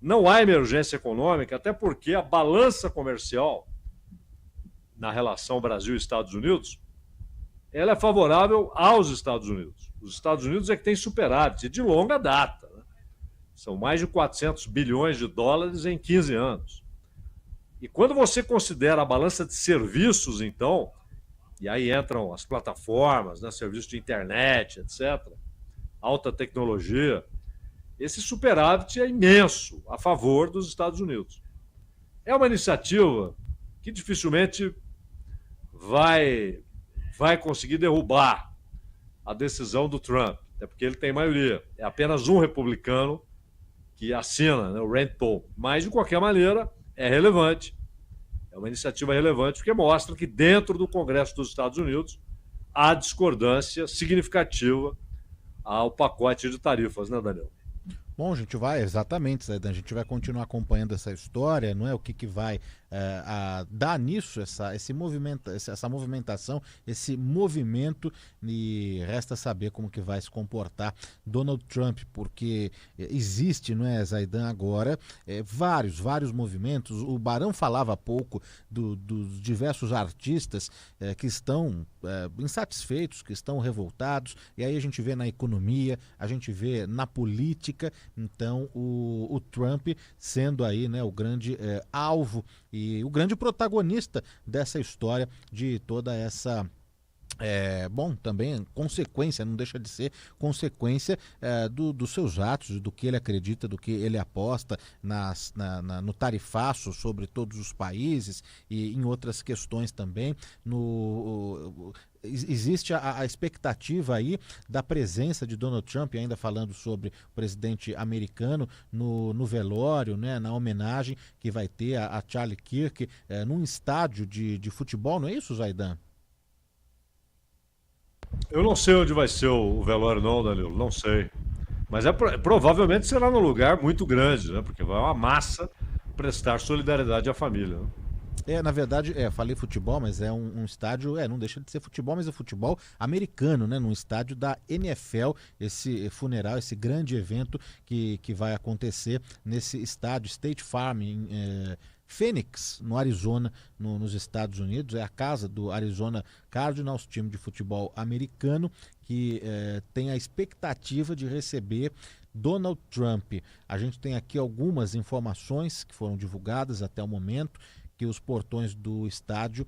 não há emergência econômica, até porque a balança comercial na relação Brasil-Estados Unidos, ela é favorável aos Estados Unidos. Os Estados Unidos é que tem superávit de longa data, né? São mais de 400 bilhões de dólares em 15 anos. E quando você considera a balança de serviços, então, e aí entram as plataformas, né, serviços de internet, etc., alta tecnologia, esse superávit é imenso a favor dos Estados Unidos. É uma iniciativa que dificilmente vai conseguir derrubar a decisão do Trump, até porque ele tem maioria. É apenas um republicano que assina, né, o Rand Paul. Mas, de qualquer maneira, é relevante. É uma iniciativa relevante porque mostra que dentro do Congresso dos Estados Unidos há discordância significativa ao pacote de tarifas, né, Daniel? Bom, a gente vai, exatamente, Zaidan, a gente vai continuar acompanhando essa história, não é? O que vai dar nisso essa movimentação, esse movimento, e resta saber como que vai se comportar Donald Trump, porque existe, não é, Zaidan, agora vários movimentos. O Barão falava há pouco dos diversos artistas que estão insatisfeitos, que estão revoltados, e aí a gente vê na economia, a gente vê na política. Então o Trump sendo aí, né, o grande alvo e o grande protagonista dessa história, de toda essa também consequência, não deixa de ser consequência dos seus atos, do que ele acredita, do que ele aposta no tarifaço sobre todos os países e em outras questões também. Existe a expectativa aí da presença de Donald Trump, ainda falando sobre o presidente americano, no velório, né, na homenagem que vai ter a Charlie Kirk num estádio de futebol, não é isso, Zaidan? Eu não sei onde vai ser o velório não, Danilo, não sei. Mas provavelmente será num lugar muito grande, né? Porque vai uma massa prestar solidariedade à família, né? Na verdade, falei futebol, mas é um estádio, não deixa de ser futebol, mas é futebol americano, né? Num estádio da NFL, esse funeral, esse grande evento que vai acontecer nesse estádio State Farm, em Phoenix, no Arizona, nos Estados Unidos. É a casa do Arizona Cardinals, time de futebol americano, que tem a expectativa de receber Donald Trump. A gente tem aqui algumas informações que foram divulgadas até o momento, que os portões do estádio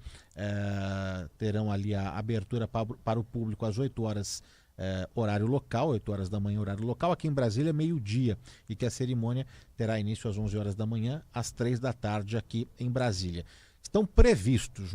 terão ali a abertura para o público às 8 horas horário local, 8 horas da manhã horário local, aqui em Brasília meio-dia, e que a cerimônia terá início às 11 horas da manhã, às 3 da tarde aqui em Brasília. Estão previstos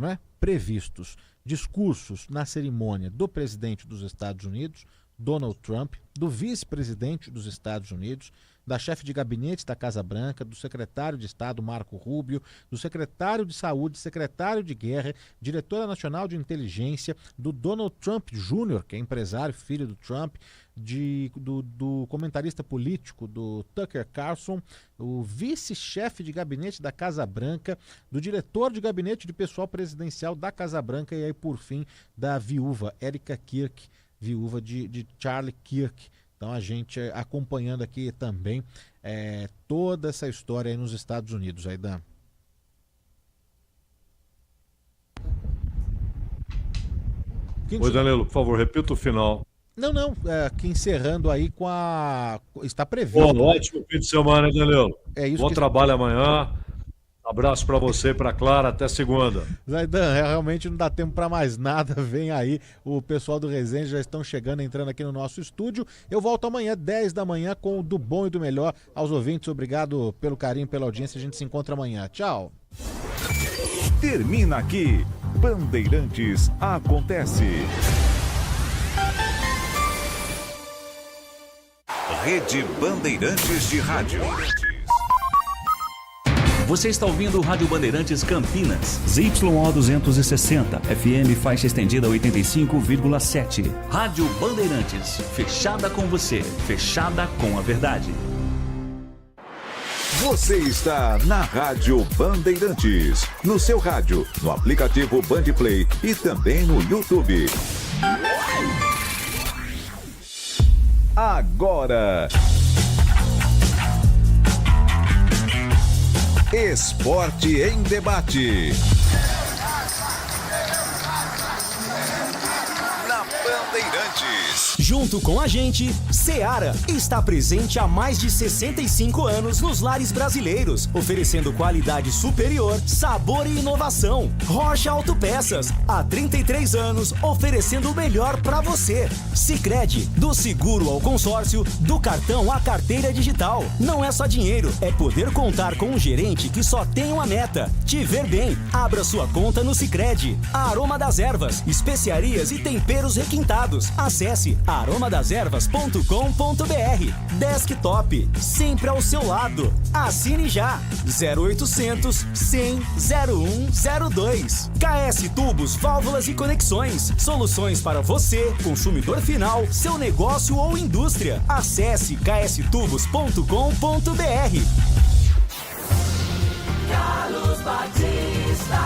discursos na cerimônia do presidente dos Estados Unidos, Donald Trump, do vice-presidente dos Estados Unidos, da chefe de gabinete da Casa Branca, do secretário de Estado Marco Rubio, do secretário de Saúde, secretário de Guerra, diretora nacional de inteligência, do Donald Trump Jr., que é empresário, filho do Trump, do comentarista político, do Tucker Carlson, o vice-chefe de gabinete da Casa Branca, do diretor de gabinete de pessoal presidencial da Casa Branca e aí, por fim, da viúva Erika Kirk, viúva de Charlie Kirk. Então a gente acompanhando aqui também toda essa história aí nos Estados Unidos, Aidan. Oi, Danilo, por favor, repita o final. Não, aqui encerrando aí com está previsto. Bom, ótimo fim de semana, hein, Danilo? Bom trabalho amanhã. Abraço para você e para Clara, até segunda. Zaidan, realmente não dá tempo para mais nada, vem aí, o pessoal do Resenha já estão chegando, entrando aqui no nosso estúdio. Eu volto amanhã, 10 da manhã, com o do bom e do melhor. Aos ouvintes, obrigado pelo carinho, pela audiência, a gente se encontra amanhã. Tchau. Termina aqui, Bandeirantes Acontece. Rede Bandeirantes de Rádio. Você está ouvindo o Rádio Bandeirantes Campinas, ZYO 260, FM faixa estendida 85,7. Rádio Bandeirantes, fechada com você, fechada com a verdade. Você está na Rádio Bandeirantes, no seu rádio, no aplicativo Bandplay e também no YouTube. Agora... Esporte em Debate. Na Bandeirantes. Junto com a gente, Seara está presente há mais de 65 anos nos lares brasileiros, oferecendo qualidade superior, sabor e inovação. Rocha Autopeças, há 33 anos, oferecendo o melhor para você. Sicredi, do seguro ao consórcio, do cartão à carteira digital. Não é só dinheiro, é poder contar com um gerente que só tem uma meta: te ver bem. Abra sua conta no Sicredi. Aroma das Ervas, especiarias e temperos requintados. Acesse aromadaservas.com.br. Desktop, sempre ao seu lado. Assine já. 0800 100 0102. KS Tubos, Válvulas e Conexões. Soluções para você, consumidor final, seu negócio ou indústria. Acesse kstubos.com.br. Carlos Batista.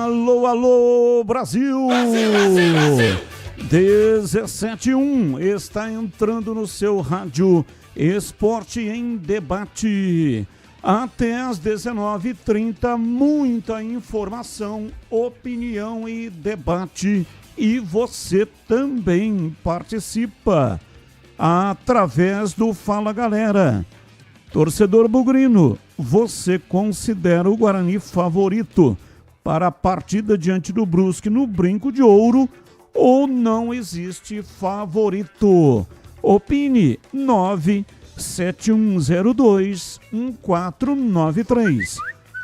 Alô, alô, Brasil! Brasil! 17:01 está entrando no seu rádio Esporte em Debate. Até às 19h30, muita informação, opinião e debate. E você também participa através do Fala Galera. Torcedor bugrino, você considera o Guarani favorito para a partida diante do Brusque no Brinco de Ouro ou não existe favorito? Opine 97102-1493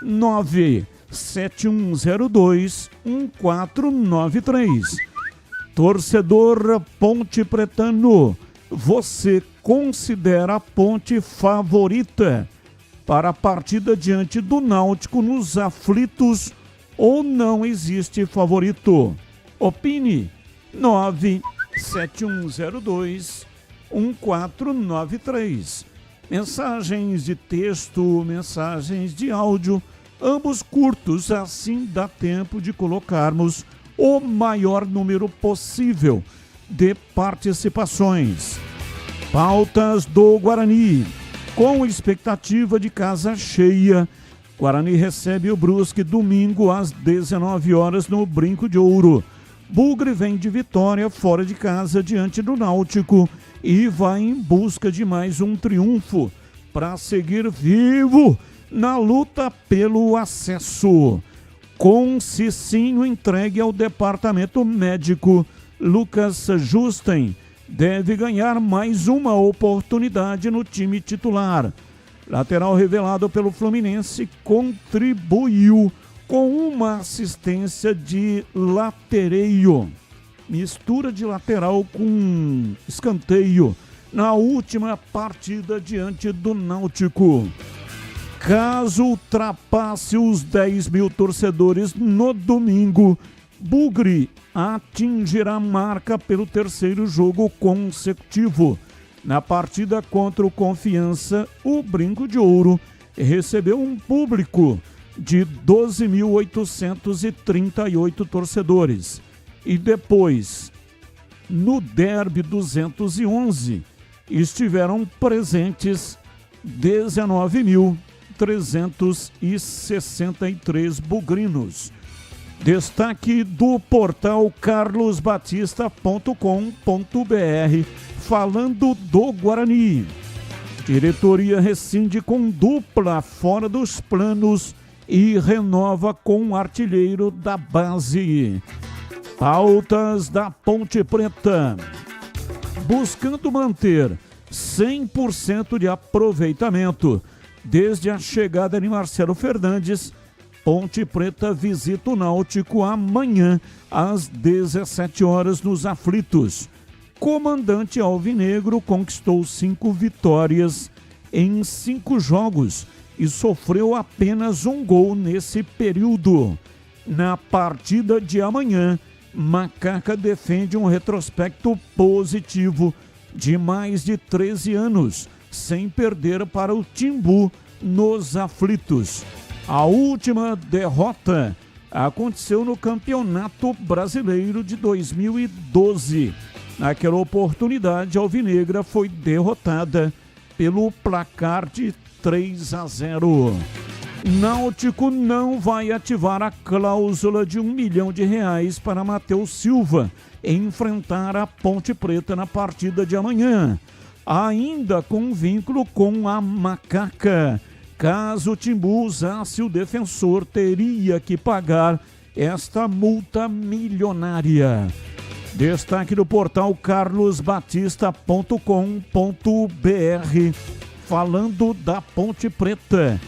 97102-1493. Torcedor Ponte Pretano, você considera a Ponte favorita para a partida diante do Náutico nos aflitos ou não existe favorito? Opine 97102-1493. Mensagens de texto, mensagens de áudio, ambos curtos, assim dá tempo de colocarmos o maior número possível de participações. Pautas do Guarani. Com expectativa de casa cheia, Guarani recebe o Brusque domingo às 19 horas no Brinco de Ouro. Bugre vem de vitória fora de casa diante do Náutico e vai em busca de mais um triunfo para seguir vivo na luta pelo acesso. Com Cicinho entregue ao departamento médico, Lucas Justen deve ganhar mais uma oportunidade no time titular. Lateral revelado pelo Fluminense contribuiu com uma assistência de latereio, mistura de lateral com escanteio, na última partida diante do Náutico. Caso ultrapasse os 10 mil torcedores no domingo, Bugre atingirá a marca pelo terceiro jogo consecutivo. Na partida contra o Confiança, o Brinco de Ouro recebeu um público de 12.838 torcedores. E depois, no Derby 211, estiveram presentes 19.363 bugrinos. Destaque do portal carlosbatista.com.br, falando do Guarani. Diretoria rescinde com dupla fora dos planos e renova com um artilheiro da base. Pautas da Ponte Preta. Buscando manter 100% de aproveitamento desde a chegada de Marcelo Fernandes, Ponte Preta visita o Náutico amanhã às 17 horas nos aflitos. Comandante alvinegro conquistou 5 vitórias em 5 jogos e sofreu apenas um gol nesse período. Na partida de amanhã, Macaca defende um retrospecto positivo de mais de 13 anos, sem perder para o Timbu nos aflitos. A última derrota aconteceu no Campeonato Brasileiro de 2012. Naquela oportunidade, a Alvinegra foi derrotada pelo placar de 3-0. Náutico não vai ativar a cláusula de R$1 milhão para Matheus Silva enfrentar a Ponte Preta na partida de amanhã, ainda com vínculo com a Macaca. Caso o Timbu usasse, o defensor teria que pagar esta multa milionária. Destaque do portal carlosbatista.com.br, falando da Ponte Preta.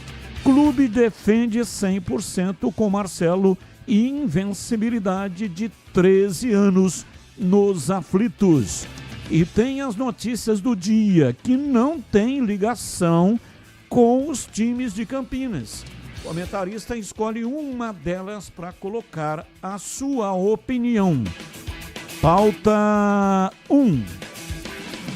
Clube defende 100% com Marcelo e invencibilidade de 13 anos nos aflitos. E tem as notícias do dia, que não tem ligação com os times de Campinas. O comentarista escolhe uma delas para colocar a sua opinião. Pauta 1.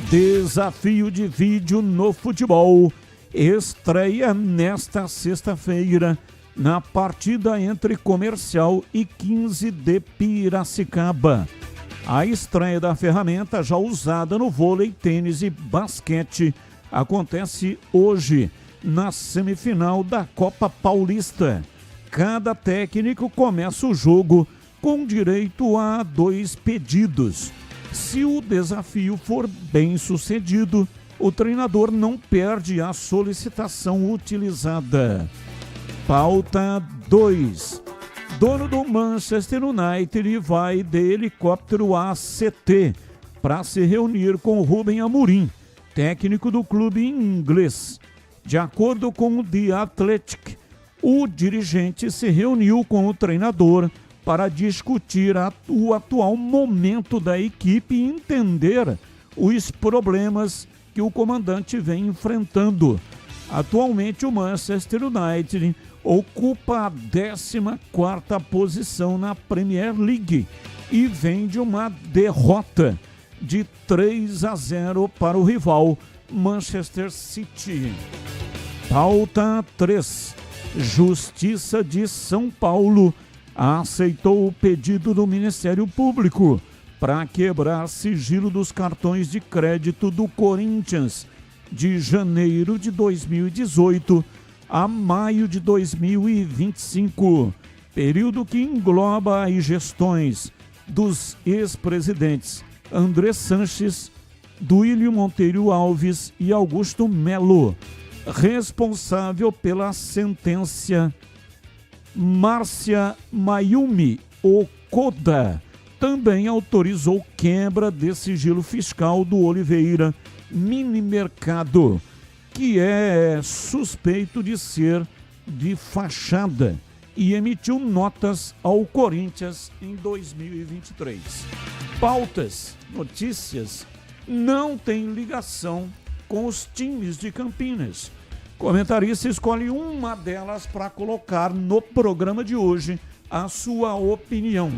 Desafio de vídeo no futebol. Estreia nesta sexta-feira na partida entre Comercial e 15 de Piracicaba. A estreia da ferramenta, já usada no vôlei, tênis e basquete, acontece hoje na semifinal da Copa Paulista. Cada técnico começa o jogo com direito a 2 pedidos. Se o desafio for bem sucedido, o treinador não perde a solicitação utilizada. Pauta 2. Dono do Manchester United vai de helicóptero ACT para se reunir com Rubem Amorim, técnico do clube inglês. De acordo com o The Athletic, o dirigente se reuniu com o treinador para discutir o atual momento da equipe e entender os problemas que o comandante vem enfrentando. Atualmente, o Manchester United ocupa a 14ª posição na Premier League e vem de uma derrota de 3-0 para o rival Manchester City. Pauta 3. Justiça de São Paulo aceitou o pedido do Ministério Público para quebrar sigilo dos cartões de crédito do Corinthians de janeiro de 2018 a maio de 2025, período que engloba as gestões dos ex-presidentes André Sanches, Duílio Monteiro Alves e Augusto Melo. Responsável pela sentença, Márcia Mayumi Okuda, também autorizou quebra de sigilo fiscal do Oliveira Mini Mercado, que é suspeito de ser de fachada e emitiu notas ao Corinthians em 2023. Pautas, notícias, não tem ligação com os times de Campinas. Comentarista escolhe uma delas para colocar no programa de hoje a sua opinião.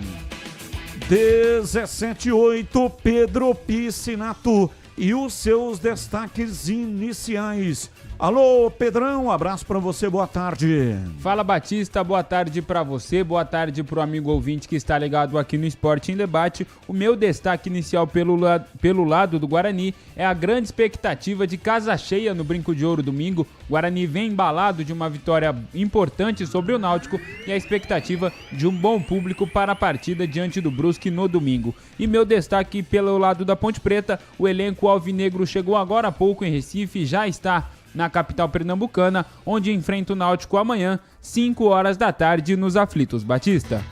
17:08, Pedro Piscinato e os seus destaques iniciais. Alô, Pedrão, abraço pra você, boa tarde. Fala, Batista, boa tarde pra você, boa tarde pro amigo ouvinte que está ligado aqui no Esporte em Debate. O meu destaque inicial pelo lado do Guarani é a grande expectativa de casa cheia no Brinco de Ouro domingo. O Guarani vem embalado de uma vitória importante sobre o Náutico e a expectativa de um bom público para a partida diante do Brusque no domingo. E meu destaque pelo lado da Ponte Preta, o elenco alvinegro chegou agora há pouco em Recife e já está na capital pernambucana, onde enfrenta o Náutico amanhã, 5 horas da tarde, nos Aflitos. Batista.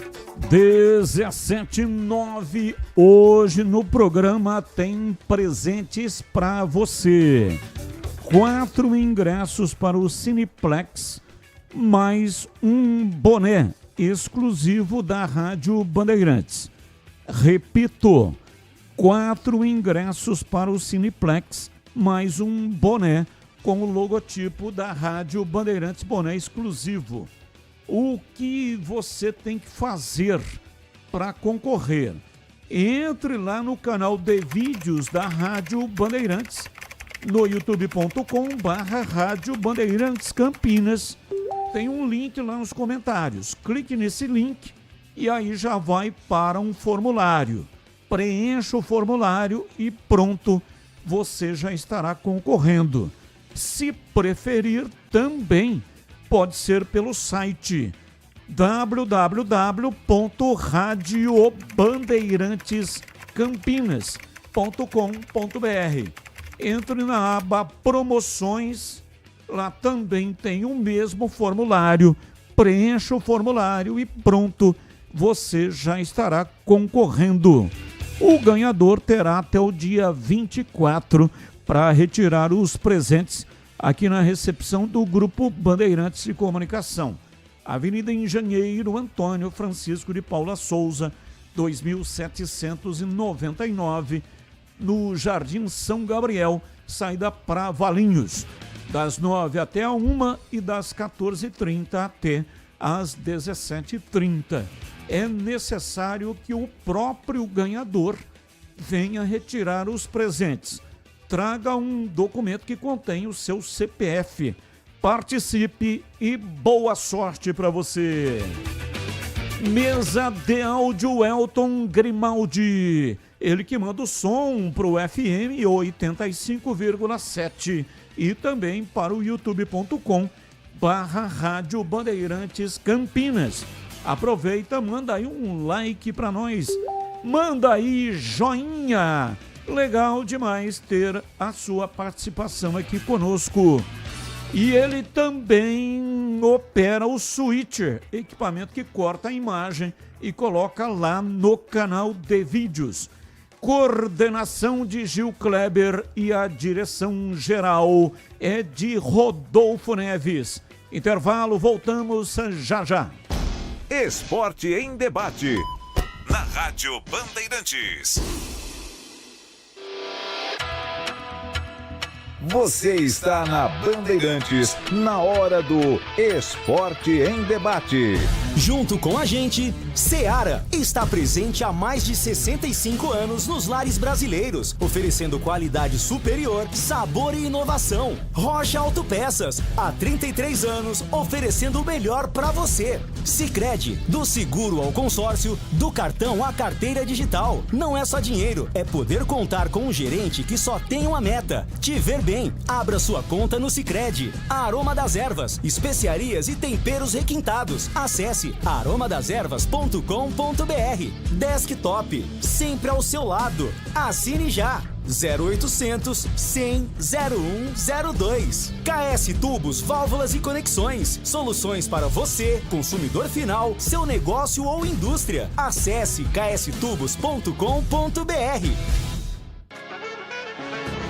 17:09, hoje no programa tem presentes para você. 4 ingressos para o Cineplex, mais um boné exclusivo da Rádio Bandeirantes. Repito, 4 ingressos para o Cineplex, mais um boné com o logotipo da Rádio Bandeirantes, boné exclusivo. O que você tem que fazer para concorrer? Entre lá no canal de vídeos da Rádio Bandeirantes, no youtube.com/Rádio Bandeirantes Campinas. Tem um link lá nos comentários. Clique nesse link e aí já vai para um formulário. Preencha o formulário e pronto, você já estará concorrendo. Se preferir, também pode ser pelo site www.radiobandeirantescampinas.com.br. Entre na aba Promoções, lá também tem o mesmo formulário. Preencha o formulário e pronto, você já estará concorrendo. O ganhador terá até o dia 24 para retirar os presentes aqui na recepção do Grupo Bandeirantes de Comunicação. Avenida Engenheiro Antônio Francisco de Paula Souza, 2799, no Jardim São Gabriel, saída para Valinhos, das 9 até a 1 e das 14h30 até às 17h30. É necessário que o próprio ganhador venha retirar os presentes. Traga um documento que contém o seu CPF. Participe e boa sorte para você. Mesa de áudio Elton Grimaldi. Ele que manda o som para o FM 85,7 e também para o youtube.com/Rádio Bandeirantes Campinas. Aproveita, manda aí um like para nós. Manda aí joinha. Legal demais ter a sua participação aqui conosco. E ele também opera o Switcher, equipamento que corta a imagem e coloca lá no canal de vídeos. Coordenação de Gil Kleber e a direção geral é de Rodolfo Neves. Intervalo, voltamos já já. Esporte em debate. Na Rádio Bandeirantes. Você está na Bandeirantes, na hora do Esporte em Debate. Junto com a gente, Seara está presente há mais de 65 anos nos lares brasileiros, oferecendo qualidade superior, sabor e inovação. Rocha Autopeças, há 33 anos, oferecendo o melhor para você. Sicredi, do seguro ao consórcio, do cartão à carteira digital. Não é só dinheiro, é poder contar com um gerente que só tem uma meta: te ver bem. Abra sua conta no Sicredi. Aroma das Ervas, especiarias e temperos requintados. Acesse aromadaservas.com.br. Desktop, sempre ao seu lado. Assine já. 0800 100 0102. KS Tubos, Válvulas e Conexões. Soluções para você, consumidor final, seu negócio ou indústria. Acesse kstubos.com.br.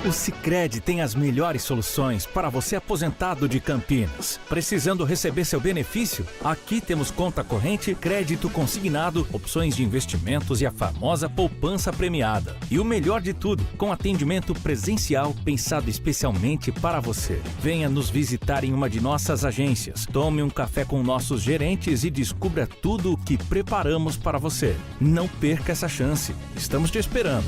O Sicredi tem as melhores soluções para você aposentado de Campinas. Precisando receber seu benefício? Aqui temos conta corrente, crédito consignado, opções de investimentos e a famosa poupança premiada. E o melhor de tudo, com atendimento presencial pensado especialmente para você. Venha nos visitar em uma de nossas agências. Tome um café com nossos gerentes e descubra tudo o que preparamos para você. Não perca essa chance. Estamos te esperando.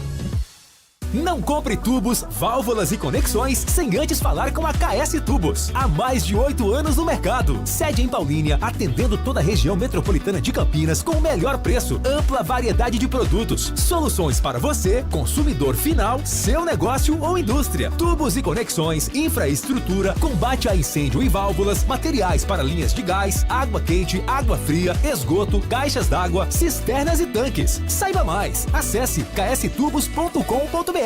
Não compre tubos, válvulas e conexões sem antes falar com a KS Tubos. Há mais de 8 anos no mercado. Sede em Paulínia, atendendo toda a região metropolitana de Campinas com o melhor preço, ampla variedade de produtos, soluções para você, consumidor final, seu negócio ou indústria. Tubos e conexões, infraestrutura, combate a incêndio e válvulas, materiais para linhas de gás, água quente, água fria, esgoto, caixas d'água, cisternas e tanques. Saiba mais. Acesse kstubos.com.br.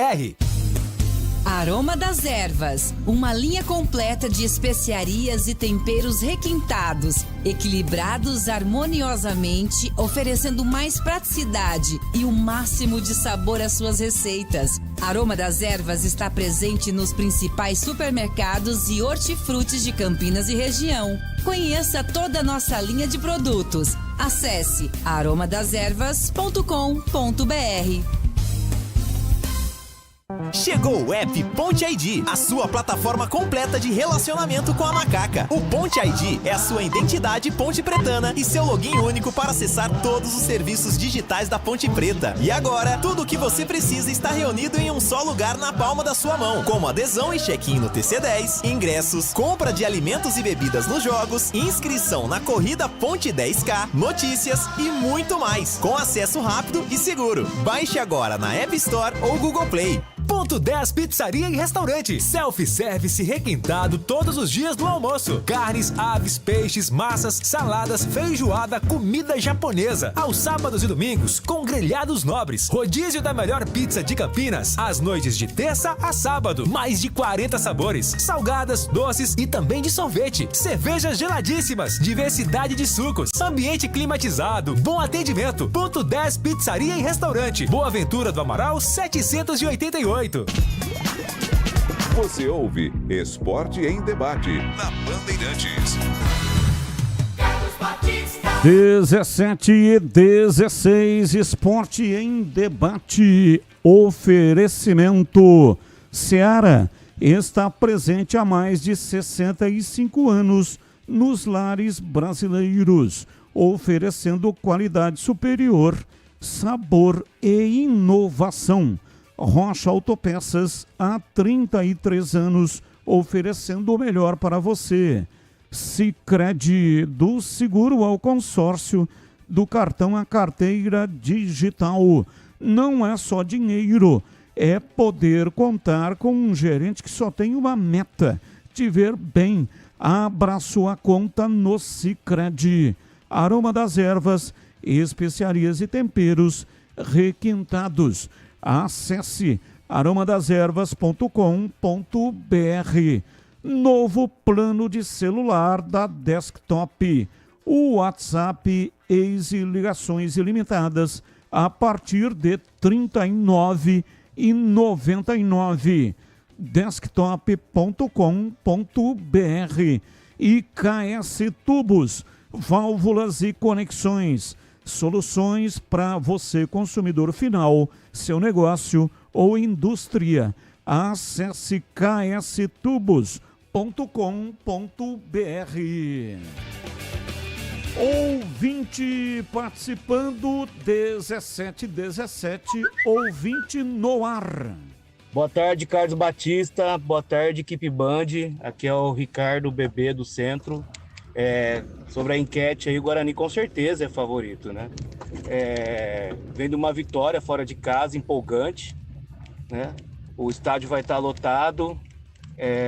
Aroma das Ervas, uma linha completa de especiarias e temperos requintados, equilibrados harmoniosamente, oferecendo mais praticidade e o máximo de sabor às suas receitas. Aroma das Ervas está presente nos principais supermercados e hortifrutis de Campinas e região. Conheça toda a nossa linha de produtos. Acesse aromadaservas.com.br. Chegou o app Ponte ID, a sua plataforma completa de relacionamento com a macaca. O Ponte ID é a sua identidade ponte pretana e seu login único para acessar todos os serviços digitais da Ponte Preta. E agora, tudo o que você precisa está reunido em um só lugar na palma da sua mão, como adesão e check-in no TC10, ingressos, compra de alimentos e bebidas nos jogos, inscrição na corrida Ponte 10K, notícias e muito mais, com acesso rápido e seguro. Baixe agora na App Store ou Google Play. Ponto 10 Pizzaria e Restaurante. Self-service requintado todos os dias do almoço. Carnes, aves, peixes, massas, saladas, feijoada, comida japonesa. Aos sábados e domingos, com grelhados nobres. Rodízio da melhor pizza de Campinas. Às noites de terça a sábado. Mais de 40 sabores. Salgadas, doces e também de sorvete. Cervejas geladíssimas. Diversidade de sucos. Ambiente climatizado. Bom atendimento. Ponto 10 Pizzaria e Restaurante. Boa Ventura do Amaral 788. Você ouve Esporte em Debate na Bandeirantes. 17h16, Esporte em Debate. Oferecimento. Seara está presente há mais de 65 anos nos lares brasileiros, oferecendo qualidade superior, sabor e inovação. Rocha Autopeças, há 33 anos, oferecendo o melhor para você. Sicredi, do seguro ao consórcio, do cartão à carteira digital. Não é só dinheiro, é poder contar com um gerente que só tem uma meta: te ver bem. Abra sua conta no Sicredi. Aroma das ervas, especiarias e temperos requintados. Acesse aromadeservas.com.br. Novo plano de celular da Desktop. O WhatsApp Easy ligações ilimitadas a partir de R$ 39,99. Desktop.com.br. E KS Tubos, válvulas e conexões. Soluções para você, consumidor final, seu negócio ou indústria. Acesse kstubos.com.br. Ouvinte participando, 1717, ouvinte no ar. Boa tarde, Carlos Batista. Boa tarde, equipe Band. Aqui é o Ricardo Bebê do Centro. Sobre a enquete aí, o Guarani com certeza é favorito, né? Vem de uma vitória fora de casa, empolgante, né? O estádio vai estar lotado,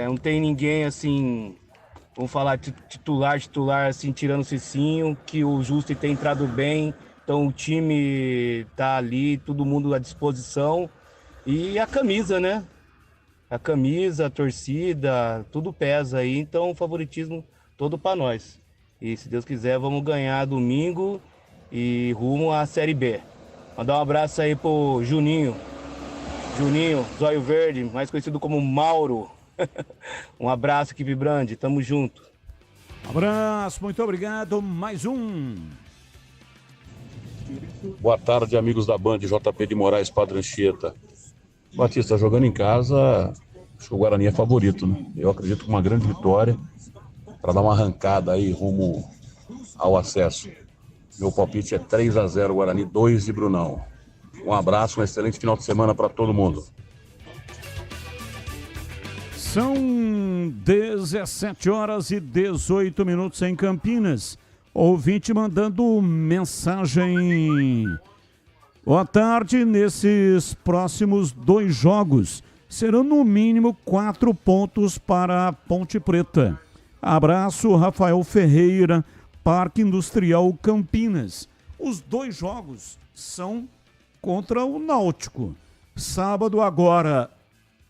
não tem ninguém assim, vamos falar titular assim, tirando o Cicinho, que o Justo tem entrado bem, então o time tá ali, todo mundo à disposição, e a camisa, né? A camisa, a torcida, tudo pesa aí, então o favoritismo todo para nós. E se Deus quiser, vamos ganhar domingo e rumo à Série B. Mandar um abraço aí pro Juninho, Zóio Verde, mais conhecido como Mauro. Um abraço, equipe Brand, tamo junto. Abraço, muito obrigado. Mais um. Boa tarde, amigos da Band, JP de Moraes, Padre Anchieta. Batista, jogando em casa, acho que o Guarani é favorito, né? Eu acredito que uma grande vitória para dar uma arrancada aí rumo ao acesso. Meu palpite é 3-0 Guarani, 2 de Brunão. Um abraço, um excelente final de semana para todo mundo. São 17h18 em Campinas. Ouvinte mandando mensagem. Boa tarde, nesses próximos 2 jogos serão no mínimo 4 pontos para a Ponte Preta. Abraço, Rafael Ferreira, Parque Industrial Campinas. Os 2 jogos são contra o Náutico. Sábado agora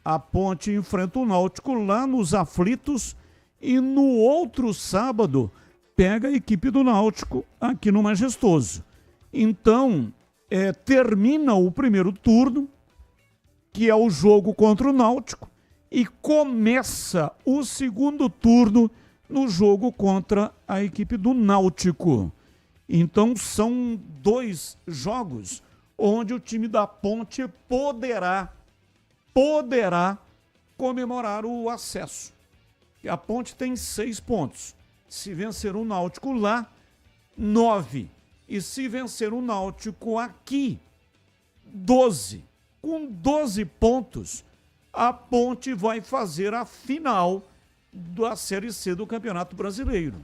a Ponte enfrenta o Náutico lá nos Aflitos e no outro sábado pega a equipe do Náutico aqui no Majestoso. Então, termina o primeiro turno, que é o jogo contra o Náutico, e começa o segundo turno no jogo contra a equipe do Náutico. Então, são 2 jogos onde o time da Ponte poderá comemorar o acesso. E a Ponte tem 6 pontos. Se vencer o Náutico lá, 9. E se vencer o Náutico aqui, 12. Com 12 pontos, a Ponte vai fazer a final da Série C do Campeonato Brasileiro.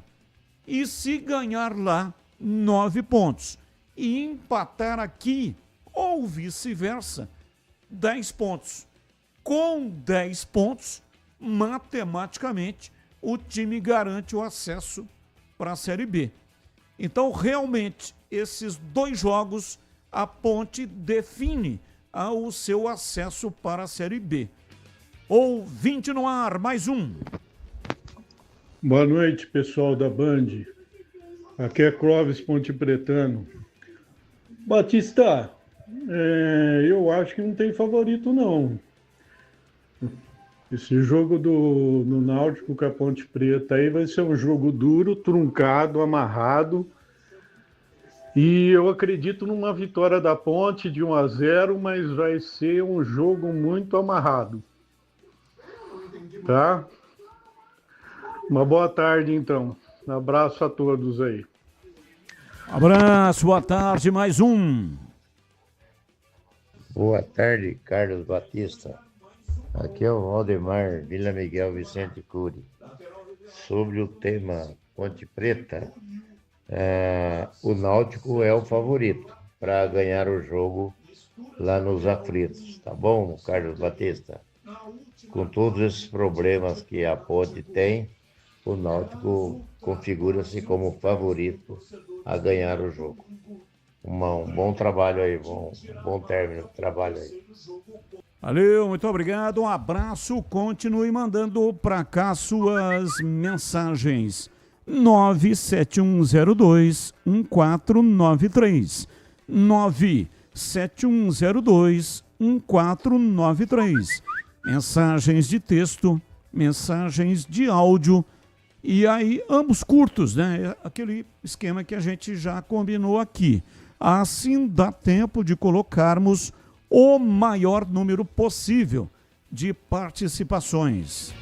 E se ganhar lá, 9 pontos. E empatar aqui, ou vice-versa, 10 pontos. com 10 pontos, matematicamente, o time garante o acesso para a Série B. Então, realmente, esses 2 jogos, a Ponte define o seu acesso para a Série B. Ouvinte no ar, mais um. Boa noite, pessoal da Band. Aqui é Clóvis Pontepretano. Batista, eu acho que não tem favorito, não. Esse jogo do Náutico com a Ponte Preta aí vai ser um jogo duro, truncado, amarrado. E eu acredito numa vitória da Ponte de 1-0, mas vai ser um jogo muito amarrado. Tá? Uma boa tarde, então. Um abraço a todos aí. Abraço, boa tarde, mais um. Boa tarde, Carlos Batista. Aqui é o Valdemar, Vila Miguel Vicente Cury. Sobre o tema Ponte Preta, o Náutico é o favorito para ganhar o jogo lá nos aflitos. Tá bom, Carlos Batista? Com todos esses problemas que a Ponte tem, o Náutico configura-se como favorito a ganhar o jogo. Um bom trabalho aí, bom término do trabalho aí. Valeu, muito obrigado, um abraço, continue mandando para cá suas mensagens. 97102-1493 97102-1493. Mensagens de texto, mensagens de áudio, e aí ambos curtos, né? Aquele esquema que a gente já combinou aqui. Assim dá tempo de colocarmos o maior número possível de participações.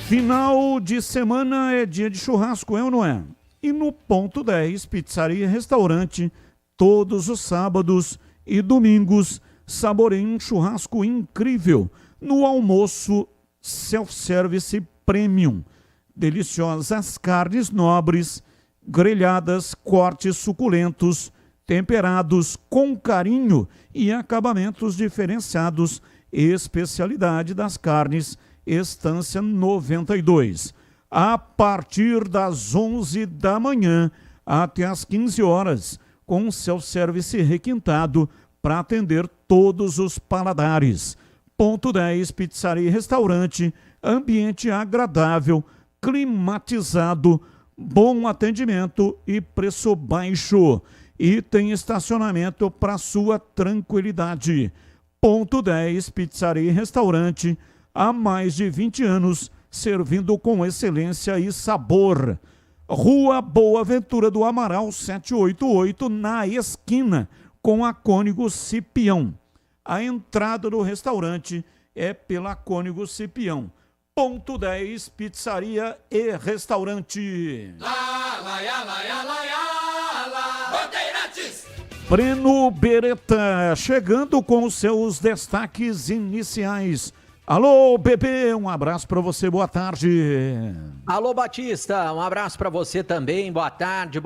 Final de semana é dia de churrasco, é ou não é? E no Ponto 10, Pizzaria e Restaurante, todos os sábados e domingos, saboreie um churrasco incrível no almoço self-service premium. Deliciosas carnes nobres, grelhadas, cortes suculentos, temperados com carinho e acabamentos diferenciados. Especialidade das carnes, Estância 92. A partir das 11 da manhã até as 15 horas, com self-service requintado para atender todos os paladares. Ponto 10, Pizzaria e Restaurante, ambiente agradável, climatizado, bom atendimento e preço baixo. E tem estacionamento para sua tranquilidade. Ponto 10, Pizzaria e Restaurante, há mais de 20 anos, servindo com excelência e sabor. Rua Boa Ventura do Amaral, 788, na esquina com a Cônigo Cipião. A entrada do restaurante é pela Cônigo Cipião. Ponto 10, Pizzaria e Restaurante. Breno Beretta, chegando com os seus destaques iniciais. Alô, bebê, um abraço para você, boa tarde. Alô, Batista, um abraço para você também, boa tarde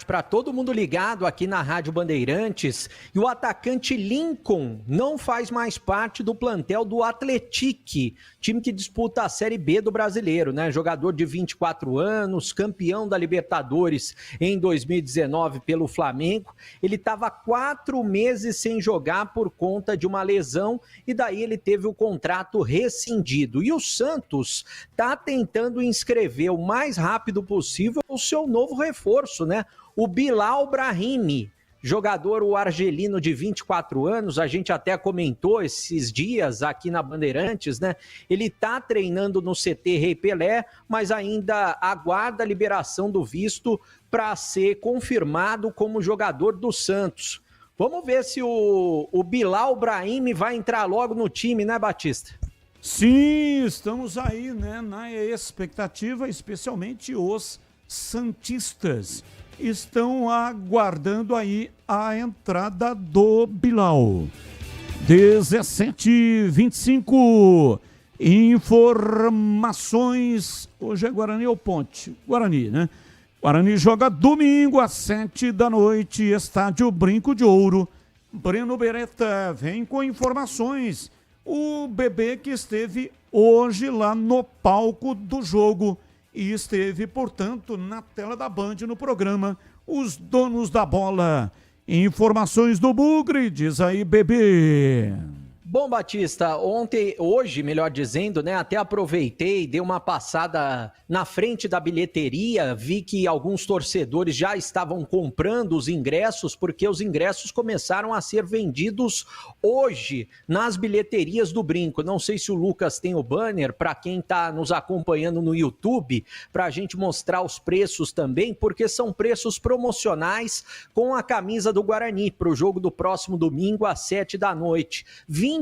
para todo mundo ligado aqui na Rádio Bandeirantes. E o atacante Lincoln não faz mais parte do plantel do Atlético, time que disputa a Série B do Brasileiro, né? Jogador de 24 anos, campeão da Libertadores em 2019 pelo Flamengo. Ele estava 4 meses sem jogar por conta de uma lesão e daí ele teve o contrato rescindido. E o Santos está tentando inscrever o mais rápido possível o seu novo reforço, né? O Bilal Brahimi, jogador o argelino de 24 anos, a gente até comentou esses dias aqui na Bandeirantes, né? Ele está treinando no CT Rei Pelé, mas ainda aguarda a liberação do visto para ser confirmado como jogador do Santos. Vamos ver se o Bilal Brahimi vai entrar logo no time, né, Batista? Sim, estamos aí, né, na expectativa, especialmente os santistas estão aguardando aí a entrada do Bilal. 17h25, informações, hoje é Guarani ou Ponte? Guarani, né? Guarani joga domingo às 7 da noite, estádio Brinco de Ouro, Breno Beretta vem com informações. O bebê que esteve hoje lá no palco do jogo e esteve, portanto, na tela da Band no programa Os Donos da Bola. Informações do Bugre, diz aí, bebê. Bom, Batista, hoje, melhor dizendo, né, até aproveitei, dei uma passada na frente da bilheteria, vi que alguns torcedores já estavam comprando os ingressos, porque os ingressos começaram a ser vendidos hoje nas bilheterias do Brinco. Não sei se o Lucas tem o banner, para quem está nos acompanhando no YouTube, para a gente mostrar os preços também, porque são preços promocionais com a camisa do Guarani, para o jogo do próximo domingo às 19h. R$20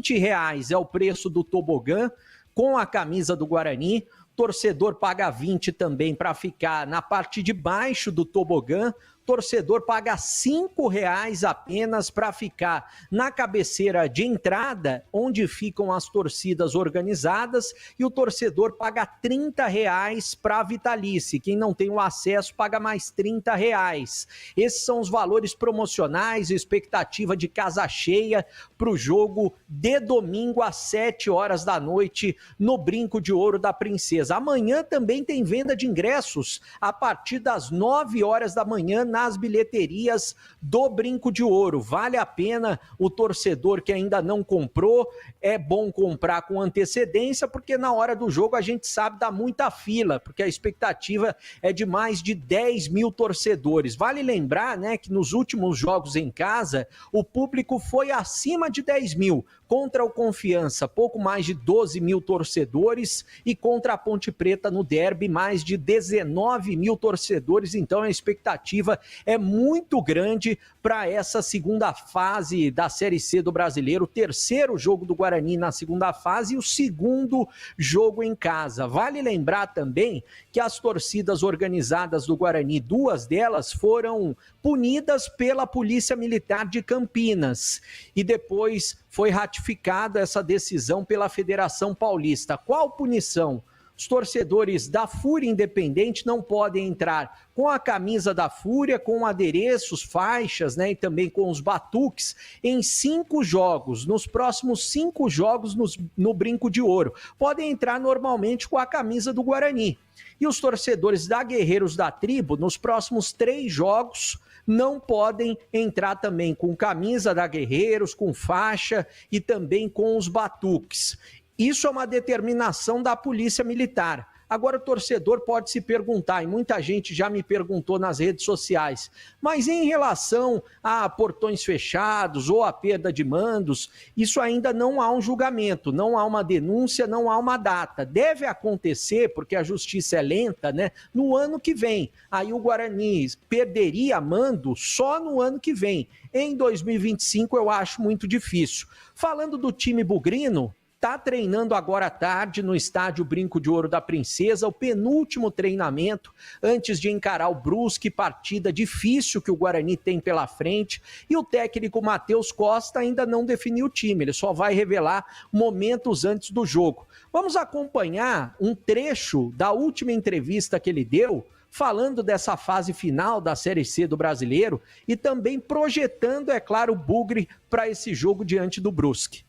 é o preço do tobogã com a camisa do Guarani. Torcedor paga 20 também para ficar na parte de baixo do tobogã. Torcedor paga R$5 apenas para ficar na cabeceira de entrada, onde ficam as torcidas organizadas, e o torcedor paga R$30 para a Vitalice. Quem não tem o acesso paga mais R$30. Esses são os valores promocionais, expectativa de casa cheia para o jogo de domingo às 19h no Brinco de Ouro da Princesa. Amanhã também tem venda de ingressos a partir das 9h da manhã nas bilheterias do Brinco de Ouro. Vale a pena, o torcedor que ainda não comprou, é bom comprar com antecedência, porque na hora do jogo a gente sabe dá muita fila, porque a expectativa é de mais de 10 mil torcedores. Vale lembrar, né, que nos últimos jogos em casa, o público foi acima de 10 mil. Contra o Confiança, pouco mais de 12 mil torcedores, e contra a Ponte Preta no derby, mais de 19 mil torcedores. Então a expectativa é muito grande para essa segunda fase da Série C do Brasileiro, o terceiro jogo do Guarani na segunda fase e o segundo jogo em casa. Vale lembrar também que as torcidas organizadas do Guarani, duas delas foram punidas pela Polícia Militar de Campinas, e depois foi ratificada essa decisão pela Federação Paulista. Qual punição? Os torcedores da Fúria Independente não podem entrar com a camisa da Fúria, com adereços, faixas, né, e também com os batuques em 5 jogos. Nos próximos 5 jogos no Brinco de Ouro. Podem entrar normalmente com a camisa do Guarani. E os torcedores da Guerreiros da Tribo, nos próximos 3 jogos, não podem entrar também com camisa da Guerreiros, com faixa e também com os batuques. Isso é uma determinação da Polícia Militar. Agora o torcedor pode se perguntar, e muita gente já me perguntou nas redes sociais, mas em relação a portões fechados ou a perda de mandos, isso ainda não há um julgamento, não há uma denúncia, não há uma data. Deve acontecer, porque a justiça é lenta, né? No ano que vem. Aí o Guarani perderia mando só no ano que vem. Em 2025 eu acho muito difícil. Falando do time bugrino, está treinando agora à tarde no estádio Brinco de Ouro da Princesa, o penúltimo treinamento antes de encarar o Brusque, partida difícil que o Guarani tem pela frente, e o técnico Matheus Costa ainda não definiu o time, ele só vai revelar momentos antes do jogo. Vamos acompanhar um trecho da última entrevista que ele deu, falando dessa fase final da Série C do Brasileiro e também projetando, é claro, o Bugre para esse jogo diante do Brusque.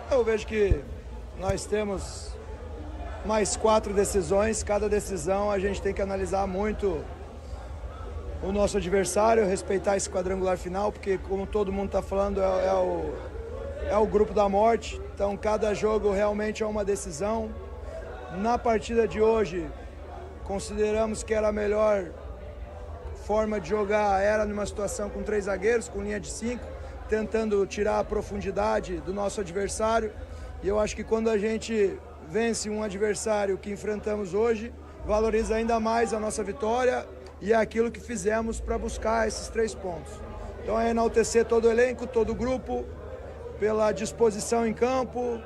Eu vejo que nós temos mais 4 decisões, cada decisão a gente tem que analisar muito o nosso adversário, respeitar esse quadrangular final, porque como todo mundo está falando, é o grupo da morte, então cada jogo realmente é uma decisão. Na partida de hoje, consideramos que era a melhor forma de jogar, era numa situação com 3 zagueiros, com linha de 5, tentando tirar a profundidade do nosso adversário, e eu acho que quando a gente vence um adversário que enfrentamos hoje, valoriza ainda mais a nossa vitória e é aquilo que fizemos para buscar esses 3 pontos. Então é enaltecer todo o elenco, todo o grupo, pela disposição em campo,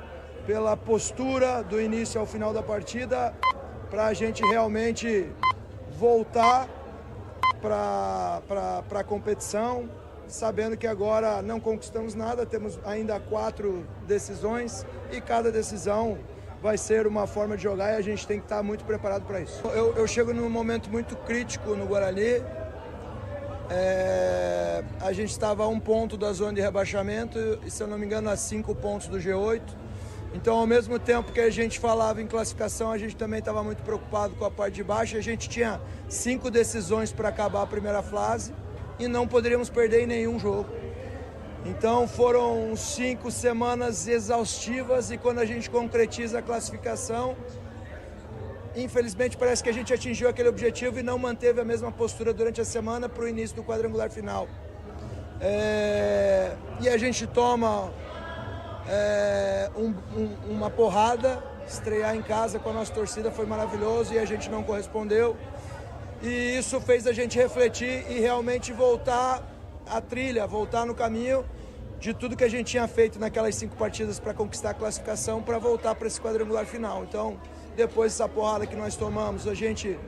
pela postura do início ao final da partida, para a gente realmente voltar para a competição, sabendo que agora não conquistamos nada, temos ainda 4 decisões e cada decisão vai ser uma forma de jogar e a gente tem que estar muito preparado para isso. Eu chego num momento muito crítico no Guarani, A gente estava a 1 ponto da zona de rebaixamento e, se eu não me engano, a 5 pontos do G8. Então, ao mesmo tempo que a gente falava em classificação, a gente também estava muito preocupado com a parte de baixo. A gente tinha 5 decisões para acabar a primeira fase e não poderíamos perder em nenhum jogo. Então, foram 5 semanas exaustivas e quando a gente concretiza a classificação, infelizmente parece que a gente atingiu aquele objetivo e não manteve a mesma postura durante a semana para o início do quadrangular final. E a gente toma uma porrada. Estrear em casa com a nossa torcida foi maravilhoso e a gente não correspondeu. E isso fez a gente refletir e realmente voltar à trilha, voltar no caminho de tudo que a gente tinha feito naquelas 5 partidas para conquistar a classificação, para voltar para esse quadrangular final. Então, depois dessa porrada que nós tomamos, a gente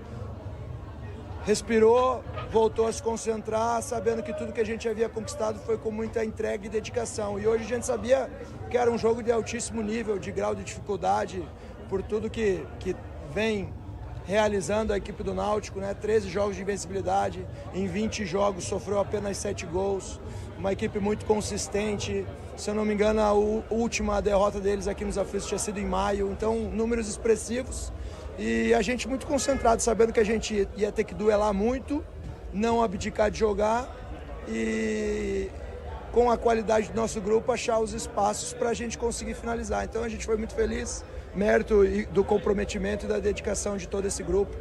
respirou, voltou a se concentrar, sabendo que tudo que a gente havia conquistado foi com muita entrega e dedicação. E hoje a gente sabia que era um jogo de altíssimo nível, de grau de dificuldade, por tudo que vem realizando a equipe do Náutico, né? 13 jogos de invencibilidade, em 20 jogos sofreu apenas 7 gols, uma equipe muito consistente. Se eu não me engano, a última derrota deles aqui nos aflitos tinha sido em maio, então números expressivos. E a gente muito concentrado, sabendo que a gente ia ter que duelar muito, não abdicar de jogar e, com a qualidade do nosso grupo, achar os espaços para a gente conseguir finalizar. Então a gente foi muito feliz, mérito do comprometimento e da dedicação de todo esse grupo,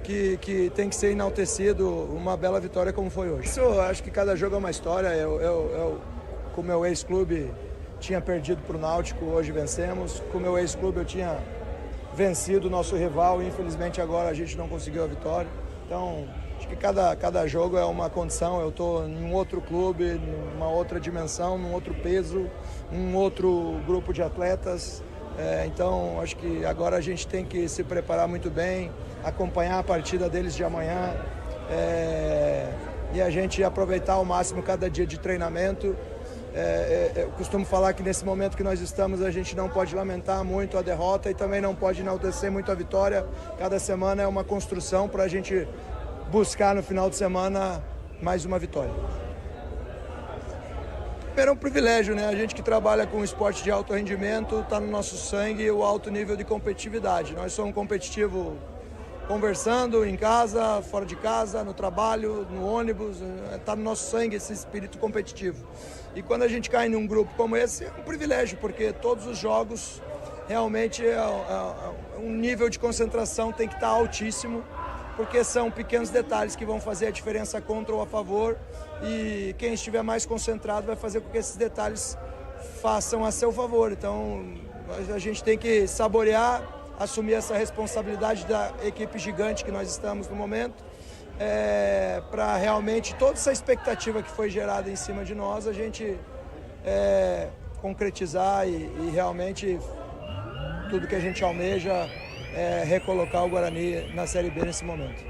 que tem que ser enaltecido, uma bela vitória como foi hoje. Eu acho que cada jogo é uma história. Com o meu ex-clube tinha perdido para o Náutico, hoje vencemos. Com o meu ex-clube eu tinha vencido o nosso rival e infelizmente agora a gente não conseguiu a vitória. Então, acho que cada jogo é uma condição. Eu estou em um outro clube, numa outra dimensão, num outro peso, um outro grupo de atletas. Então, acho que agora a gente tem que se preparar muito bem, acompanhar a partida deles de amanhã e a gente aproveitar ao máximo cada dia de treinamento. Eu costumo falar que nesse momento que nós estamos, a gente não pode lamentar muito a derrota e também não pode enaltecer muito a vitória. Cada semana é uma construção para a gente buscar no final de semana mais uma vitória. Primeiro é um privilégio, né? A gente que trabalha com esporte de alto rendimento, está no nosso sangue o alto nível de competitividade. Nós somos competitivos conversando em casa, fora de casa, no trabalho, no ônibus, está no nosso sangue esse espírito competitivo. E quando a gente cai num grupo como esse, é um privilégio, porque todos os jogos realmente um nível de concentração tem que estar altíssimo, porque são pequenos detalhes que vão fazer a diferença contra ou a favor, e quem estiver mais concentrado vai fazer com que esses detalhes façam a seu favor. Então a gente tem que saborear, assumir essa responsabilidade da equipe gigante que nós estamos no momento, para realmente toda essa expectativa que foi gerada em cima de nós, a gente concretizar e realmente tudo que a gente almeja recolocar o Guarani na Série B nesse momento.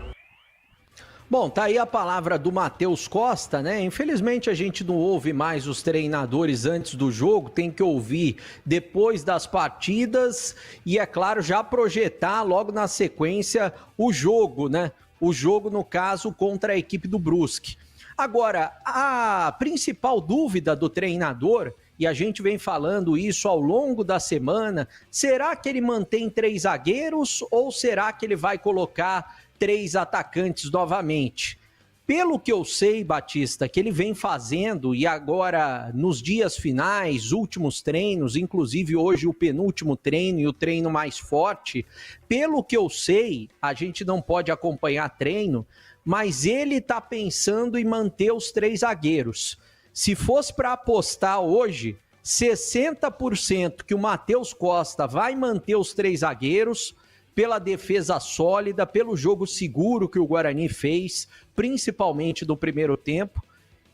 Bom, tá aí a palavra do Matheus Costa, né? Infelizmente a gente não ouve mais os treinadores antes do jogo, tem que ouvir depois das partidas e, é claro, já projetar logo na sequência o jogo, né? O jogo, no caso, contra a equipe do Brusque. Agora, a principal dúvida do treinador, e a gente vem falando isso ao longo da semana, será que ele mantém 3 zagueiros ou será que ele vai colocar 3 atacantes novamente? Pelo que eu sei, Batista, que ele vem fazendo, e agora nos dias finais, últimos treinos, inclusive hoje o penúltimo treino e o treino mais forte, pelo que eu sei, a gente não pode acompanhar treino, mas ele está pensando em manter os 3 zagueiros. Se fosse para apostar hoje, 60% que o Matheus Costa vai manter os 3 zagueiros, pela defesa sólida, pelo jogo seguro que o Guarani fez, principalmente no primeiro tempo,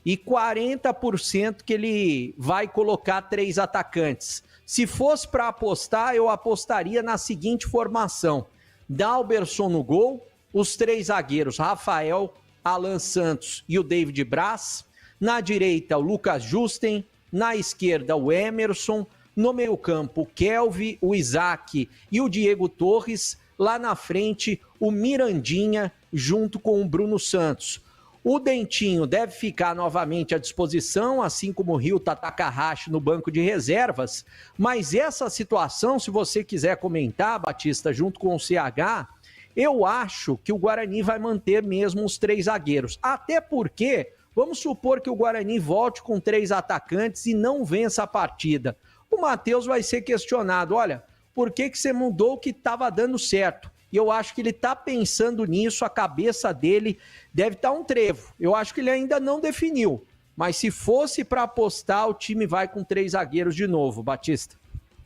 e 40% que ele vai colocar 3 atacantes. Se fosse para apostar, eu apostaria na seguinte formação: Dalberson no gol, os 3 zagueiros, Rafael, Alan Santos e o David Braz, na direita o Lucas Justen, na esquerda o Emerson, no meio-campo, o Kelvin, o Isaac e o Diego Torres. Lá na frente, o Mirandinha junto com o Bruno Santos. O Dentinho deve ficar novamente à disposição, assim como o Ryuta Takahashi no banco de reservas, mas essa situação, se você quiser comentar, Batista, junto com o CH, eu acho que o Guarani vai manter mesmo os 3 zagueiros, até porque, vamos supor que o Guarani volte com 3 atacantes e não vença a partida. O Matheus vai ser questionado, olha, por que você mudou o que estava dando certo? E eu acho que ele está pensando nisso, a cabeça dele deve estar um trevo. Eu acho que ele ainda não definiu. Mas se fosse para apostar, o time vai com 3 zagueiros de novo, Batista.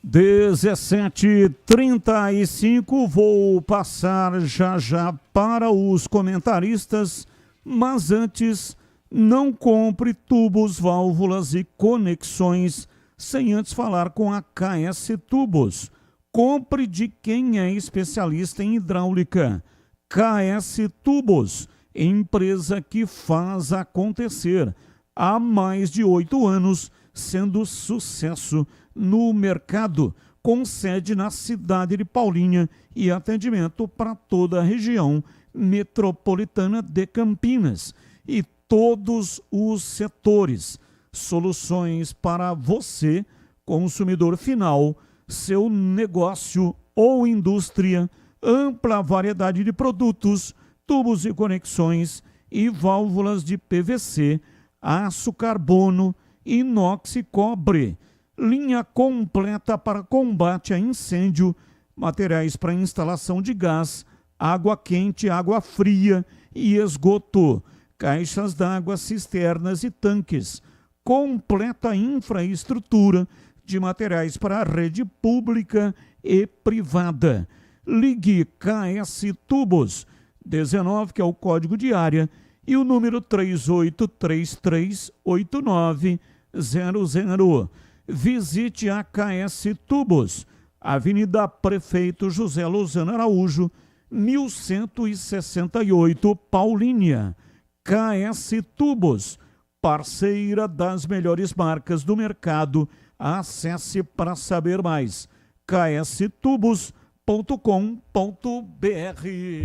17h35, vou passar já para os comentaristas, mas antes, não compre tubos, válvulas e conexões sem antes falar com a KS Tubos. Compre de quem é especialista em hidráulica. KS Tubos, empresa que faz acontecer. Há mais de 8 anos, sendo sucesso no mercado, com sede na cidade de Paulínia e atendimento para toda a região metropolitana de Campinas e todos os setores. Soluções para você, consumidor final, seu negócio ou indústria, ampla variedade de produtos, tubos e conexões e válvulas de PVC, aço carbono, inox e cobre. Linha completa para combate a incêndio, materiais para instalação de gás, água quente, água fria e esgoto, caixas d'água, cisternas e tanques. Completa infraestrutura de materiais para a rede pública e privada. Ligue KS Tubos 19, que é o código de área, e o número 38338900. Visite a KS Tubos, Avenida Prefeito José Lozano Araújo, 1168, Paulínia. KS Tubos, parceira das melhores marcas do mercado. Acesse para saber mais. kstubos.com.br.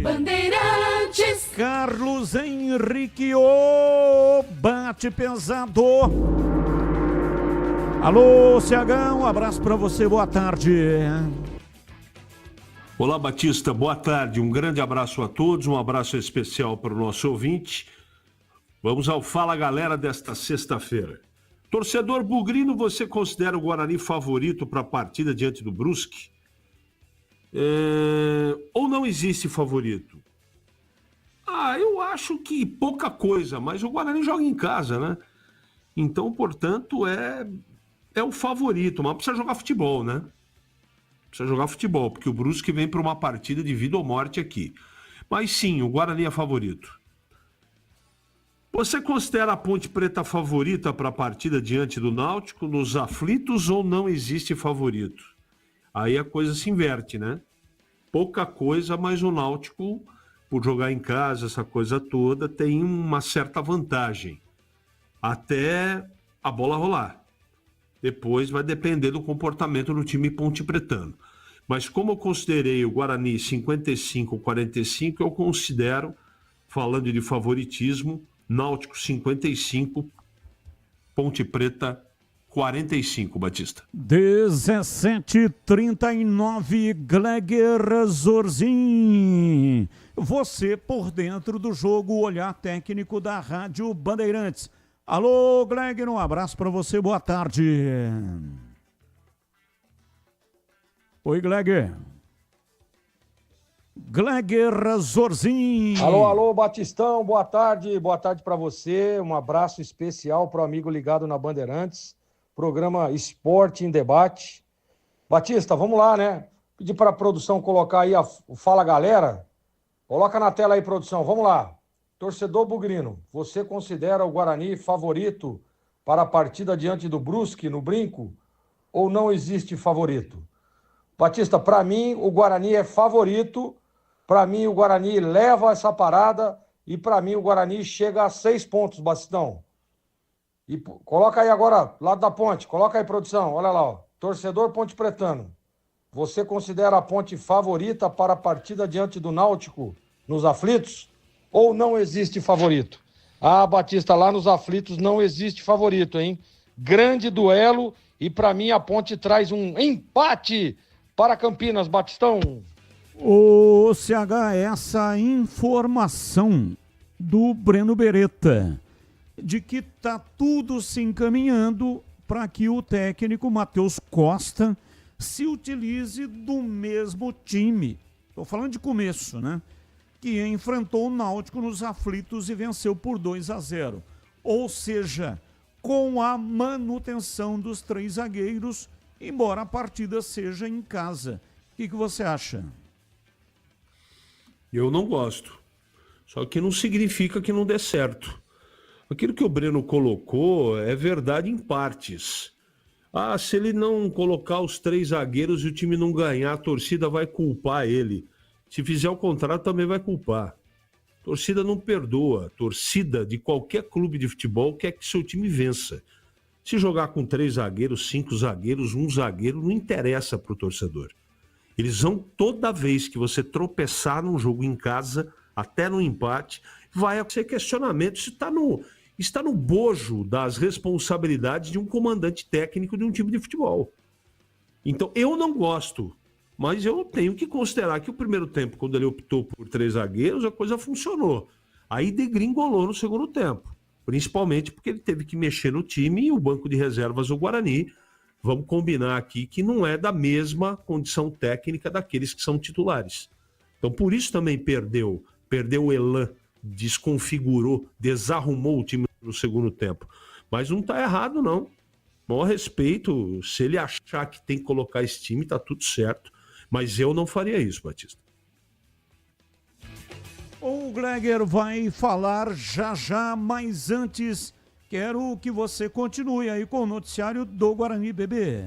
Bandeirantes. Carlos Henrique, o bate pesado. Alô, CH, um abraço para você, boa tarde. Olá, Batista, boa tarde. Um grande abraço a todos, um abraço especial para o nosso ouvinte. Vamos ao Fala Galera desta sexta-feira. Torcedor bugrino, você considera o Guarani favorito para a partida diante do Brusque? Ou não existe favorito? Eu acho que pouca coisa, mas o Guarani joga em casa, né? Então, portanto, é o favorito, mas precisa jogar futebol, né? Precisa jogar futebol, porque o Brusque vem para uma partida de vida ou morte aqui. Mas sim, o Guarani é favorito. Você considera a Ponte Preta favorita para a partida diante do Náutico nos aflitos ou não existe favorito? Aí a coisa se inverte, né? Pouca coisa, mas o Náutico, por jogar em casa, essa coisa toda, tem uma certa vantagem. Até a bola rolar. Depois vai depender do comportamento do time pontepretano. Mas como eu considerei o Guarani 55-45, eu considero, falando de favoritismo, Náutico 55, Ponte Preta 45, Batista. 17h39, Gleger Zorzin. Você por dentro do jogo, olhar técnico da Rádio Bandeirantes. Alô, Gleger, um abraço para você, boa tarde. Oi, Gleger. Gleger Zorzin. Alô, Batistão, boa tarde para você, um abraço especial para o amigo ligado na Bandeirantes, programa Esporte em Debate. Batista, vamos lá, né? Pedir para a produção colocar aí o Fala Galera, coloca na tela aí, produção, vamos lá. Torcedor bugrino, você considera o Guarani favorito para a partida diante do Brusque, no Brinco, ou não existe favorito? Batista, para mim, o Guarani é favorito. Para mim, o Guarani leva essa parada e para mim o Guarani chega a 6 pontos, Batistão. E coloca aí agora, lado da ponte, coloca aí, produção, olha lá, ó. Torcedor Ponte Pretano, você considera a Ponte favorita para a partida diante do Náutico nos aflitos ou não existe favorito? Ah, Batista, lá nos aflitos não existe favorito, hein? Grande duelo e para mim a Ponte traz um empate para Campinas, Batistão. Ô, CH, essa informação do Breno Beretta de que tá tudo se encaminhando para que o técnico Matheus Costa se utilize do mesmo time. Estou falando de começo, né? Que enfrentou o Náutico nos aflitos e venceu por 2-0. Ou seja, com a manutenção dos 3 zagueiros, embora a partida seja em casa. O que você acha? Eu não gosto. Só que não significa que não dê certo. Aquilo que o Breno colocou é verdade em partes. Ah, se ele não colocar os 3 zagueiros e o time não ganhar, a torcida vai culpar ele. Se fizer o contrário, também vai culpar. A torcida não perdoa. A torcida de qualquer clube de futebol quer que seu time vença. Se jogar com 3 zagueiros, 5 zagueiros, 1 zagueiro, não interessa para o torcedor. Eles vão, toda vez que você tropeçar num jogo em casa, até no empate, vai ser questionamento se está no bojo das responsabilidades de um comandante técnico de um time de futebol. Então, eu não gosto, mas eu tenho que considerar que o primeiro tempo, quando ele optou por 3 zagueiros, a coisa funcionou. Aí degringolou no segundo tempo, principalmente porque ele teve que mexer no time e o banco de reservas do Guarani, vamos combinar aqui que não é da mesma condição técnica daqueles que são titulares. Então, por isso também perdeu o elan, desconfigurou, desarrumou o time no segundo tempo. Mas não está errado, não. Maior respeito, se ele achar que tem que colocar esse time, está tudo certo. Mas eu não faria isso, Batista. O Gleger vai falar já, mas antes quero que você continue aí com o noticiário do Guarani, bebê.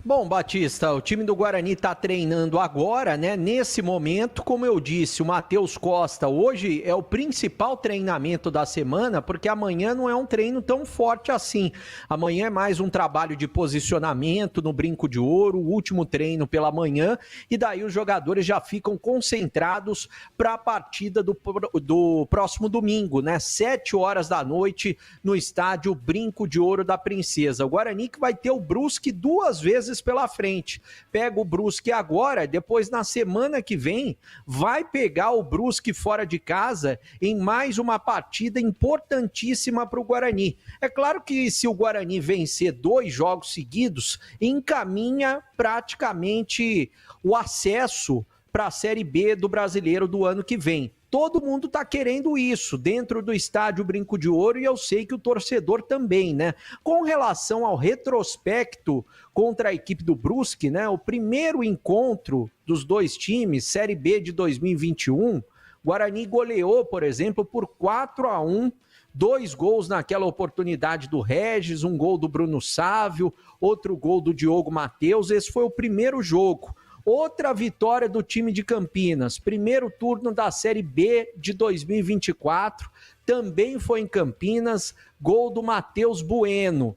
Bom, Batista, o time do Guarani está treinando agora, né? Nesse momento, como eu disse, o Matheus Costa hoje é o principal treinamento da semana, porque amanhã não é um treino tão forte assim. Amanhã é mais um trabalho de posicionamento no Brinco de Ouro, o último treino pela manhã, e daí os jogadores já ficam concentrados para a partida do próximo domingo, né? 7h da noite, no estádio Brinco de Ouro da Princesa. O Guarani que vai ter o Brusque 2 vezes pela frente. Pega o Brusque agora, depois na semana que vem vai pegar o Brusque fora de casa em mais uma partida importantíssima para o Guarani. É claro que se o Guarani vencer 2 jogos seguidos, encaminha praticamente o acesso para a Série B do Brasileiro do ano que vem. Todo mundo está querendo isso dentro do estádio Brinco de Ouro e eu sei que o torcedor também, né? Com relação ao retrospecto contra a equipe do Brusque, né? O primeiro encontro dos 2 times, Série B de 2021, Guarani goleou, por exemplo, por 4-1, 2 gols naquela oportunidade do Regis, 1 gol do Bruno Sávio, outro gol do Diogo Matheus. Esse foi o primeiro jogo. Outra vitória do time de Campinas, primeiro turno da Série B de 2024, também foi em Campinas, gol do Matheus Bueno.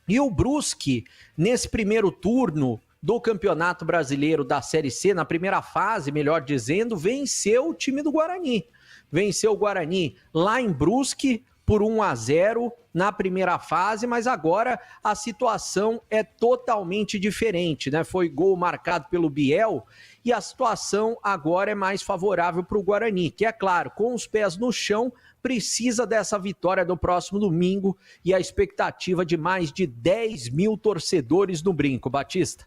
E o Brusque, nesse primeiro turno do Campeonato Brasileiro da Série C, na primeira fase, melhor dizendo, venceu o time do Guarani. Venceu o Guarani lá em Brusque por 1-0 na primeira fase, mas agora a situação é totalmente diferente, né? Foi gol marcado pelo Biel e a situação agora é mais favorável para o Guarani, que é claro, com os pés no chão, precisa dessa vitória do próximo domingo e a expectativa de mais de 10 mil torcedores no Brinco. Batista.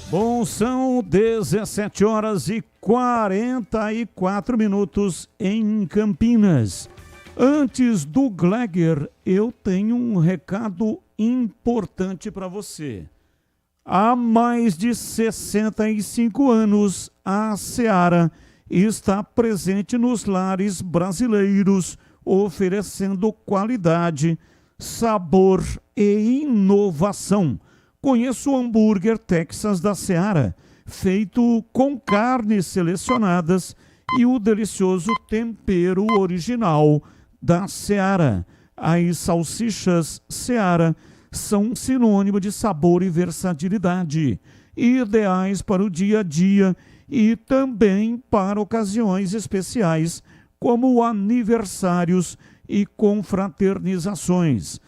Bom, são 17h44 em Campinas. Antes do Gleger, eu tenho um recado importante para você. Há mais de 65 anos, a Seara está presente nos lares brasileiros, oferecendo qualidade, sabor e inovação. Conheça o hambúrguer Texas da Seara, feito com carnes selecionadas e o delicioso tempero original da Seara. As salsichas Seara são sinônimo de sabor e versatilidade, ideais para o dia a dia e também para ocasiões especiais como aniversários e confraternizações.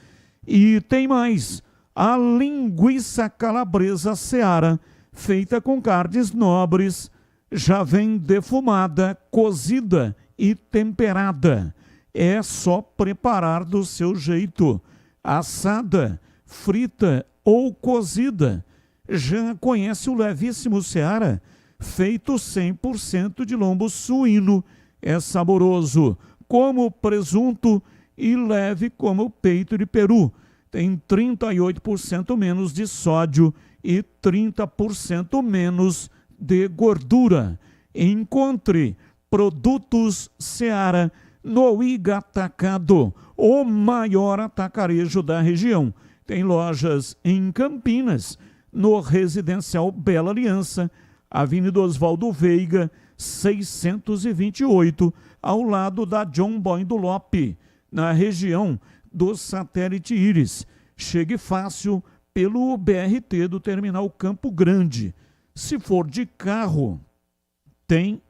E tem mais, a linguiça calabresa Seara, feita com carnes nobres, já vem defumada, cozida e temperada. É só preparar do seu jeito, assada, frita ou cozida. Já conhece o levíssimo Seara? Feito 100% de lombo suíno. É saboroso como presunto e leve como peito de peru. Tem 38% menos de sódio e 30% menos de gordura. Encontre produtos Seara no Iga Atacado, o maior atacarejo da região. Tem lojas em Campinas, no Residencial Bela Aliança, Avenida Oswaldo Veiga, 628, ao lado da John Boindo Lope, na região do Satélite Íris. Chegue fácil pelo BRT do Terminal Campo Grande. Se for de carro, tem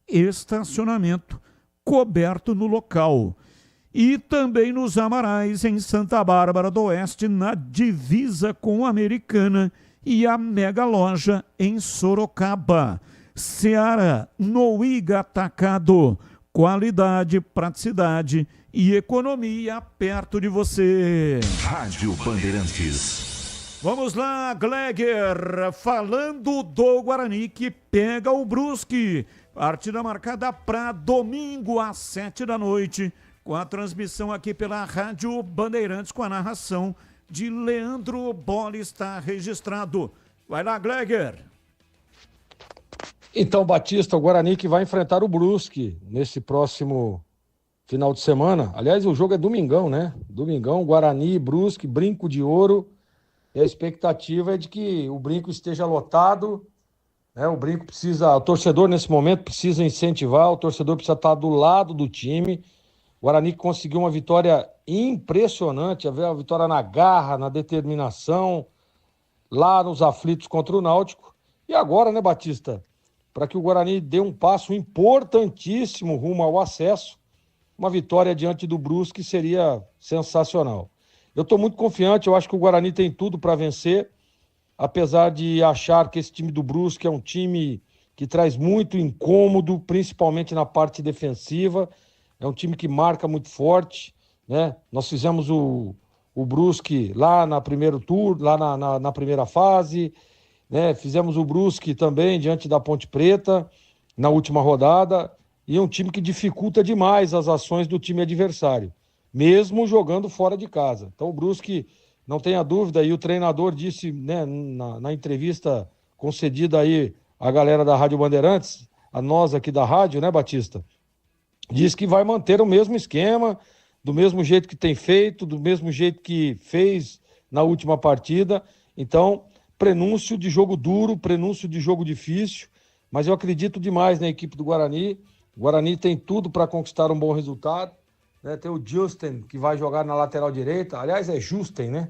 estacionamento coberto no local. E também nos Amarais, em Santa Bárbara do Oeste, na divisa com a Americana, e a Mega Loja em Sorocaba. Seara no Iga Atacado. Qualidade, praticidade e economia perto de você. Rádio Bandeirantes. Vamos lá, Gleger, falando do Guarani que pega o Brusque. Partida marcada para domingo às 7h, com a transmissão aqui pela Rádio Bandeirantes, com a narração de Leandro Bola, está registrado. Vai lá, Gleger. Então, Batista, o Guarani que vai enfrentar o Brusque nesse próximo final de semana. Aliás, o jogo é domingão, né? Domingão, Guarani, Brusque, Brinco de Ouro. E a expectativa é de que o Brinco esteja lotado, né? O Brinco precisa, o torcedor nesse momento precisa incentivar, o torcedor precisa estar do lado do time. O Guarani conseguiu uma vitória impressionante, a vitória na garra, na determinação, lá nos aflitos contra o Náutico. E agora, né, Batista, para que o Guarani dê um passo importantíssimo rumo ao acesso, uma vitória diante do Brusque seria sensacional. Eu estou muito confiante, eu acho que o Guarani tem tudo para vencer, apesar de achar que esse time do Brusque é um time que traz muito incômodo, principalmente na parte defensiva. É um time que marca muito forte, né? Nós fizemos o Brusque lá na primeiro turno, lá na primeira fase, né? Fizemos o Brusque também diante da Ponte Preta na última rodada, e é um time que dificulta demais as ações do time adversário, mesmo jogando fora de casa. Então o Brusque, não tenha dúvida, e o treinador disse, né, na entrevista concedida aí à galera da Rádio Bandeirantes, a nós aqui da rádio, né, Batista? Diz que vai manter o mesmo esquema, do mesmo jeito que tem feito, do mesmo jeito que fez na última partida. Então, prenúncio de jogo duro, prenúncio de jogo difícil, mas eu acredito demais na equipe do Guarani. O Guarani tem tudo para conquistar um bom resultado, né? Tem o Justin, que vai jogar na lateral direita. Aliás, é Justin, né?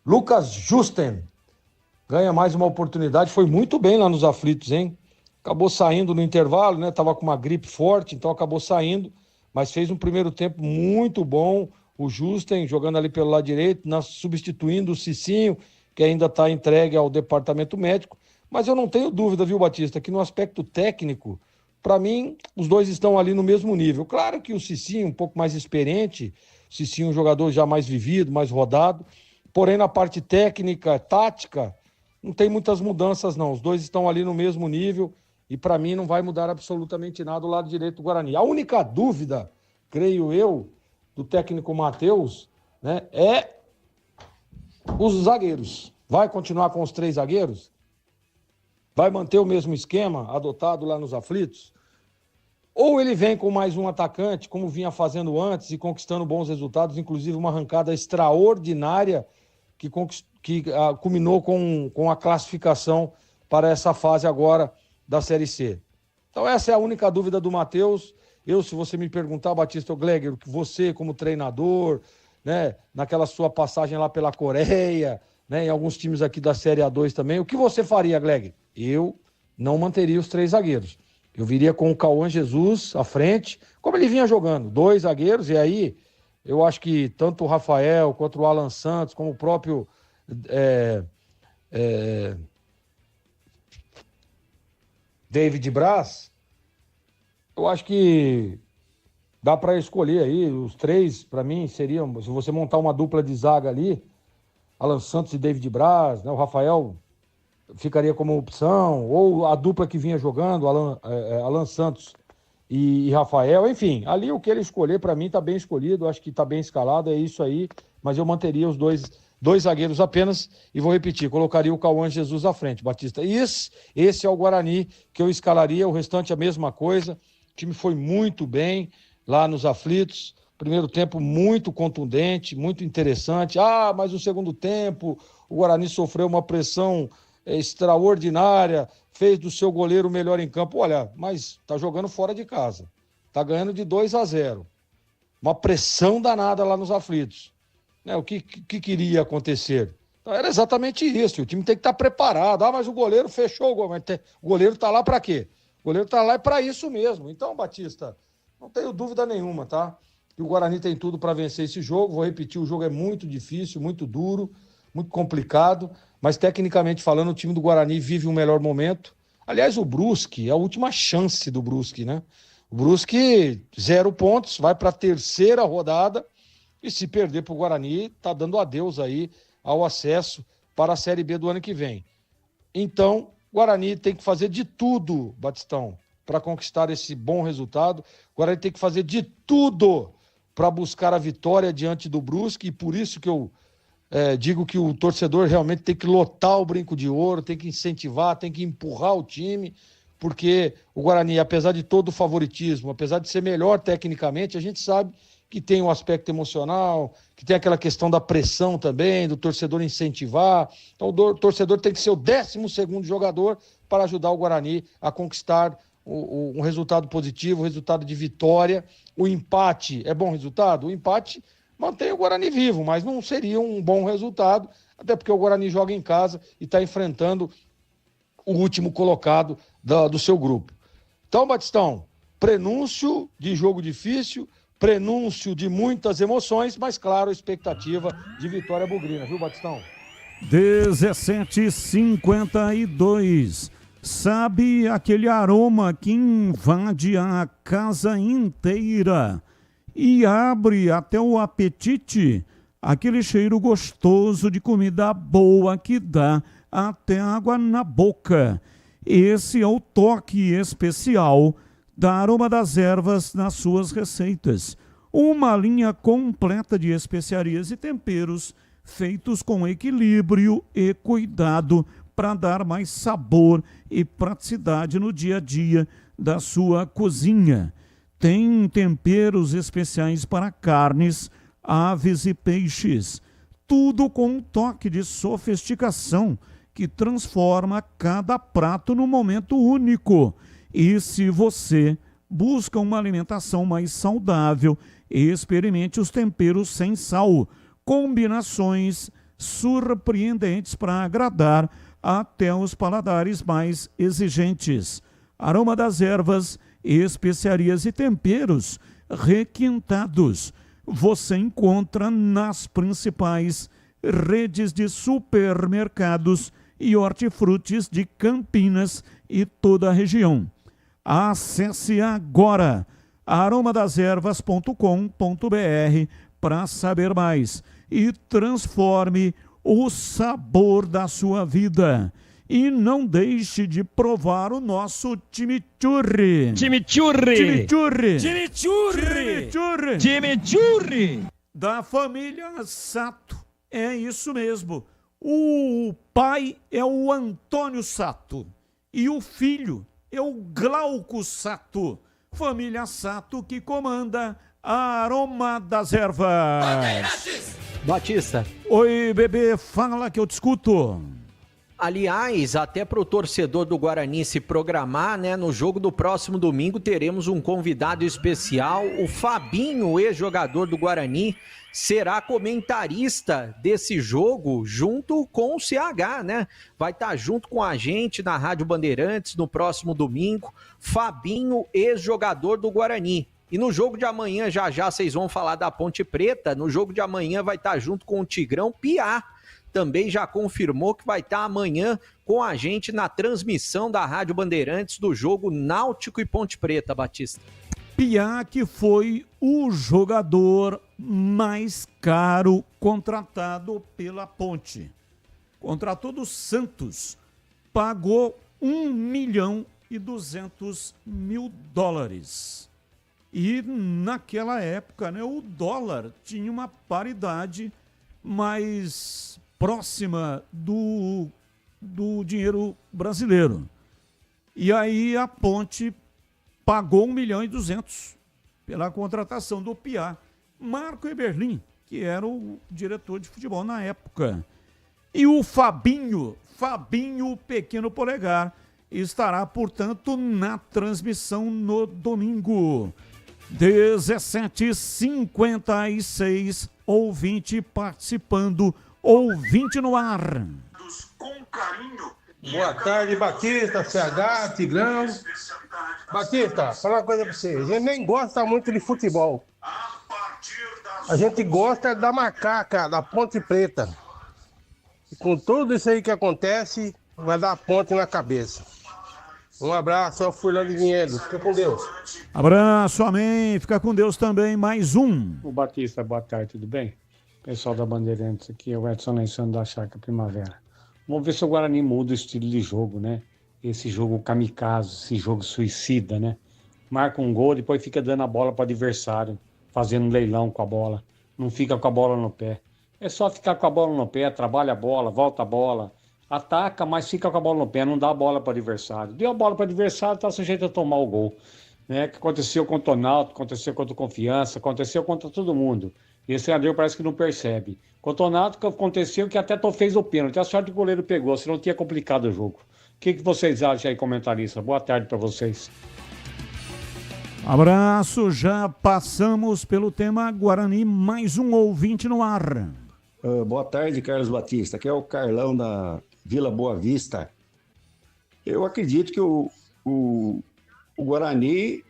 Lucas Justin ganha mais uma oportunidade. Foi muito bem lá nos aflitos, hein? Acabou saindo no intervalo, né? Tava com uma gripe forte, então acabou saindo, mas fez um primeiro tempo muito bom. O Justin jogando ali pelo lado direito, substituindo o Cicinho, que ainda está entregue ao departamento médico. Mas eu não tenho dúvida, viu, Batista, que no aspecto técnico, para mim, os dois estão ali no mesmo nível. Claro que o Cicinho um pouco mais experiente, o Cicinho um jogador já mais vivido, mais rodado, porém na parte técnica, tática, não tem muitas mudanças não. Os dois estão ali no mesmo nível. E para mim não vai mudar absolutamente nada do lado direito do Guarani. A única dúvida, creio eu, do técnico Matheus, né, é os zagueiros. Vai continuar com os 3 zagueiros? Vai manter o mesmo esquema adotado lá nos aflitos? Ou ele vem com mais um atacante, como vinha fazendo antes e conquistando bons resultados, inclusive uma arrancada extraordinária que culminou com a classificação para essa fase agora da Série C. Então essa é a única dúvida do Matheus. Eu, se você me perguntar, Batista Gleger, você como treinador, né, naquela sua passagem lá pela Coreia, né, em alguns times aqui da Série A2 também, o que você faria, Gleger? Eu não manteria os 3 zagueiros. Eu viria com o Cauã Jesus à frente, como ele vinha jogando, 2 zagueiros, e aí eu acho que tanto o Rafael quanto o Alan Santos, como o próprio David Braz, eu acho que dá para escolher aí, os 3, para mim, seriam, se você montar uma dupla de zaga ali, Alan Santos e David Braz, né, o Rafael ficaria como opção, ou a dupla que vinha jogando, Alan Santos e Rafael, enfim, ali o que ele escolher, para mim, tá bem escolhido, acho que tá bem escalado, é isso aí, mas eu manteria os dois zagueiros apenas, e vou repetir, colocaria o Cauã Jesus à frente, Batista. Esse é o Guarani que eu escalaria, o restante a mesma coisa, o time foi muito bem lá nos aflitos, primeiro tempo muito contundente, muito interessante, mas o segundo tempo, o Guarani sofreu uma pressão extraordinária, fez do seu goleiro o melhor em campo. Olha, mas tá jogando fora de casa, tá ganhando de 2-0, uma pressão danada lá nos aflitos, né? O que queria acontecer? Então, era exatamente isso, o time tem que estar preparado. Mas o goleiro fechou o gol, mas o goleiro tá lá para quê? O goleiro tá lá para isso mesmo. Então, Batista, não tenho dúvida nenhuma, tá? Que o Guarani tem tudo para vencer esse jogo. Vou repetir, o jogo é muito difícil, muito duro, muito complicado, mas tecnicamente falando, o time do Guarani vive um melhor momento. Aliás, o Brusque, é a última chance do Brusque, né? O Brusque, 0 pontos, vai para a 3ª rodada, e se perder para o Guarani, tá dando adeus aí ao acesso para a Série B do ano que vem. Então, o Guarani tem que fazer de tudo, Batistão, para conquistar esse bom resultado. O Guarani tem que fazer de tudo para buscar a vitória diante do Brusque, e por isso que eu digo que o torcedor realmente tem que lotar o Brinco de Ouro, tem que incentivar, tem que empurrar o time, porque o Guarani, apesar de todo o favoritismo, apesar de ser melhor tecnicamente, a gente sabe que tem um aspecto emocional, que tem aquela questão da pressão também, do torcedor incentivar. Então o torcedor tem que ser o 12º jogador para ajudar o Guarani a conquistar um resultado positivo, um resultado de vitória. O empate é bom resultado? O empate mantém o Guarani vivo, mas não seria um bom resultado, até porque o Guarani joga em casa e está enfrentando o último colocado do seu grupo. Então, Batistão, prenúncio de jogo difícil, prenúncio de muitas emoções, mas claro, a expectativa de vitória bugrina, viu, Batistão? 17h52. Sabe aquele aroma que invade a casa inteira e abre até o apetite? Aquele cheiro gostoso de comida boa que dá até água na boca. Esse é o toque especial da Aroma das Ervas nas suas receitas. Uma linha completa de especiarias e temperos feitos com equilíbrio e cuidado para dar mais sabor e praticidade no dia a dia da sua cozinha. Tem temperos especiais para carnes, aves e peixes. Tudo com um toque de sofisticação que transforma cada prato num momento único. E se você busca uma alimentação mais saudável, experimente os temperos sem sal. Combinações surpreendentes para agradar até os paladares mais exigentes. Aroma das Ervas, especiarias e temperos requintados. Você encontra nas principais redes de supermercados e hortifrutis de Campinas e toda a região. Acesse agora aromadeservas.com.br para saber mais e transforme o sabor da sua vida. E não deixe de provar o nosso chimichurri. Chimichurri! Chimichurri! Chimichurri! Chimichurri! Chimichurri! Da família Sato. É isso mesmo. O pai é o Antônio Sato e o filho é o Glauco Sato. Família Sato que comanda a Aroma das Ervas. Batista. Oi, bebê, fala que eu te escuto. Aliás, até para o torcedor do Guarani se programar, né? No jogo do próximo domingo teremos um convidado especial, o Fabinho, ex-jogador do Guarani, será comentarista desse jogo junto com o CH, né? Vai estar junto com a gente na Rádio Bandeirantes no próximo domingo. Fabinho, ex-jogador do Guarani. E no jogo de amanhã, já vocês vão falar da Ponte Preta. No jogo de amanhã vai estar junto com o Tigrão. Piá também já confirmou que vai estar amanhã com a gente na transmissão da Rádio Bandeirantes do jogo Náutico e Ponte Preta, Batista. Piá, que foi o jogador mais caro contratado pela Ponte. Contratou do Santos, pagou $1.200.000. E naquela época, né, o dólar tinha uma paridade mais próxima do dinheiro brasileiro. E aí a Ponte pagou $1.200.000 pela contratação do Piá. Marco Eberlin, que era o diretor de futebol na época. E o Fabinho Pequeno Polegar, estará, portanto, na transmissão no domingo. 17h56, ouvinte participando, ouvinte no ar. Boa tarde, Batista, CH, Tigrão. Batista, falar uma coisa pra você. A gente nem gosta muito de futebol. A gente gosta da macaca, da Ponte Preta. E com tudo isso aí que acontece, vai dar ponte na cabeça. Um abraço ao Furlan de Vinhedo. Fica com Deus. Abraço, amém. Fica com Deus também. Mais um. O Batista, boa tarde, tudo bem? Pessoal da Bandeirantes aqui, é o Edson Naissano da Chácara Primavera. Vamos ver se o Guarani muda o estilo de jogo, né? Esse jogo kamikaze, esse jogo suicida, né? Marca um gol, depois fica dando a bola para o adversário, fazendo leilão com a bola. Não fica com a bola no pé. É só ficar com a bola no pé, trabalha a bola, volta a bola. Ataca, mas fica com a bola no pé, não dá a bola para o adversário. Deu a bola para o adversário, está sujeito a tomar o gol. Né? Que aconteceu contra o Náutico, aconteceu contra o Confiança, aconteceu contra todo mundo. E esse treinador parece que não percebe. Contra o Náutico aconteceu que até fez o pênalti. A sorte que o goleiro pegou, senão tinha complicado o jogo. O que vocês acham aí, comentarista? Boa tarde para vocês. Abraço, já passamos pelo tema Guarani, mais um ouvinte no ar. Boa tarde, Carlos Batista. Aqui é o Carlão da Vila Boa Vista. Eu acredito que o Guarani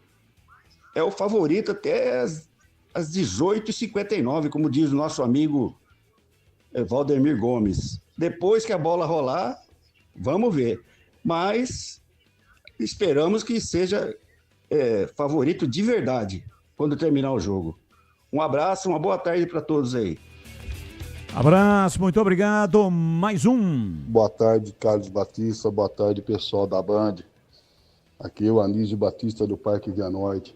é o favorito até às 18h59, como diz o nosso amigo Valdemir Gomes. Depois que a bola rolar, vamos ver. Mas esperamos que seja favorito de verdade quando terminar o jogo. Um abraço, uma boa tarde para todos aí. Abraço, muito obrigado. Mais um. Boa tarde, Carlos Batista. Boa tarde, pessoal da Band. Aqui é o Anísio Batista do Parque Via Norte.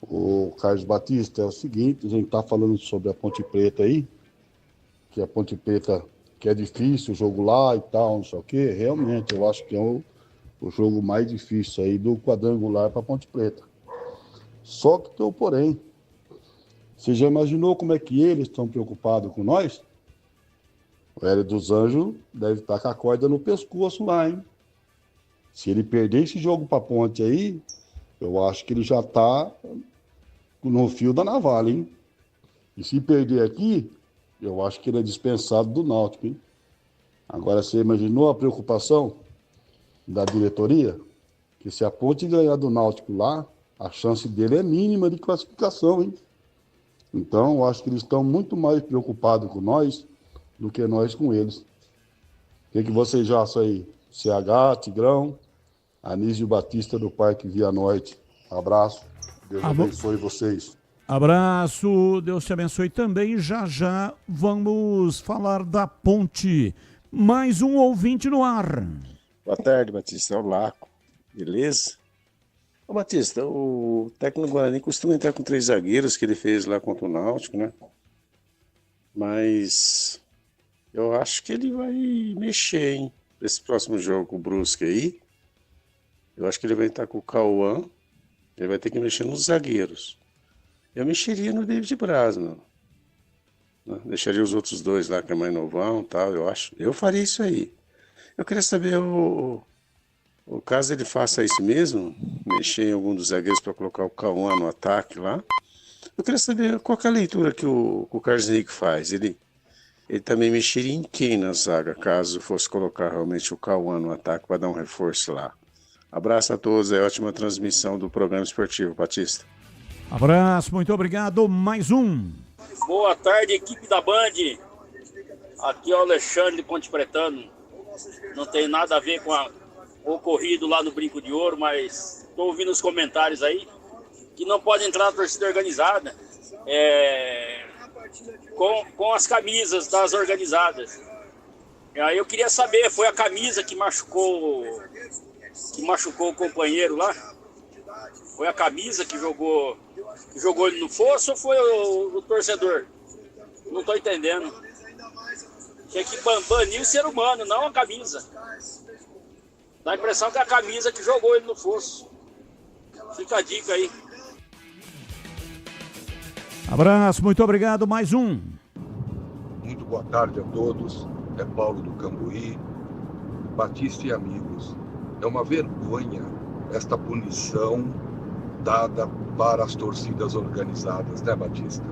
O Carlos Batista, é o seguinte, a gente está falando sobre a Ponte Preta aí, que a Ponte Preta, que é difícil o jogo lá e tal, não sei o quê. Realmente, eu acho que é o jogo mais difícil aí do quadrangular para a Ponte Preta. Só que tem o porém. Você já imaginou como é que eles estão preocupados com nós? O Hélio dos Anjos deve estar com a corda no pescoço lá, hein? Se ele perder esse jogo para a Ponte aí, eu acho que ele já está no fio da navalha, hein? E se perder aqui, eu acho que ele é dispensado do Náutico, hein? Agora, você imaginou a preocupação da diretoria? Que se a Ponte ganhar do Náutico lá, a chance dele é mínima de classificação, hein? Então, eu acho que eles estão muito mais preocupados com nós do que nós com eles. O que vocês acham aí? CH, Tigrão, Anísio Batista do Parque Via Norte. Abraço. Deus abençoe vocês. Abraço, Deus te abençoe também. Já vamos falar da Ponte. Mais um ouvinte no ar. Boa tarde, Batista. É o Laco. Beleza? Ô, Batista, o técnico Guarani costuma entrar com 3 zagueiros que ele fez lá contra o Náutico, né? Mas eu acho que ele vai mexer, hein? Esse próximo jogo com o Brusque aí. Eu acho que ele vai entrar com o Cauã. Ele vai ter que mexer nos zagueiros. Eu mexeria no David Braz, mano. Deixaria os outros 2 lá, que é mais novão e tal, eu acho. Eu faria isso aí. Eu queria saber o caso ele faça isso mesmo, mexer em algum dos zagueiros para colocar o Cauã no ataque lá. Eu queria saber qual que é a leitura que o Carlos Henrique faz. Ele também mexeria em quem na zaga, caso fosse colocar realmente o Cauã no ataque para dar um reforço lá. Abraço a todos, é ótima transmissão do programa esportivo, Batista. Abraço, muito obrigado. Mais um. Boa tarde, equipe da Band. Aqui é o Alexandre de Ponte Pretano. Não tem nada a ver com o ocorrido lá no Brinco de Ouro, mas estou ouvindo os comentários aí que não pode entrar na torcida organizada com as camisas das organizadas. Aí eu queria saber, foi a camisa que machucou o companheiro lá? Foi a camisa que jogou ele no fosso ou foi o torcedor? Não estou entendendo. Tinha que banir o ser humano, não a camisa. Dá a impressão que é a camisa que jogou ele no fosso. Fica a dica aí. Abraço, muito obrigado. Mais um. Muito boa tarde a todos. É Paulo do Cambuí, Batista e amigos. É uma vergonha esta punição dada para as torcidas organizadas, né, Batista?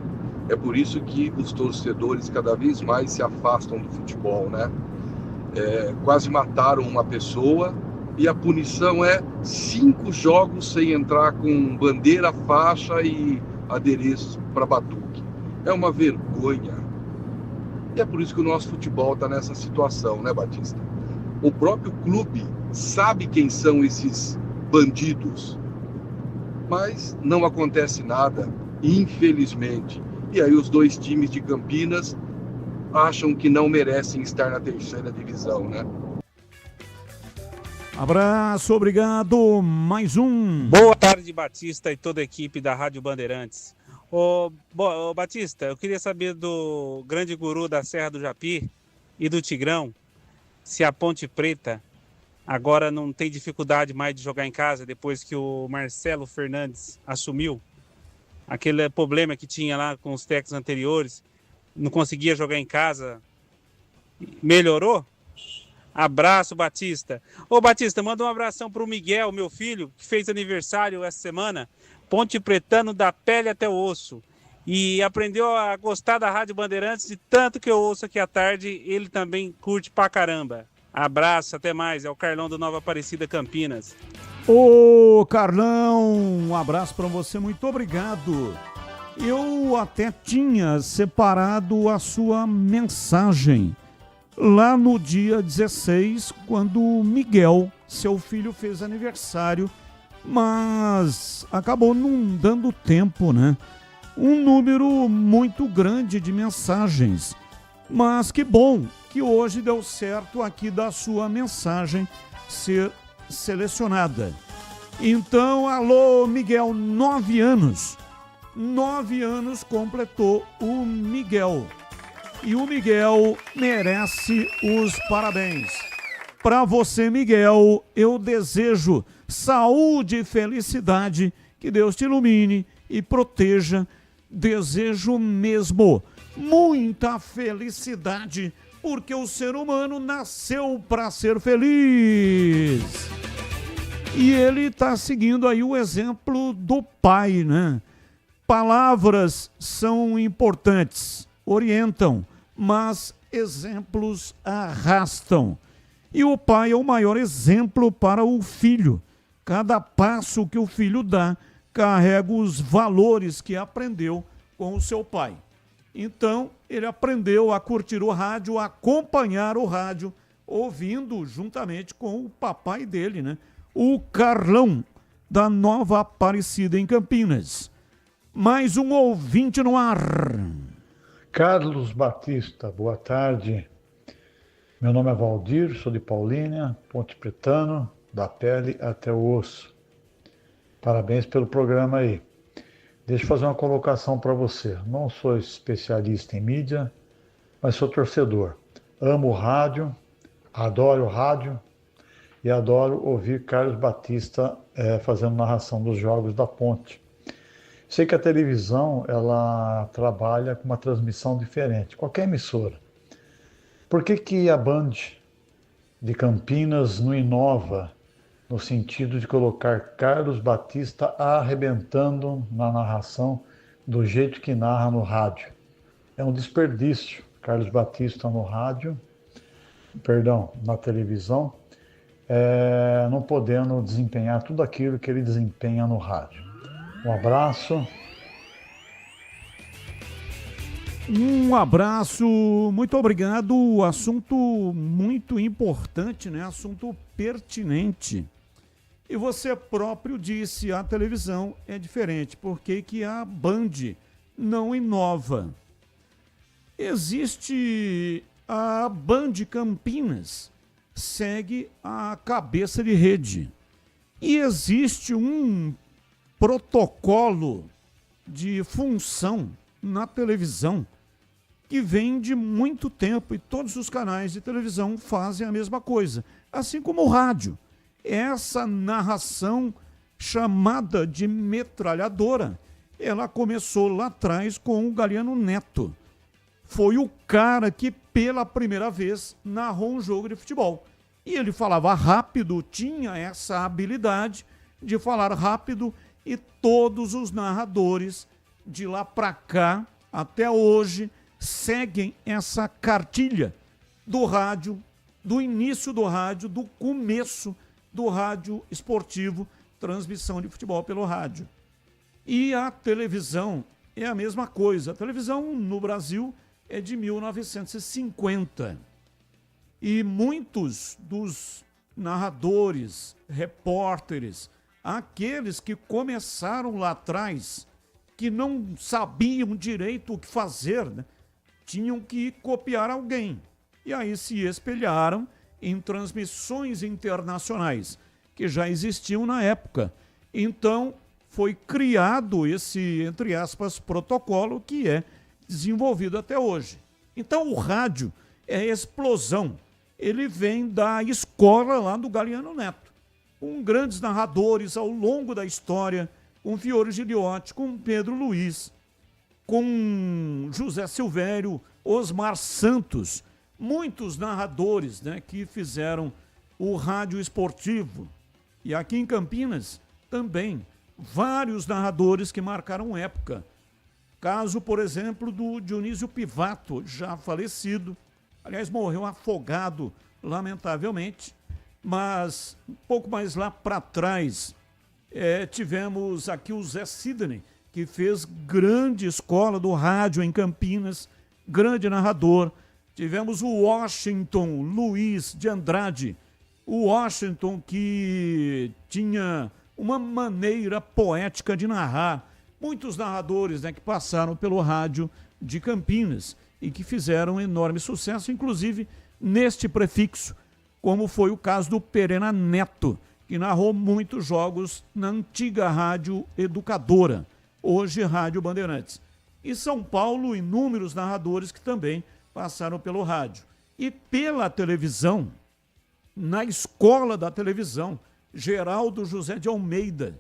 É por isso que os torcedores cada vez mais se afastam do futebol, né? Quase mataram uma pessoa e a punição é 5 jogos sem entrar com bandeira, faixa e adereços para batuque. É uma vergonha. E é por isso que o nosso futebol está nessa situação, né, Batista? O próprio clube sabe quem são esses bandidos, mas não acontece nada, infelizmente. E aí os 2 times de Campinas acham que não merecem estar na 3ª divisão, né? Abraço, obrigado. Mais um. Boa tarde, Batista e toda a equipe da Rádio Bandeirantes. Ô Batista, eu queria saber do grande guru da Serra do Japi e do Tigrão, se a Ponte Preta agora não tem dificuldade mais de jogar em casa depois que o Marcelo Fernandes assumiu. Aquele problema que tinha lá com os técnicos anteriores, não conseguia jogar em casa, melhorou? Abraço, Batista. Ô, Batista, manda um abração pro Miguel, meu filho, que fez aniversário essa semana, Ponte Pretano da pele até o osso. E aprendeu a gostar da Rádio Bandeirantes, de tanto que eu ouço aqui à tarde, ele também curte pra caramba. Abraço, até mais. É o Carlão do Nova Aparecida, Campinas. Ô, Carlão, um abraço para você, muito obrigado. Eu até tinha separado a sua mensagem lá no dia 16, quando o Miguel, seu filho, fez aniversário, mas acabou não dando tempo, né? Um número muito grande de mensagens, mas que bom que hoje deu certo aqui da sua mensagem ser selecionada. Então, alô, Miguel, 9 anos. 9 anos completou o Miguel. E o Miguel merece os parabéns. Para você, Miguel, eu desejo saúde e felicidade, que Deus te ilumine e proteja. Desejo mesmo muita felicidade, porque o ser humano nasceu para ser feliz. E ele está seguindo aí o exemplo do pai, né? Palavras são importantes, orientam, mas exemplos arrastam. E o pai é o maior exemplo para o filho. Cada passo que o filho dá carrega os valores que aprendeu com o seu pai. Então, ele aprendeu a curtir o rádio, a acompanhar o rádio, ouvindo juntamente com o papai dele, né? O Carlão, da Nova Aparecida, em Campinas. Mais um ouvinte no ar. Carlos Batista, boa tarde. Meu nome é Valdir, sou de Paulínia, Ponte Pretano, da pele até o osso. Parabéns pelo programa aí. Deixa eu fazer uma colocação para você. Não sou especialista em mídia, mas sou torcedor. Amo o rádio, adoro o rádio e adoro ouvir Carlos Batista fazendo narração dos jogos da Ponte. Sei que a televisão ela trabalha com uma transmissão diferente, qualquer emissora. Por que a Band de Campinas não inova no sentido de colocar Carlos Batista arrebentando na narração do jeito que narra no rádio. É um desperdício. Carlos Batista no rádio, na televisão, não podendo desempenhar tudo aquilo que ele desempenha no rádio. Um abraço. Um abraço, muito obrigado. Assunto muito importante, né? Assunto pertinente. E você próprio disse, a televisão é diferente. Por que que a Band não inova? Existe a Band Campinas, segue a cabeça de rede. E existe um protocolo de função na televisão que vem de muito tempo e todos os canais de televisão fazem a mesma coisa, assim como o rádio. Essa narração chamada de metralhadora, ela começou lá atrás com o Galiano Neto. Foi o cara que pela primeira vez narrou um jogo de futebol. E ele falava rápido, tinha essa habilidade de falar rápido e todos os narradores de lá para cá, até hoje, seguem essa cartilha do rádio, do início do rádio, do começo do rádio esportivo, transmissão de futebol pelo rádio. E a televisão é a mesma coisa. A televisão no Brasil é de 1950. E muitos dos narradores, repórteres, aqueles que começaram lá atrás, que não sabiam direito o que fazer, né? Tinham que copiar alguém. E aí se espelharam em transmissões internacionais, que já existiam na época. Então, foi criado esse, entre aspas, protocolo que é desenvolvido até hoje. Então, o rádio é explosão. Ele vem da escola lá do Galiano Neto, com grandes narradores ao longo da história, com Fiore Giliotti, com Pedro Luiz, com José Silvério, Osmar Santos, muitos narradores, né, que fizeram o rádio esportivo. E aqui em Campinas também, vários narradores que marcaram época. Caso, por exemplo, do Dionísio Pivato, já falecido, aliás, morreu afogado, lamentavelmente, mas um pouco mais lá para trás, tivemos aqui o Zé Sidney, que fez grande escola do rádio em Campinas, grande narrador. Tivemos o Washington Luiz de Andrade, o Washington que tinha uma maneira poética de narrar. Muitos narradores, né, que passaram pelo rádio de Campinas e que fizeram enorme sucesso, inclusive neste prefixo, como foi o caso do Perena Neto, que narrou muitos jogos na antiga Rádio Educadora, hoje Rádio Bandeirantes. E São Paulo, inúmeros narradores que também passaram pelo rádio. E pela televisão, na escola da televisão, Geraldo José de Almeida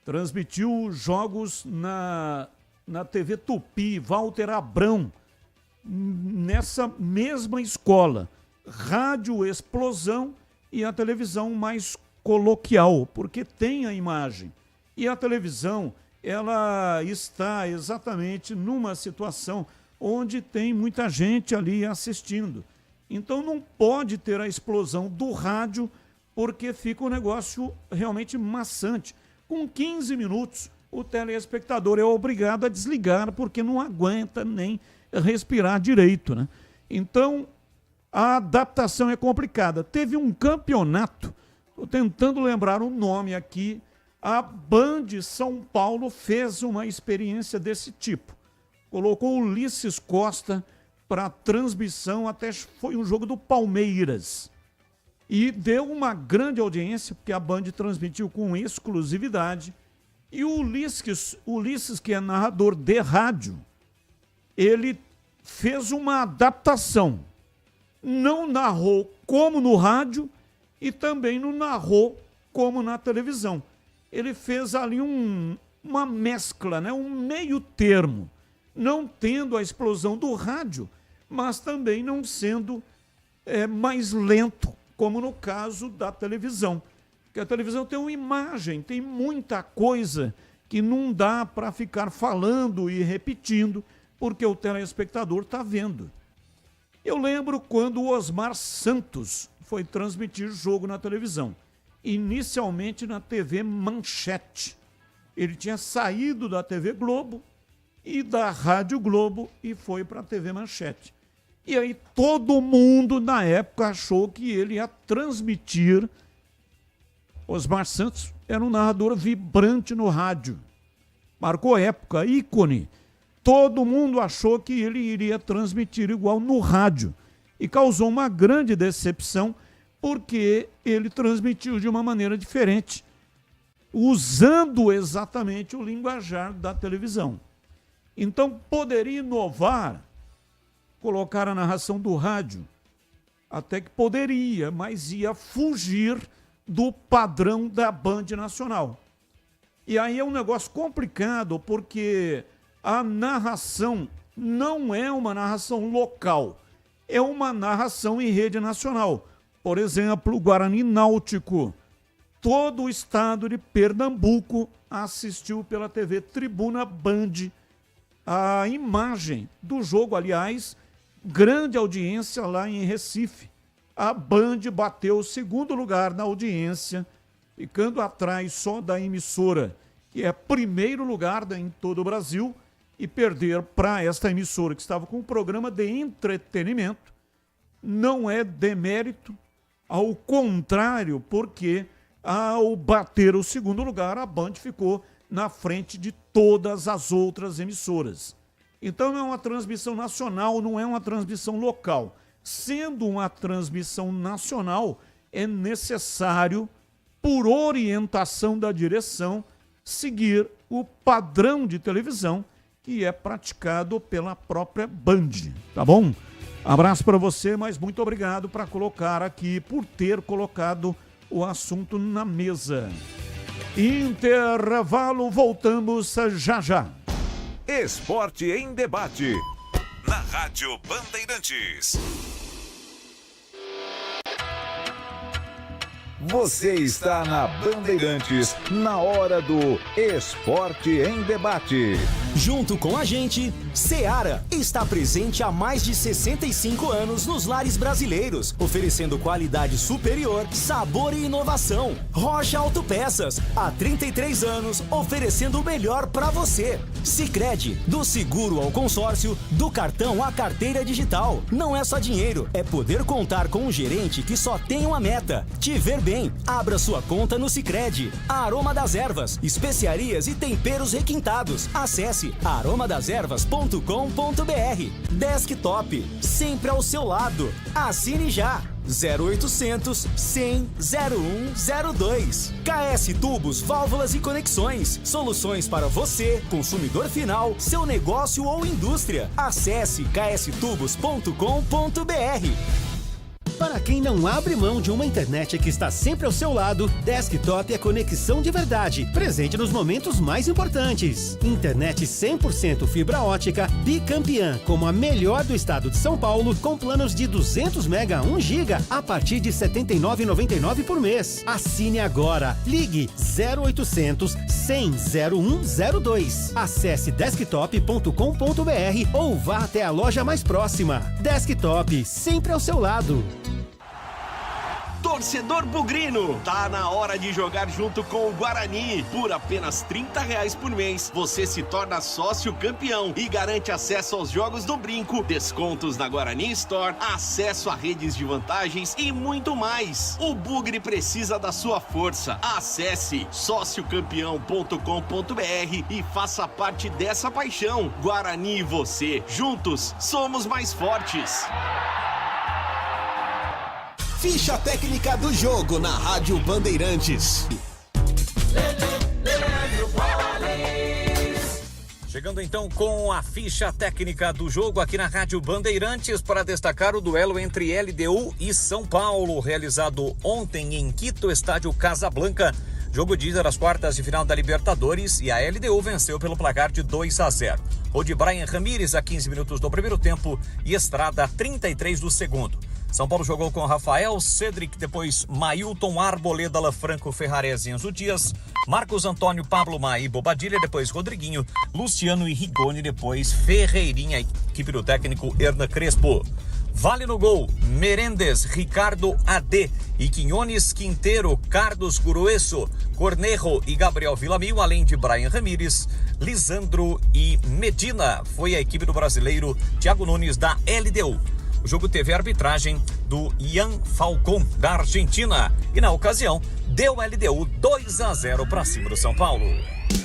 transmitiu jogos na TV Tupi, Walter Abrão, nessa mesma escola. Rádio Explosão e a televisão mais coloquial, porque tem a imagem. E a televisão, ela está exatamente numa situação onde tem muita gente ali assistindo. Então não pode ter a explosão do rádio, porque fica um negócio realmente maçante. Com 15 minutos, o telespectador é obrigado a desligar, porque não aguenta nem respirar direito, né? Então, a adaptação é complicada. Teve um campeonato, estou tentando lembrar o nome aqui, a Band São Paulo fez uma experiência desse tipo. Colocou o Ulisses Costa para transmissão, até foi um jogo do Palmeiras. E deu uma grande audiência, porque a Band transmitiu com exclusividade. E o Ulisses, que é narrador de rádio, ele fez uma adaptação. Não narrou como no rádio e também não narrou como na televisão. Ele fez ali uma mescla, né? Um meio termo, não tendo a explosão do rádio, mas também não sendo mais lento, como no caso da televisão. Porque a televisão tem uma imagem, tem muita coisa que não dá para ficar falando e repetindo, porque o telespectador está vendo. Eu lembro quando o Osmar Santos foi transmitir jogo na televisão, inicialmente na TV Manchete. Ele tinha saído da TV Globo e da Rádio Globo e foi para a TV Manchete. E aí todo mundo na época achou que ele ia transmitir. Osmar Santos era um narrador vibrante no rádio. Marcou época, ícone. Todo mundo achou que ele iria transmitir igual no rádio. E causou uma grande decepção, porque ele transmitiu de uma maneira diferente, usando exatamente o linguajar da televisão. Então, poderia inovar, colocar a narração do rádio, até que poderia, mas ia fugir do padrão da Band Nacional. E aí é um negócio complicado, porque a narração não é uma narração local, é uma narração em rede nacional. Por exemplo, o Guarani Náutico. Todo o estado de Pernambuco assistiu pela TV Tribuna Band a imagem do jogo, aliás, grande audiência lá em Recife. A Band bateu o segundo lugar na audiência, ficando atrás só da emissora, que é primeiro lugar em todo o Brasil, e perder para esta emissora, que estava com um programa de entretenimento, não é demérito, ao contrário, porque ao bater o segundo lugar, a Band ficou na frente de todas as outras emissoras. Então é uma transmissão nacional, não é uma transmissão local. Sendo uma transmissão nacional, é necessário, por orientação da direção, seguir o padrão de televisão que é praticado pela própria Band, tá bom? Abraço para você, mas muito obrigado por ter colocado o assunto na mesa. Intervalo, voltamos já já. Esporte em debate, na Rádio Bandeirantes. Você está na Bandeirantes, na hora do Esporte em Debate. Junto com a gente, Seara está presente há mais de 65 anos nos lares brasileiros, oferecendo qualidade superior, sabor e inovação. Rocha Autopeças, há 33 anos, oferecendo o melhor para você. Sicredi, do seguro ao consórcio, do cartão à carteira digital. Não é só dinheiro, é poder contar com um gerente que só tem uma meta: te ver bem. Abra sua conta no Sicredi. Aroma das Ervas, especiarias e temperos requintados. Acesse aromadeservas.com.br. Desktop, sempre ao seu lado. Assine já. 0800 100 0102. KS Tubos, Válvulas e Conexões. Soluções para você, consumidor final, seu negócio ou indústria. Acesse kstubos.com.br. Para quem não abre mão de uma internet que está sempre ao seu lado, Desktop é conexão de verdade, presente nos momentos mais importantes. Internet 100% fibra ótica, bicampeã, como a melhor do estado de São Paulo, com planos de 200 mega a 1 giga, a partir de R$ 79,99 por mês. Assine agora. Ligue 0800 100 0102. Acesse desktop.com.br ou vá até a loja mais próxima. Desktop, sempre ao seu lado. Torcedor bugrino, tá na hora de jogar junto com o Guarani. Por apenas R$30 por mês, você se torna sócio campeão e garante acesso aos jogos do Brinco, descontos na Guarani Store, acesso a redes de vantagens e muito mais. O Bugre precisa da sua força. Acesse sociocampeão.com.br e faça parte dessa paixão. Guarani e você, juntos, somos mais fortes. Ficha técnica do jogo na Rádio Bandeirantes. Chegando então com a ficha técnica do jogo aqui na Rádio Bandeirantes para destacar o duelo entre LDU e São Paulo, realizado ontem em Quito, estádio Casablanca. Jogo de ida das quartas de final da Libertadores e a LDU venceu pelo placar de 2-0. Gol de Brian Ramírez a 15 minutos do primeiro tempo e Estrada a 33 do segundo. São Paulo jogou com Rafael, Cedric, depois Mailton, Arboleda, Lafranco, Ferrarese, Enzo Dias, Marcos Antônio, Pablo Maí, Bobadilha, depois Rodriguinho, Luciano e Rigoni, depois Ferreirinha, equipe do técnico Hernan Crespo. Vale no gol, Merendes, Ricardo AD, e Quinones, Quinteiro, Carlos Grueso, Cornejo e Gabriel Villamil, além de Brian Ramírez, Lisandro e Medina. Foi a equipe do brasileiro Thiago Nunes da LDU. O jogo teve a arbitragem do Ian Falcon, da Argentina. E na ocasião, deu LDU 2-0 para cima do São Paulo.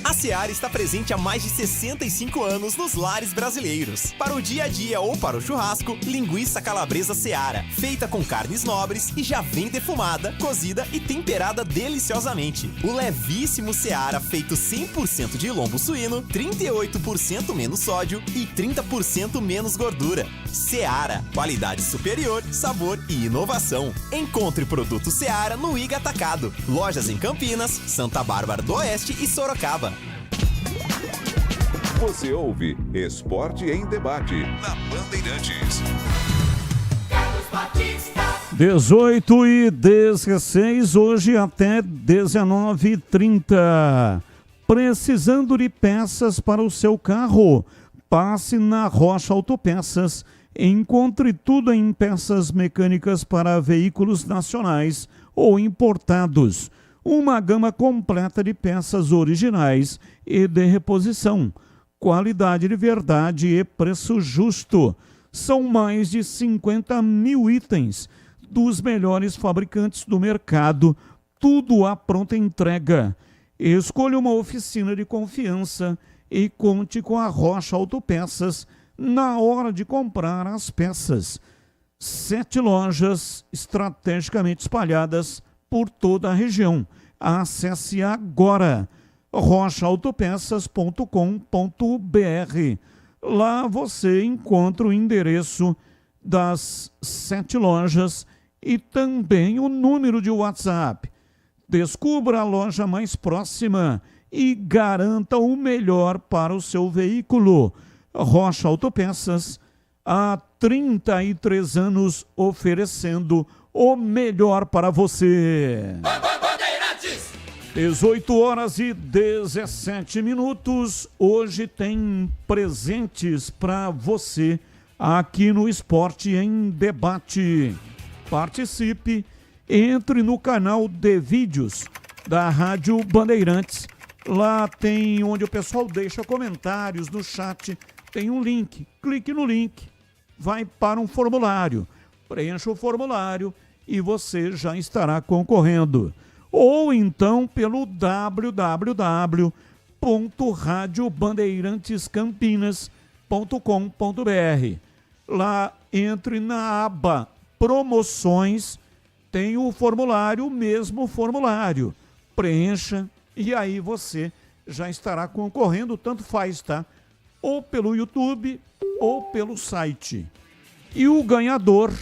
A Seara está presente há mais de 65 anos nos lares brasileiros. Para o dia a dia ou para o churrasco, linguiça calabresa Seara, feita com carnes nobres e já vem defumada, cozida e temperada deliciosamente. O levíssimo Seara, feito 100% de lombo suíno, 38% menos sódio e 30% menos gordura. Seara, qualidade superior, sabor e inovação. Encontre produto Seara no Iga Atacado. Lojas em Campinas, Santa Bárbara do Oeste e Sorocaba. Você ouve Esporte em Debate na Bandeirantes. 18h16, hoje até 19h30. Precisando de peças para o seu carro? Passe na Rocha Autopeças. Encontre tudo em peças mecânicas para veículos nacionais ou importados. Uma gama completa de peças originais e de reposição. Qualidade de verdade e preço justo. São mais de 50 mil itens dos melhores fabricantes do mercado. Tudo à pronta entrega. Escolha uma oficina de confiança e conte com a Rocha Autopeças na hora de comprar as peças. 7 lojas estrategicamente espalhadas por toda a região. Acesse agora rochaautopeças.com.br. Lá você encontra o endereço das 7 lojas e também o número de WhatsApp. Descubra a loja mais próxima e garanta o melhor para o seu veículo. Rocha Autopeças, há 33 anos oferecendo o melhor para você. 18h17. Hoje tem presentes para você aqui no Esporte em Debate. Participe, entre no canal de vídeos da Rádio Bandeirantes. Lá tem onde o pessoal deixa comentários no chat. Tem um link. Clique no link. Vai para um formulário. Preencha o formulário e você já estará concorrendo. Ou então pelo www.radiobandeirantescampinas.com.br. Lá entre na aba Promoções, tem o formulário, o mesmo formulário. Preencha e aí você já estará concorrendo, tanto faz, tá? Ou pelo YouTube ou pelo site. E o ganhador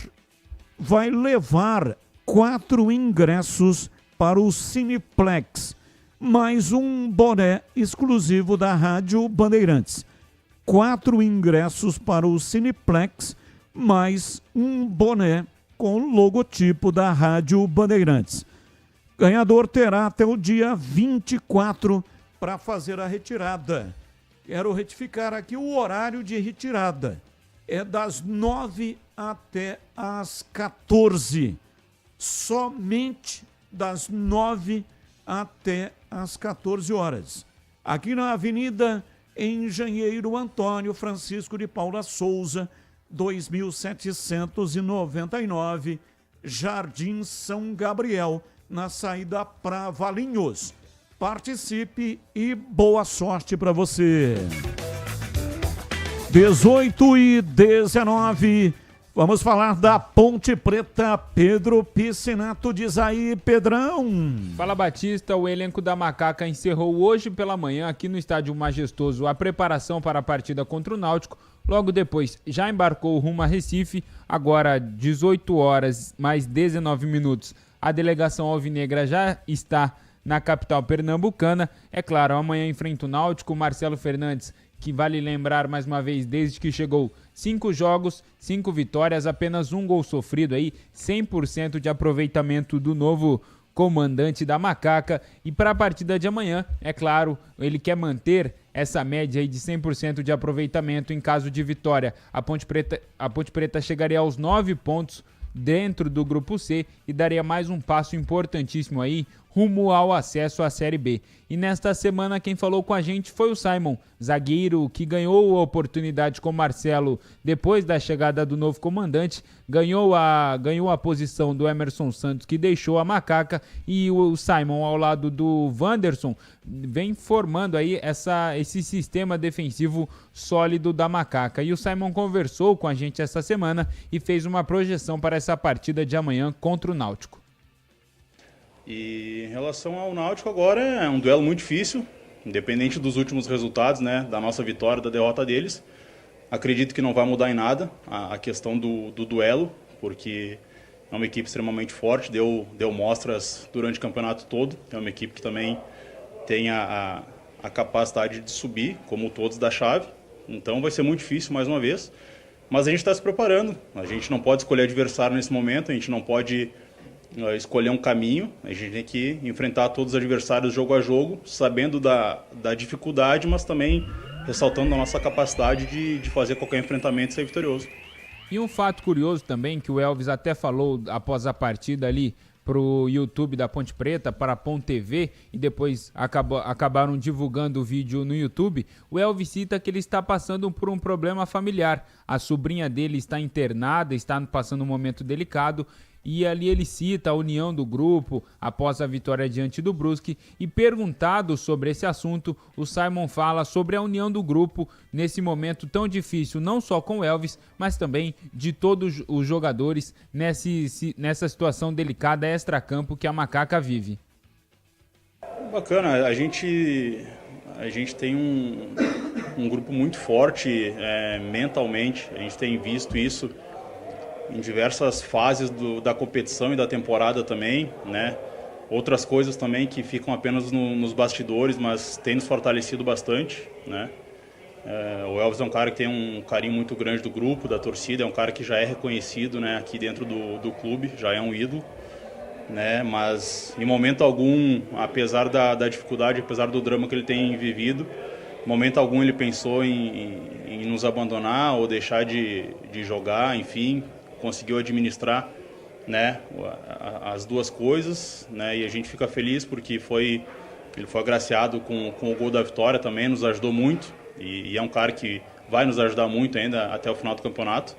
vai levar 4 ingressos para o Cineplex, mais um boné exclusivo da Rádio Bandeirantes. 4 ingressos para o Cineplex, mais um boné com o logotipo da Rádio Bandeirantes. Ganhador terá até o dia 24 para fazer a retirada. Quero retificar aqui o horário de retirada. É das 9 até as 14. Somente das 9 até as 14 horas. Aqui na Avenida Engenheiro Antônio Francisco de Paula Souza, 2799, Jardim São Gabriel, na saída para Valinhos. Participe e boa sorte para você. 18h19. Vamos falar da Ponte Preta. Pedro Piscinato diz aí, Pedrão. Fala, Batista. O elenco da Macaca encerrou hoje pela manhã aqui no Estádio Majestoso a preparação para a partida contra o Náutico. Logo depois já embarcou rumo a Recife. Agora 18 horas mais 19 minutos. A delegação alvinegra já está na capital pernambucana. É claro, amanhã enfrenta o Náutico. Marcelo Fernandes que vale lembrar mais uma vez, desde que chegou 5 jogos, 5 vitórias, apenas 1 gol sofrido aí, 100% de aproveitamento do novo comandante da Macaca. E para a partida de amanhã, é claro, ele quer manter essa média aí de 100% de aproveitamento em caso de vitória. A Ponte Preta chegaria aos 9 pontos dentro do Grupo C e daria mais um passo importantíssimo aí rumo ao acesso à Série B. E nesta semana quem falou com a gente foi o Simon, zagueiro que ganhou a oportunidade com o Marcelo depois da chegada do novo comandante, ganhou a posição do Emerson Santos, que deixou a Macaca, e o Simon, ao lado do Wanderson, vem formando aí esse sistema defensivo sólido da Macaca. E o Simon conversou com a gente essa semana e fez uma projeção para essa partida de amanhã contra o Náutico. E em relação ao Náutico, agora é um duelo muito difícil, independente dos últimos resultados, né, da nossa vitória, da derrota deles. Acredito que não vai mudar em nada a questão do duelo, porque é uma equipe extremamente forte, deu mostras durante o campeonato todo. É uma equipe que também tem a capacidade de subir, como todos da chave. Então vai ser muito difícil mais uma vez, mas a gente está se preparando. A gente não pode escolher adversário nesse momento, a gente não pode escolher um caminho, a gente tem que enfrentar todos os adversários jogo a jogo, sabendo da dificuldade, mas também ressaltando a nossa capacidade de fazer qualquer enfrentamento e ser vitorioso. E um fato curioso também, que o Elvis até falou após a partida ali pro YouTube da Ponte Preta, para a Ponte TV, e depois acabaram divulgando o vídeo no YouTube, o Elvis cita que ele está passando por um problema familiar. A sobrinha dele está internada, está passando um momento delicado, e ali ele cita a união do grupo após a vitória diante do Brusque. E perguntado sobre esse assunto, o Simon fala sobre a união do grupo nesse momento tão difícil, não só com o Elvis, mas também de todos os jogadores nessa situação delicada extracampo que a Macaca vive. Bacana, a gente tem um grupo muito forte mentalmente, a gente tem visto isso em diversas fases da competição e da temporada também, né? Outras coisas também que ficam apenas nos bastidores, mas tem nos fortalecido bastante, né? O Elvis é um cara que tem um carinho muito grande do grupo, da torcida, é um cara que já é reconhecido, né, aqui dentro do clube, já é um ídolo, né? Mas em momento algum, apesar da dificuldade, apesar do drama que ele tem vivido, em momento algum ele pensou em nos abandonar ou deixar de jogar, enfim, conseguiu administrar, né, as duas coisas, né, e a gente fica feliz porque ele foi agraciado com o gol da vitória também, nos ajudou muito, e é um cara que vai nos ajudar muito ainda até o final do campeonato,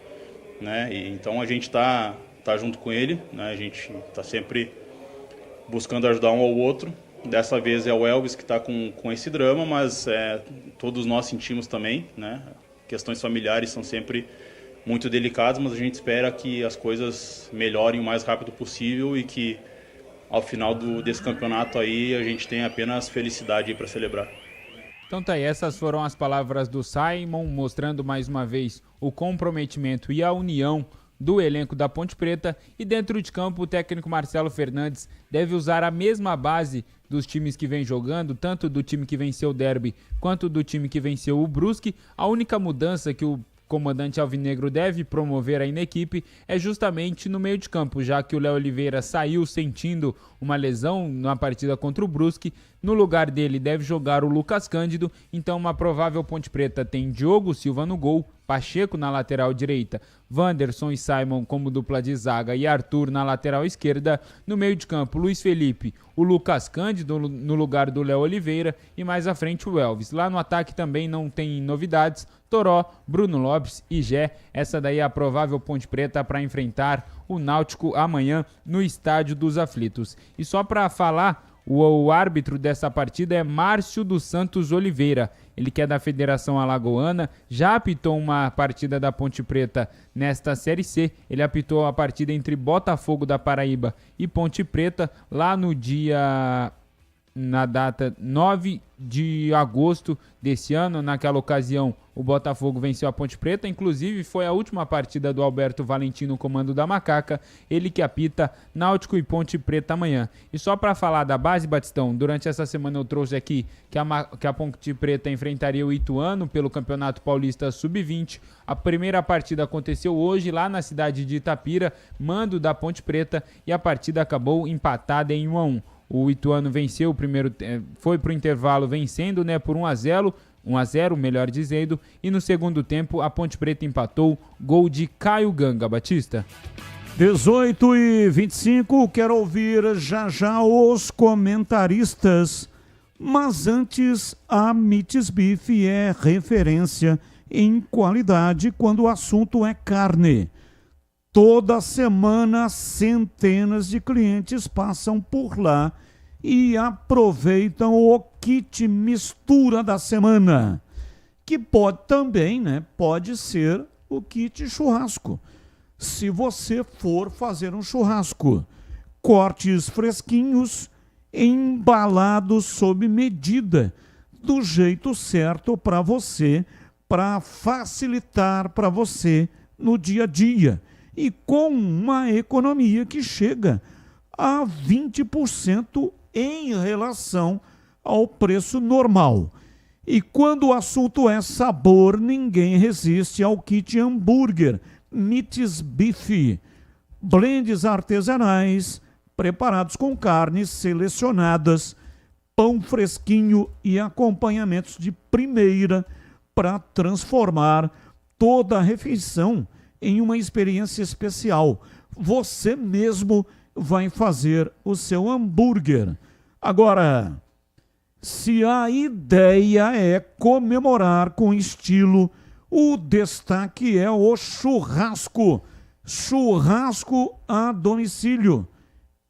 né, e então a gente tá junto com ele, né, a gente está sempre buscando ajudar um ao outro. Dessa vez é o Elvis que está com esse drama, mas todos nós sentimos também, né, questões familiares são sempre muito delicados, mas a gente espera que as coisas melhorem o mais rápido possível e que ao final desse campeonato aí a gente tenha apenas felicidade para celebrar. Então tá aí, essas foram as palavras do Simon, mostrando mais uma vez o comprometimento e a união do elenco da Ponte Preta. E dentro de campo, o técnico Marcelo Fernandes deve usar a mesma base dos times que vem jogando, tanto do time que venceu o Derby quanto do time que venceu o Brusque. A única mudança que o comandante alvinegro deve promover aí na equipe é justamente no meio de campo, já que o Léo Oliveira saiu sentindo uma lesão na partida contra o Brusque. No lugar dele deve jogar o Lucas Cândido, então uma provável Ponte Preta tem Diogo Silva no gol, Pacheco na lateral direita, Wanderson e Simon como dupla de zaga e Arthur na lateral esquerda. No meio de campo, Luiz Felipe, o Lucas Cândido no lugar do Léo Oliveira e mais à frente o Elvis. Lá no ataque também não tem novidades, Toró, Bruno Lopes e Gé. Essa daí é a provável Ponte Preta para enfrentar o Náutico amanhã no Estádio dos Aflitos. E só para falar, o árbitro dessa partida é Márcio dos Santos Oliveira. Ele que é da Federação Alagoana, já apitou uma partida da Ponte Preta nesta Série C. Ele apitou a partida entre Botafogo da Paraíba e Ponte Preta lá no dia na data 9 de agosto desse ano. Naquela ocasião, o Botafogo venceu a Ponte Preta. Inclusive, foi a última partida do Alberto Valentim no comando da Macaca. Ele que apita Náutico e Ponte Preta amanhã. E só para falar da base, Batistão, durante essa semana eu trouxe aqui que a Ponte Preta enfrentaria o Ituano pelo Campeonato Paulista Sub-20. A primeira partida aconteceu hoje lá na cidade de Itapira, mando da Ponte Preta, e a partida acabou empatada em 1-1. O Ituano venceu o primeiro, foi para o intervalo vencendo, né, por 1-0, melhor dizendo, e no segundo tempo a Ponte Preta empatou, gol de Caio Ganga. Batista. 18h25, quero ouvir já os comentaristas, mas antes a Mites Beef é referência em qualidade quando o assunto é carne. Toda semana, centenas de clientes passam por lá e aproveitam o kit mistura da semana, que pode também, pode ser o kit churrasco. Se você for fazer um churrasco, cortes fresquinhos, embalados sob medida, do jeito certo para você, para facilitar para você no dia a dia. E com uma economia que chega a 20% em relação ao preço normal. E quando o assunto é sabor, ninguém resiste ao kit hambúrguer Mites Beef. Blends artesanais, preparados com carnes selecionadas, pão fresquinho e acompanhamentos de primeira para transformar toda a refeição em uma experiência especial. Você mesmo vai fazer o seu hambúrguer. Agora, se a ideia é comemorar com estilo, o destaque é o churrasco. Churrasco a domicílio.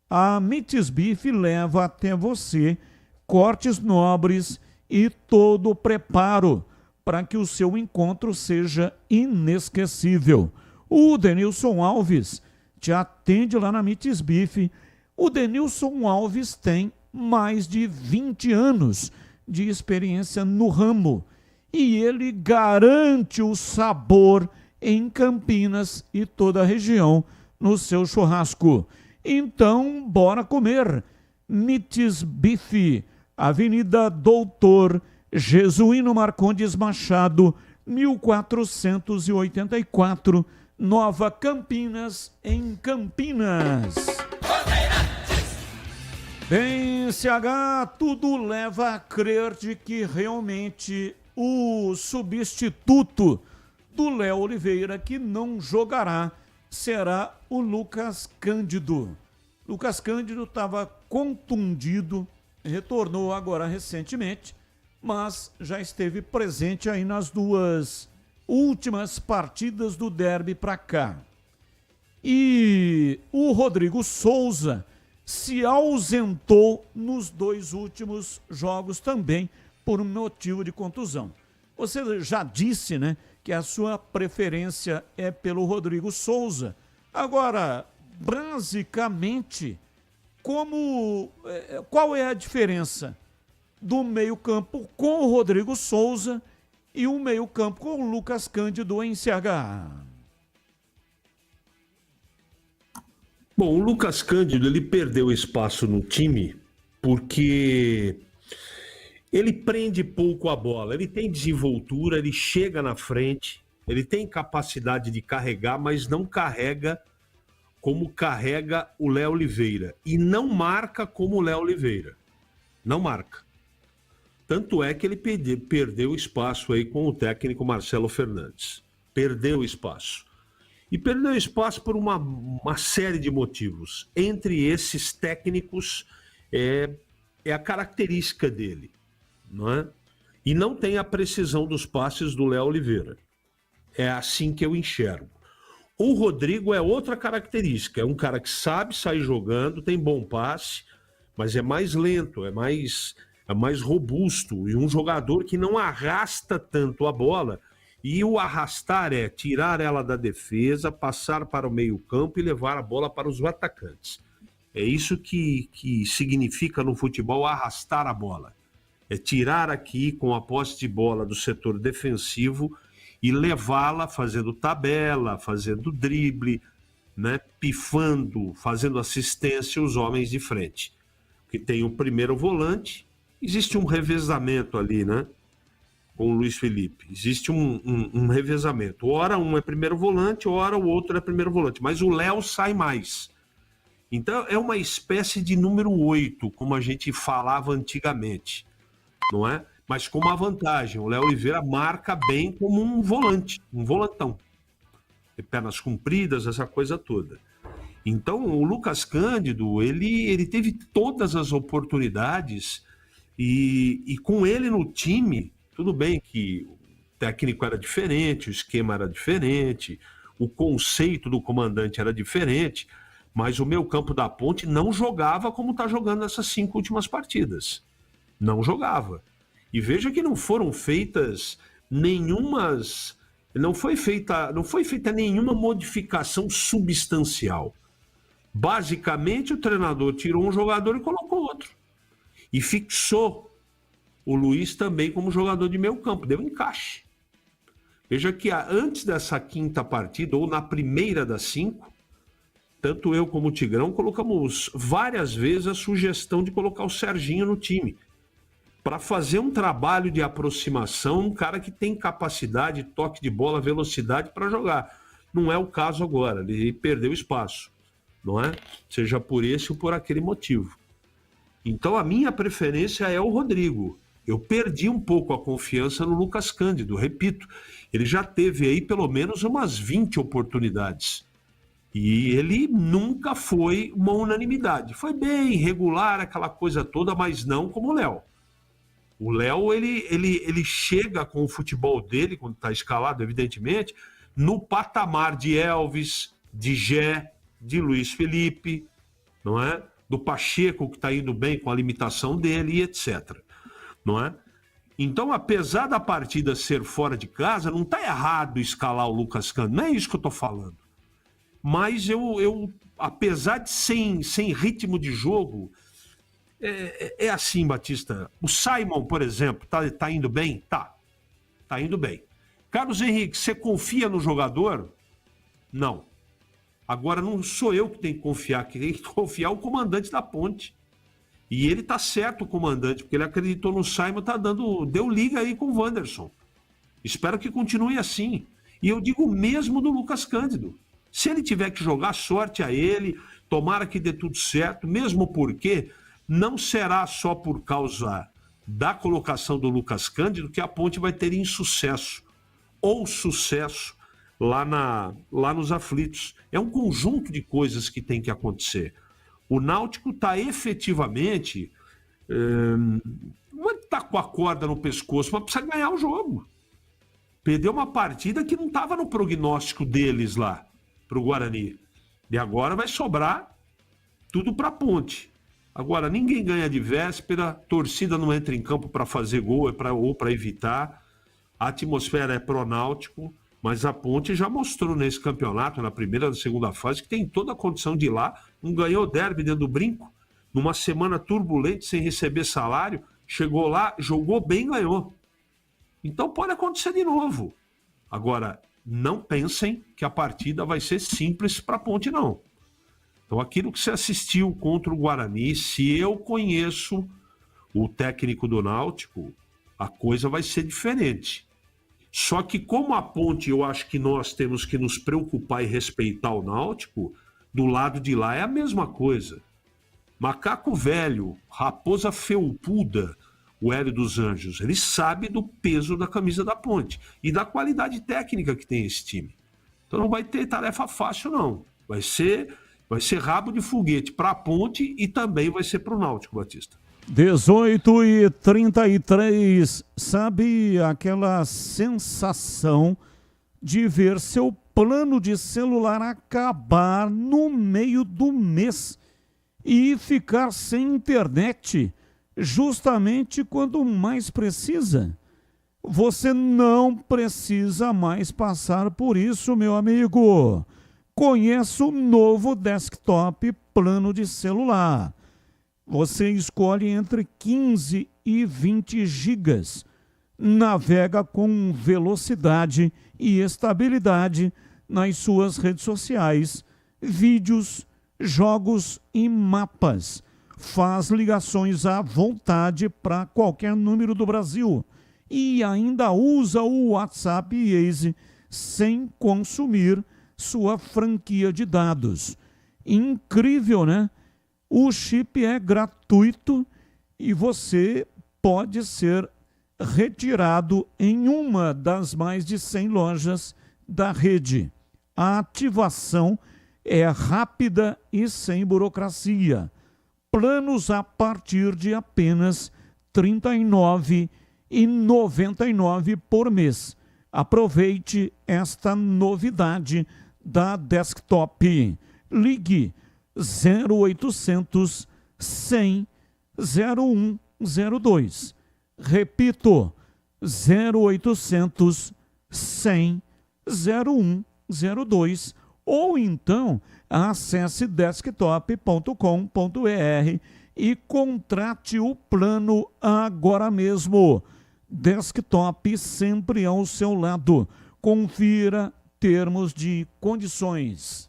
A Mites Beef leva até você cortes nobres e todo o preparo para que o seu encontro seja inesquecível. O Denilson Alves te atende lá na Mites Beef. O Denilson Alves tem mais de 20 anos de experiência no ramo e ele garante o sabor em Campinas e toda a região no seu churrasco. Então, bora comer. Mites Beef, Avenida Doutor Jesuíno Marcondes Machado, 1484, Nova Campinas, em Campinas. Bem, CH, tudo leva a crer de que realmente o substituto do Léo Oliveira, que não jogará, será o Lucas Cândido. Lucas Cândido estava contundido, retornou agora recentemente, mas já esteve presente aí nas duas últimas partidas do derby para cá. E o Rodrigo Souza se ausentou nos dois últimos jogos também por um motivo de contusão. Você já disse, que a sua preferência é pelo Rodrigo Souza. Agora, basicamente, qual é a diferença do meio-campo com o Rodrigo Souza e o meio-campo com o Lucas Cândido em CH? Bom, o Lucas Cândido, ele perdeu espaço no time porque ele prende pouco a bola, ele tem desenvoltura, ele chega na frente, ele tem capacidade de carregar, mas não carrega como carrega o Léo Oliveira. E não marca como o Léo Oliveira. Não marca. Tanto é que ele perdeu espaço aí com o técnico Marcelo Fernandes. Perdeu espaço. E perdeu espaço por uma série de motivos. Entre esses técnicos, é a característica dele. Não é? E não tem a precisão dos passes do Léo Oliveira. É assim que eu enxergo. O Rodrigo é outra característica. É um cara que sabe sair jogando, tem bom passe, mas é mais lento, é mais robusto. E um jogador que não arrasta tanto a bola. E o arrastar é tirar ela da defesa, passar para o meio-campo e levar a bola para os atacantes. É isso que significa no futebol arrastar a bola. É tirar aqui com a posse de bola do setor defensivo e levá-la fazendo tabela, fazendo drible, né, pifando, fazendo assistência os homens de frente. Que tem o primeiro volante, existe um revezamento ali, né, com o Luiz Felipe. Existe um revezamento. Ora um é primeiro volante, ora o outro é primeiro volante. Mas o Léo sai mais. Então é uma espécie de número 8, como a gente falava antigamente, não é? Mas com uma vantagem, o Léo Oliveira marca bem como um volante, um volantão. Pernas compridas, essa coisa toda. Então o Lucas Cândido, ele teve todas as oportunidades e com ele no time, tudo bem que o técnico era diferente, o esquema era diferente, o conceito do comandante era diferente, mas o meio-campo da Ponte não jogava como está jogando nessas 5 últimas partidas. Não jogava. E veja que não foram feitas nenhumas... Não foi feita nenhuma modificação substancial. Basicamente, o treinador tirou um jogador e colocou outro. E fixou o Luiz também como jogador de meio-campo. Deu encaixe. Veja que antes dessa 5ª partida, ou na primeira das 5, tanto eu como o Tigrão colocamos várias vezes a sugestão de colocar o Serginho no time, para fazer um trabalho de aproximação, um cara que tem capacidade, toque de bola, velocidade para jogar. Não é o caso agora, ele perdeu espaço, não é? Seja por esse ou por aquele motivo. Então a minha preferência é o Rodrigo. Eu perdi um pouco a confiança no Lucas Cândido, repito, ele já teve aí pelo menos umas 20 oportunidades. E ele nunca foi uma unanimidade. Foi bem regular, aquela coisa toda, mas não como o Léo. O Léo, ele chega com o futebol dele, quando está escalado, evidentemente, no patamar de Elvis, de Gé, de Luiz Felipe, não é? Do Pacheco, que está indo bem com a limitação dele, e etc. Não é? Então, apesar da partida ser fora de casa, não está errado escalar o Lucas Cândido. Não é isso que eu estou falando. Mas eu apesar de sem ritmo de jogo, é assim, Batista. O Simon, por exemplo, tá indo bem? Tá indo bem. Carlos Henrique, você confia no jogador? Não. Agora não sou eu que tenho que confiar, que tem que confiar o comandante da Ponte. E ele tá certo, o comandante, porque ele acreditou no Simon, deu liga aí com o Wanderson. Espero que continue assim. E eu digo mesmo do Lucas Cândido. Se ele tiver que jogar, sorte a ele, tomara que dê tudo certo, mesmo porque não será só por causa da colocação do Lucas Cândido que a Ponte vai ter insucesso ou sucesso lá nos aflitos. É um conjunto de coisas que tem que acontecer. O Náutico está efetivamente, não está com a corda no pescoço, mas precisa ganhar o jogo. Perdeu uma partida que não estava no prognóstico deles lá, para o Guarani. E agora vai sobrar tudo para a Ponte. Agora, ninguém ganha de véspera, torcida não entra em campo para fazer gol ou para evitar. A atmosfera é pró-Náutico, mas a Ponte já mostrou nesse campeonato, na primeira e na segunda fase, que tem toda a condição de ir lá. Não ganhou derby dentro do Brinco, numa semana turbulenta, sem receber salário, chegou lá, jogou bem, ganhou. Então pode acontecer de novo. Agora, não pensem que a partida vai ser simples para a Ponte, não. Então, aquilo que você assistiu contra o Guarani, se eu conheço o técnico do Náutico, a coisa vai ser diferente. Só que como a Ponte, eu acho que nós temos que nos preocupar e respeitar o Náutico, do lado de lá é a mesma coisa. Macaco velho, raposa felpuda, o Hélio dos Anjos, ele sabe do peso da camisa da Ponte e da qualidade técnica que tem esse time. Então não vai ter tarefa fácil, não. Vai ser rabo de foguete para a Ponte e também vai ser para o Náutico, Batista. 18h33, sabe aquela sensação de ver seu plano de celular acabar no meio do mês e ficar sem internet, justamente quando mais precisa? Você não precisa mais passar por isso, meu amigo. conheça o novo desktop plano de celular. Você escolhe entre 15 e 20 gigas. Navega com velocidade e estabilidade nas suas redes sociais, vídeos, jogos e mapas. Faz ligações à vontade para qualquer número do Brasil e ainda usa o WhatsApp Easy sem consumir sua franquia de dados. Incrível, né? O chip é gratuito e você pode ser retirado em uma das mais de 100 lojas da rede. A ativação é rápida e sem burocracia. Planos a partir de apenas R$ 39,99 por mês. Aproveite esta novidade da Desktop. Ligue 0800 100 0102. Repito, 0800 100 0102. Ou então acesse desktop.com.br e contrate o plano agora mesmo. Desktop sempre ao seu lado. Confira termos de condições.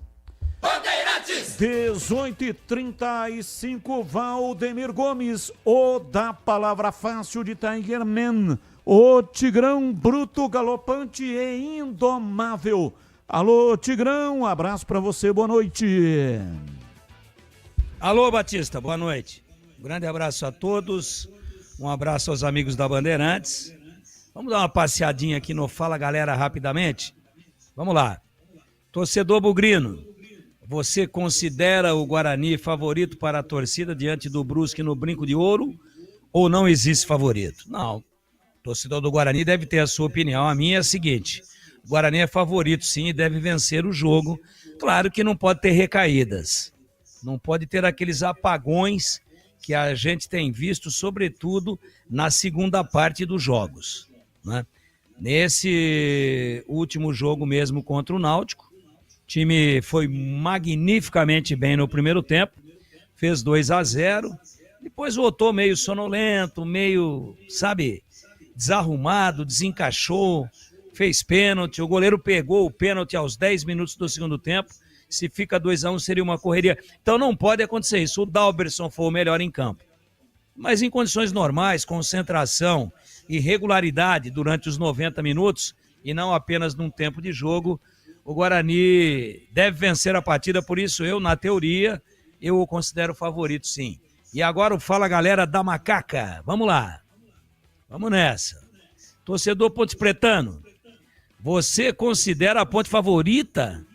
18h35, Valdemir Gomes, o da palavra fácil de Tiger Man, o Tigrão bruto, galopante e indomável. Alô, Tigrão, um abraço pra você, boa noite. Alô, Batista, boa noite. Um grande abraço a todos, um abraço aos amigos da Bandeirantes. Vamos dar uma passeadinha aqui no Fala Galera rapidamente? Vamos lá. Torcedor bugrino, você considera o Guarani favorito para a torcida diante do Brusque no Brinco de Ouro ou não existe favorito? Não. O torcedor do Guarani deve ter a sua opinião. A minha é a seguinte: o Guarani é favorito sim e deve vencer o jogo. Claro que não pode ter recaídas. Não pode ter aqueles apagões que a gente tem visto, sobretudo na segunda parte dos jogos, né? Nesse último jogo mesmo contra o Náutico, o time foi magnificamente bem no primeiro tempo, fez 2-0, depois voltou meio sonolento, meio, sabe, desarrumado, desencaixou, fez pênalti, o goleiro pegou o pênalti aos 10 minutos do segundo tempo. Se fica 2-1 seria uma correria. Então não pode acontecer isso. O Dalberson foi o melhor em campo. Mas em condições normais, concentração e regularidade durante os 90 minutos, e não apenas num tempo de jogo, o Guarani deve vencer a partida. Por isso eu, na teoria, eu o considero favorito sim. E agora o Fala Galera da Macaca. Vamos lá. Vamos nessa. Torcedor Ponte Pretano, você considera a Ponte favorita?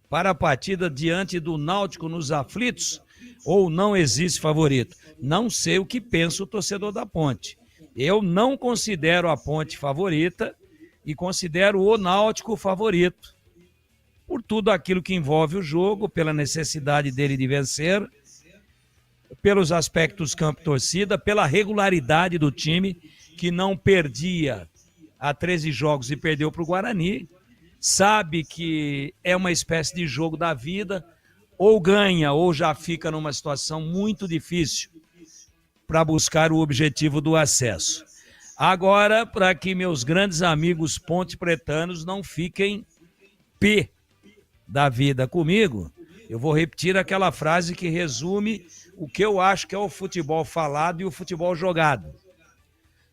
Para a partida diante do Náutico nos aflitos, ou não existe favorito? Não sei o que pensa o torcedor da Ponte. Eu não considero a Ponte favorita e considero o Náutico favorito, por tudo aquilo que envolve o jogo, pela necessidade dele de vencer, pelos aspectos campo-torcida, pela regularidade do time, que não perdia há 13 jogos e perdeu para o Guarani. Sabe que é uma espécie de jogo da vida, ou ganha ou já fica numa situação muito difícil para buscar o objetivo do acesso. Agora, para que meus grandes amigos ponte-pretanos não fiquem pé da vida comigo, eu vou repetir aquela frase que resume o que eu acho que é o futebol falado e o futebol jogado.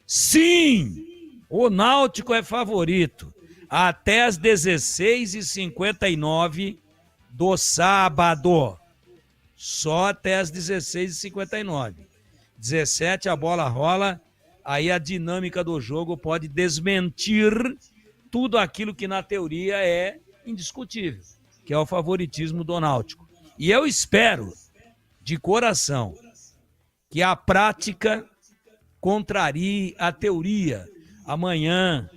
Sim, o Náutico é favorito até as 16h59 do sábado. Só até as 16h59. 17 a bola rola, aí a dinâmica do jogo pode desmentir tudo aquilo que na teoria é indiscutível, que é o favoritismo do Náutico. E eu espero, de coração, que a prática contrarie a teoria amanhã,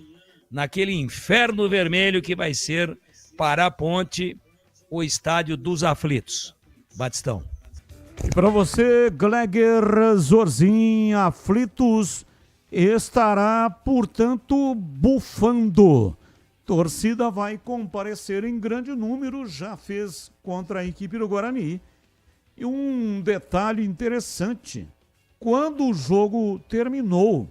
naquele inferno vermelho que vai ser para a Ponte o estádio dos aflitos. Batistão. E para você, Gleger Zorzin, aflitos, estará, portanto, bufando. torcida vai comparecer em grande número, já fez contra a equipe do Guarani. E um detalhe interessante, quando o jogo terminou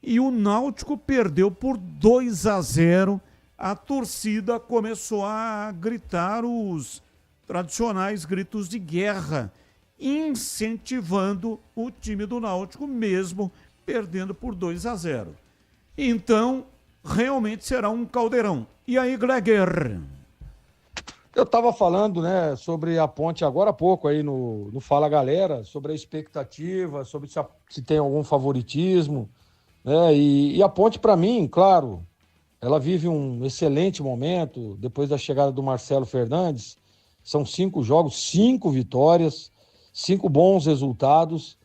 e o Náutico perdeu por 2-0, a torcida começou a gritar os tradicionais gritos de guerra, incentivando o time do Náutico, mesmo perdendo por 2-0. Então, realmente será um caldeirão. E aí, Gleger? Eu estava falando, né, sobre a Ponte agora há pouco aí no Fala Galera, sobre a expectativa, sobre se tem algum favoritismo, né, e a Ponte, para mim, claro, ela vive um excelente momento depois da chegada do Marcelo Fernandes. São 5 jogos, 5 vitórias, 5 bons resultados.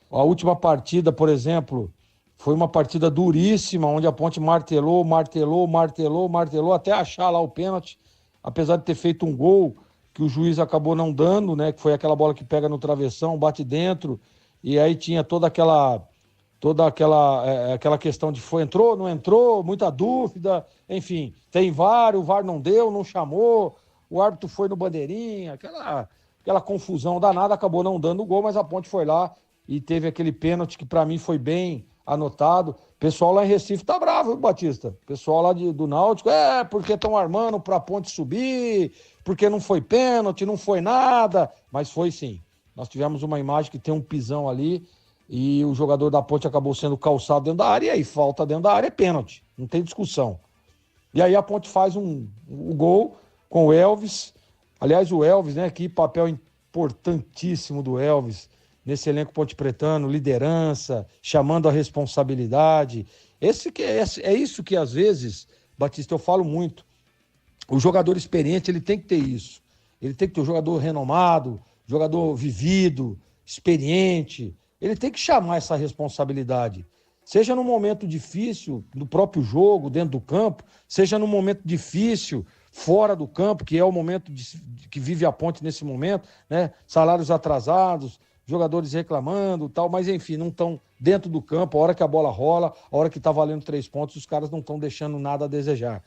A última partida, por exemplo, foi uma partida duríssima, onde a Ponte martelou até achar lá o pênalti, apesar de ter feito um gol que o juiz acabou não dando, né? Que foi aquela bola que pega no travessão, bate dentro, e aí tinha toda aquela questão de entrou, não entrou, muita dúvida, enfim, tem VAR, o VAR não deu, não chamou, o árbitro foi no bandeirinha, aquela confusão danada, acabou não dando o gol, mas a Ponte foi lá e teve aquele pênalti que para mim foi bem anotado. O pessoal lá em Recife tá bravo, viu, Batista? O pessoal lá do Náutico, porque estão armando pra Ponte subir, porque não foi pênalti, não foi nada, mas foi sim. Nós tivemos uma imagem que tem um pisão ali e o jogador da Ponte acabou sendo calçado dentro da área, e aí falta dentro da área é pênalti, não tem discussão. E aí a Ponte faz o gol com o Elvis. Aliás, o Elvis, né, que papel importantíssimo do Elvis nesse elenco pontepretano, liderança, chamando a responsabilidade. É isso que, às vezes, Batista, eu falo muito. O jogador experiente, ele tem que ter isso. Ele tem que ter um jogador renomado, jogador vivido, experiente. Ele tem que chamar essa responsabilidade. Seja num momento difícil, no próprio jogo, dentro do campo, seja num momento difícil, fora do campo, que é o momento que vive a Ponte nesse momento, né? Salários atrasados, jogadores reclamando, tal, mas enfim, não estão dentro do campo. A hora que a bola rola, a hora que está valendo 3 pontos, os caras não estão deixando nada a desejar.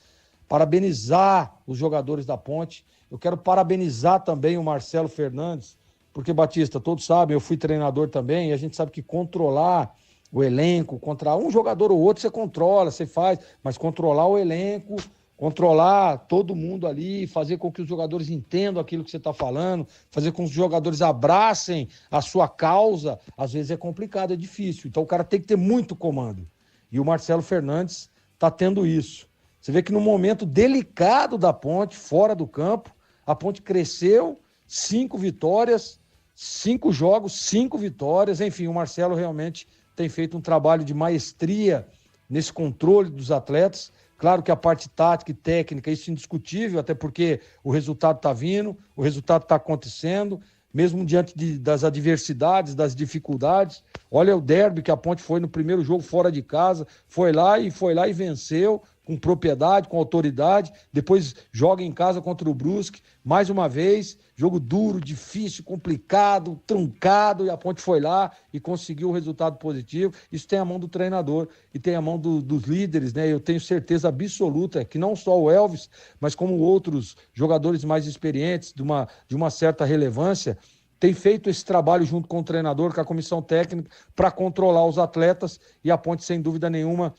Parabenizar os jogadores da Ponte. Eu quero parabenizar também o Marcelo Fernandes, porque, Batista, todos sabem, eu fui treinador também, e a gente sabe que controlar o elenco, contra um jogador ou outro você controla, você faz, mas controlar o elenco, controlar todo mundo ali, fazer com que os jogadores entendam aquilo que você está falando, fazer com que os jogadores abracem a sua causa, às vezes é complicado, é difícil. Então o cara tem que ter muito comando. E o Marcelo Fernandes está tendo isso. Você vê que no momento delicado da Ponte, fora do campo, a Ponte cresceu, 5 vitórias, 5 jogos, 5 vitórias. Enfim, o Marcelo realmente tem feito um trabalho de maestria nesse controle dos atletas. Claro que a parte tática e técnica, isso é indiscutível, até porque o resultado está vindo, o resultado está acontecendo, mesmo diante das adversidades, das dificuldades. Olha o derby que a Ponte foi no primeiro jogo fora de casa, foi lá e venceu com propriedade, com autoridade, depois joga em casa contra o Brusque, mais uma vez, jogo duro, difícil, complicado, truncado, e a Ponte foi lá e conseguiu o resultado positivo. Isso tem a mão do treinador e tem a mão dos líderes, né? Eu tenho certeza absoluta que não só o Elvis, mas como outros jogadores mais experientes, de uma certa relevância, tem feito esse trabalho junto com o treinador, com a comissão técnica, para controlar os atletas, e a Ponte, sem dúvida nenhuma,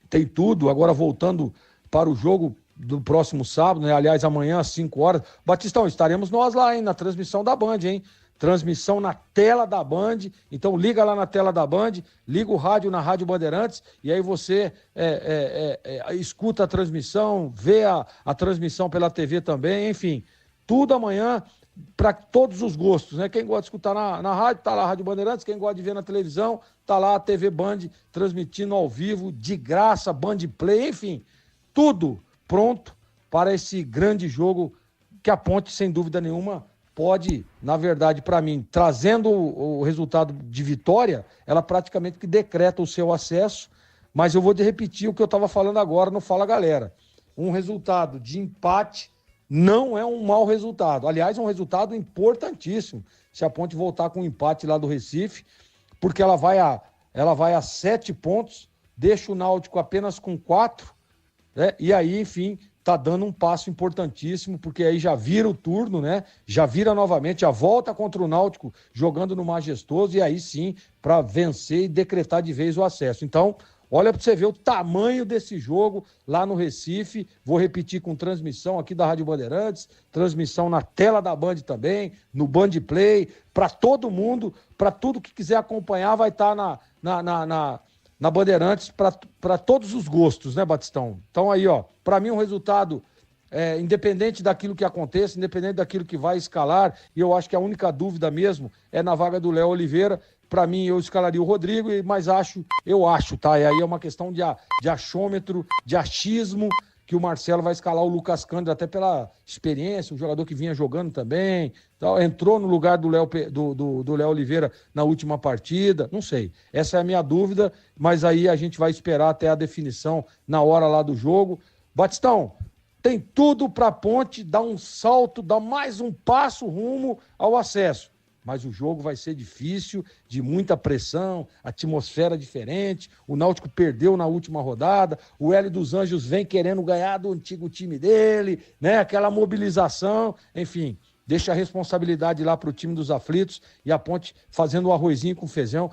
tem tudo. Agora, voltando para o jogo do próximo sábado, né? Aliás, amanhã às 5 horas. Batistão, estaremos nós lá, hein? Na transmissão da Band, hein? Transmissão na tela da Band. Então, liga lá na tela da Band, liga o rádio na Rádio Bandeirantes, e aí você escuta a transmissão, vê a transmissão pela TV também, enfim. Tudo amanhã para todos os gostos, né? Quem gosta de escutar na rádio, tá lá a Rádio Bandeirantes. Quem gosta de ver na televisão, tá lá a TV Band transmitindo ao vivo, de graça, Band Play, enfim, tudo pronto para esse grande jogo que a Ponte, sem dúvida nenhuma, pode, na verdade, para mim, trazendo o resultado de vitória, ela praticamente que decreta o seu acesso. Mas eu vou repetir o que eu estava falando agora no Fala Galera. Um resultado de empate não é um mau resultado. Aliás, é um resultado importantíssimo se a Ponte voltar com um empate lá do Recife, porque ela vai a 7 pontos, deixa o Náutico apenas com 4, né? E aí, enfim, tá dando um passo importantíssimo, porque aí já vira o turno, né? Já vira novamente, já volta contra o Náutico jogando no Majestoso, e aí sim, para vencer e decretar de vez o acesso. Então, olha para você ver o tamanho desse jogo lá no Recife. Vou repetir com transmissão aqui da Rádio Bandeirantes, transmissão na tela da Band também, no Band Play, para todo mundo, para tudo que quiser acompanhar, vai estar na Bandeirantes para todos os gostos, né, Batistão? Então aí, ó, para mim um resultado independente daquilo que aconteça, independente daquilo que vai escalar, e eu acho que a única dúvida mesmo é na vaga do Léo Oliveira. Para mim, eu escalaria o Rodrigo, mas eu acho, tá? E aí é uma questão de achômetro, de achismo, que o Marcelo vai escalar o Lucas Cândido, até pela experiência, um jogador que vinha jogando também, então, entrou no lugar do Léo Oliveira na última partida, não sei. Essa é a minha dúvida, mas aí a gente vai esperar até a definição na hora lá do jogo. Batistão, tem tudo para a Ponte dar um salto, dar mais um passo rumo ao acesso. Mas o jogo vai ser difícil, de muita pressão, atmosfera diferente. O Náutico perdeu na última rodada, o Hélio dos Anjos vem querendo ganhar do antigo time dele, né? Aquela mobilização, enfim, deixa a responsabilidade lá para o time dos aflitos e a Ponte fazendo o arrozinho com feijão,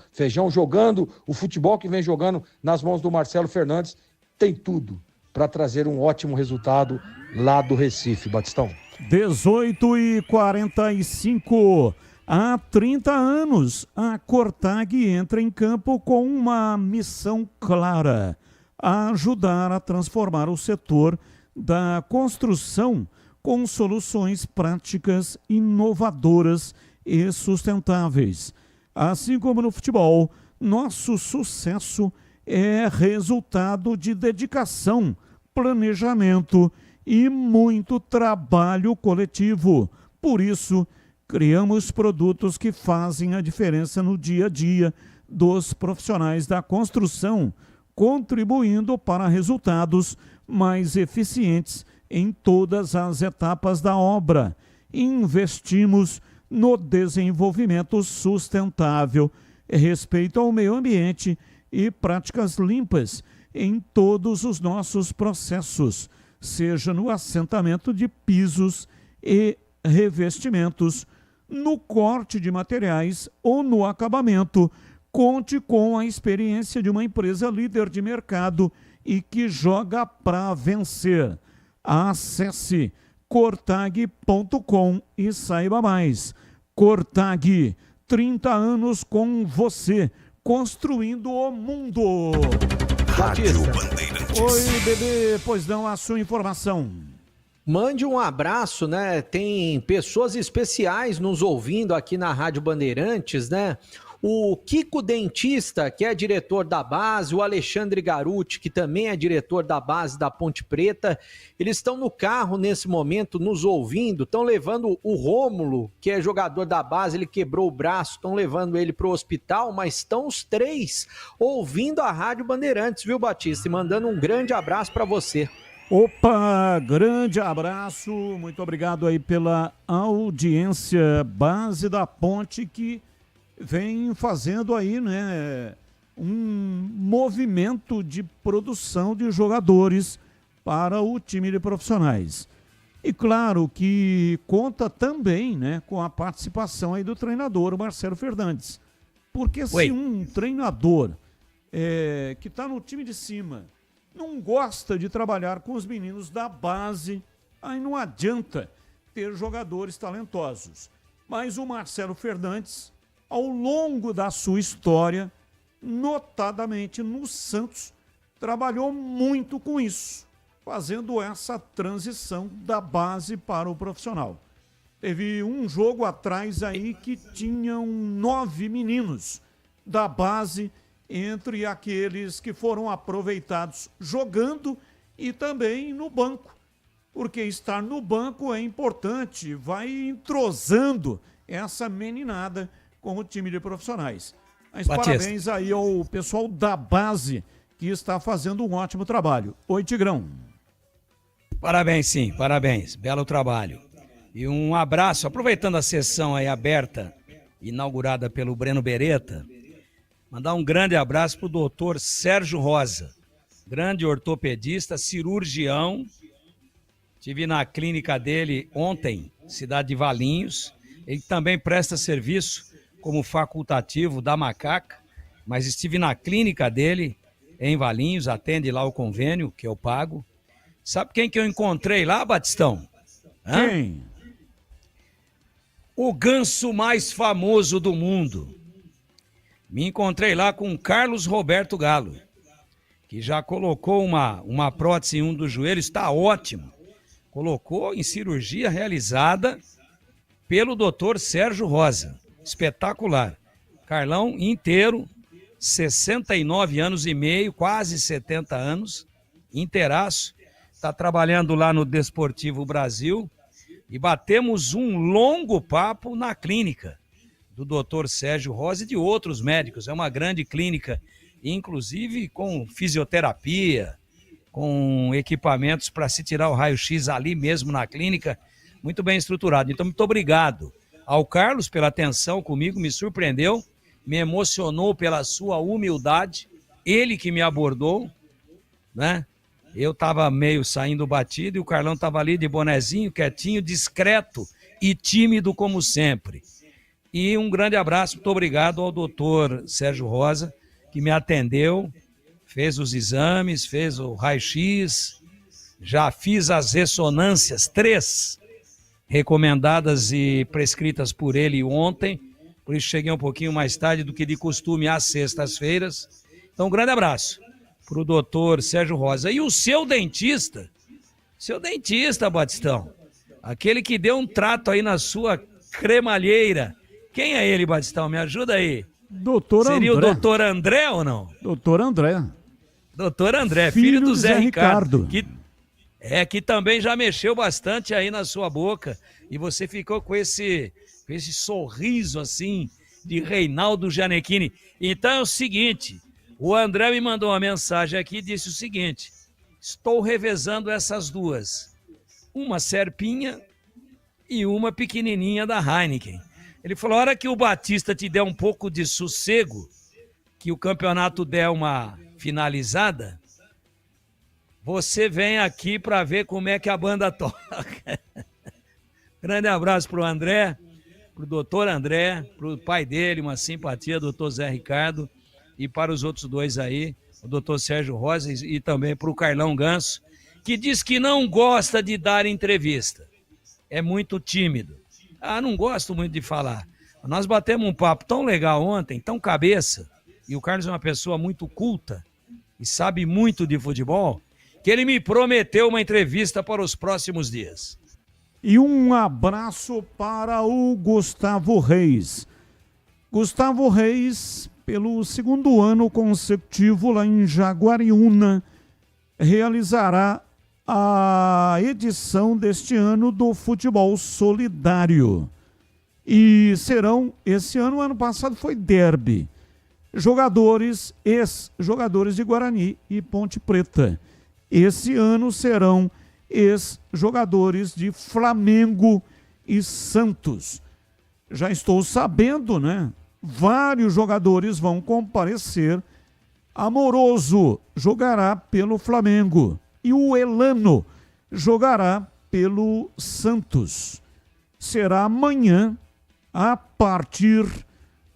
jogando o futebol que vem jogando nas mãos do Marcelo Fernandes. Tem tudo para trazer um ótimo resultado lá do Recife, Batistão. 18h45. Há 30 anos, a Cortag entra em campo com uma missão clara: ajudar a transformar o setor da construção com soluções práticas, inovadoras e sustentáveis. Assim como no futebol, nosso sucesso é resultado de dedicação, planejamento e muito trabalho coletivo. Por isso, criamos produtos que fazem a diferença no dia a dia dos profissionais da construção, contribuindo para resultados mais eficientes em todas as etapas da obra. Investimos no desenvolvimento sustentável, respeito ao meio ambiente e práticas limpas em todos os nossos processos, seja no assentamento de pisos e revestimentos, no corte de materiais ou no acabamento. Conte com a experiência de uma empresa líder de mercado e que joga para vencer. Acesse cortag.com e saiba mais. Cortag, 30 anos com você, construindo o mundo. Rádio Bandeirantes. Oi, bebê, pois não, a sua informação. Mande um abraço, né? Tem pessoas especiais nos ouvindo aqui na Rádio Bandeirantes, né? O Kiko Dentista, que é diretor da base, o Alexandre Garuti, que também é diretor da base da Ponte Preta, eles estão no carro nesse momento nos ouvindo, estão levando o Rômulo, que é jogador da base, ele quebrou o braço, estão levando ele para o hospital, mas estão os três ouvindo a Rádio Bandeirantes, viu, Batista? E mandando um grande abraço para você. Opa, grande abraço, muito obrigado aí pela audiência. Base da Ponte que vem fazendo aí, né, um movimento de produção de jogadores para o time de profissionais. E claro que conta também, né, com a participação aí do treinador, o Marcelo Fernandes. Porque se um treinador que está no time de cima não gosta de trabalhar com os meninos da base, aí não adianta ter jogadores talentosos. Mas o Marcelo Fernandes, ao longo da sua história, notadamente no Santos, trabalhou muito com isso, fazendo essa transição da base para o profissional. Teve um jogo atrás aí que tinham 9 meninos da base, entre aqueles que foram aproveitados jogando e também no banco, porque estar no banco é importante, vai entrosando essa meninada com o time de profissionais. Mas Batista, parabéns aí ao pessoal da base que está fazendo um ótimo trabalho. Oi, Tigrão. Parabéns, sim, parabéns, belo trabalho. E um abraço, aproveitando a sessão aí aberta, inaugurada pelo Breno Beretta, mandar um grande abraço para o doutor Sérgio Rosa, grande ortopedista, cirurgião. Estive na clínica dele ontem, cidade de Valinhos. Ele também presta serviço como facultativo da Macaca, mas estive na clínica dele em Valinhos, atende lá o convênio que eu pago. Sabe quem que eu encontrei lá, Batistão? Quem? O ganso mais famoso do mundo. Me encontrei lá com o Carlos Roberto Galo, que já colocou uma prótese em um dos joelhos, está ótimo. Colocou em cirurgia realizada pelo Dr. Sérgio Rosa. Espetacular. Carlão inteiro, 69 anos e meio, quase 70 anos, inteiraço. Está trabalhando lá no Desportivo Brasil e batemos um longo papo na clínica do Dr. Sérgio Rosa e de outros médicos. É uma grande clínica, inclusive com fisioterapia, com equipamentos para se tirar o raio-x ali mesmo na clínica, muito bem estruturado. Então, muito obrigado ao Carlos pela atenção comigo, me surpreendeu, me emocionou pela sua humildade, ele que me abordou, né? Eu estava meio saindo batido e o Carlão estava ali de bonezinho, quietinho, discreto e tímido como sempre. E um grande abraço, muito obrigado ao doutor Sérgio Rosa, que me atendeu, fez os exames, fez o raio-x, já fiz as ressonâncias, 3 recomendadas e prescritas por ele ontem, por isso cheguei um pouquinho mais tarde do que de costume às sextas-feiras. Então, um grande abraço para o doutor Sérgio Rosa. E o seu dentista, Batistão, aquele que deu um trato aí na sua cremalheira. Quem é ele, Batistão? Me ajuda aí. Seria o doutor André ou não? Doutor André. Doutor André, filho do Zé Ricardo. Que também já mexeu bastante aí na sua boca. E você ficou com esse sorriso assim de Reinaldo Gianecchini. Então é o seguinte, o André me mandou uma mensagem aqui e disse o seguinte: estou revezando essas duas. Uma serpinha e uma pequenininha da Heineken. Ele falou, a hora que o Batista te der um pouco de sossego, que o campeonato der uma finalizada, você vem aqui para ver como é que a banda toca. Grande abraço para o André, para o doutor André, para o pai dele, uma simpatia, doutor Zé Ricardo, e para os outros dois aí, o doutor Sérgio Rosa e também para o Carlão Ganso, que diz que não gosta de dar entrevista, é muito tímido. Não gosto muito de falar. Nós batemos um papo tão legal ontem, tão cabeça, e o Carlos é uma pessoa muito culta e sabe muito de futebol, que ele me prometeu uma entrevista para os próximos dias. E um abraço para o Gustavo Reis. Gustavo Reis, pelo 2º ano consecutivo lá em Jaguariúna, realizará a edição deste ano do Futebol Solidário. E serão, esse ano passado foi derby. Ex-jogadores de Guarani e Ponte Preta. Esse ano serão ex-jogadores de Flamengo e Santos. Já estou sabendo, né? Vários jogadores vão comparecer. Amoroso jogará pelo Flamengo e o Elano jogará pelo Santos. Será amanhã, a partir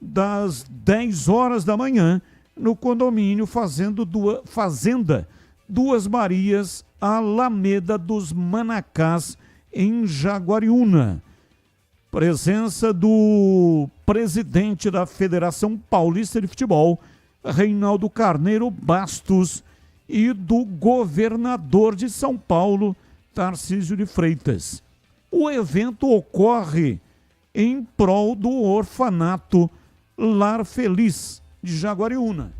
das 10 horas da manhã, no condomínio Fazenda Duas Marias, Alameda dos Manacás, em Jaguariúna. Presença do presidente da Federação Paulista de Futebol, Reinaldo Carneiro Bastos, e do governador de São Paulo, Tarcísio de Freitas. O evento ocorre em prol do orfanato Lar Feliz de Jaguariúna.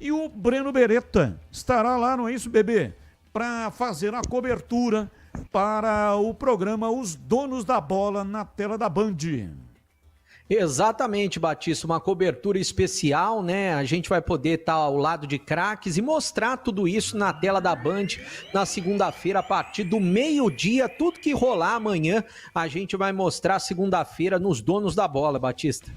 E o Breno Beretta estará lá, não é isso, bebê? Para fazer a cobertura para o programa Os Donos da Bola na tela da Band. Exatamente, Batista, uma cobertura especial, né? A gente vai poder estar ao lado de craques e mostrar tudo isso na tela da Band na segunda-feira, a partir do meio-dia. Tudo que rolar amanhã, a gente vai mostrar segunda-feira nos Donos da Bola, Batista.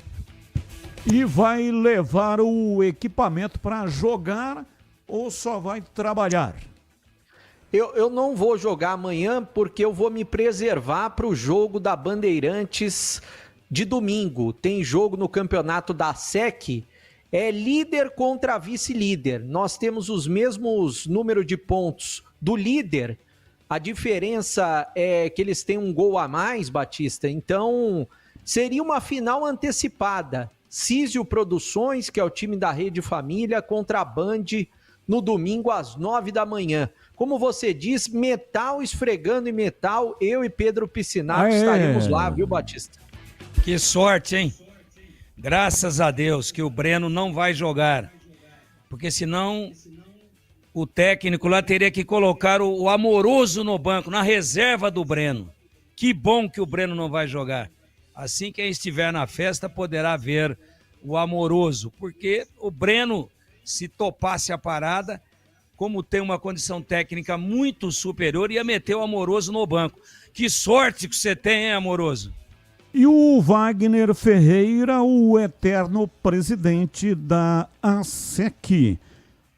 E vai levar o equipamento para jogar ou só vai trabalhar? Eu não vou jogar amanhã porque eu vou me preservar para o jogo da Bandeirantes de domingo. Tem jogo no campeonato da SEC, é líder contra vice-líder. Nós temos os mesmos número de pontos do líder. A diferença é que eles têm um gol a mais, Batista. Então, seria uma final antecipada. Císio Produções, que é o time da Rede Família, contra a Band no domingo às 9 da manhã. Como você diz, metal esfregando em metal, eu e Pedro Piscinato estaremos lá, viu, Batista? Que sorte, hein? Graças a Deus que o Breno não vai jogar, porque senão o técnico lá teria que colocar o Amoroso no banco, na reserva do Breno. Que bom que o Breno não vai jogar. Assim quem estiver na festa poderá ver o Amoroso, porque o Breno, se topasse a parada, como tem uma condição técnica muito superior, ia meter o Amoroso no banco. Que sorte que você tem, hein, Amoroso? E o Wagner Ferreira, o eterno presidente da ASEC,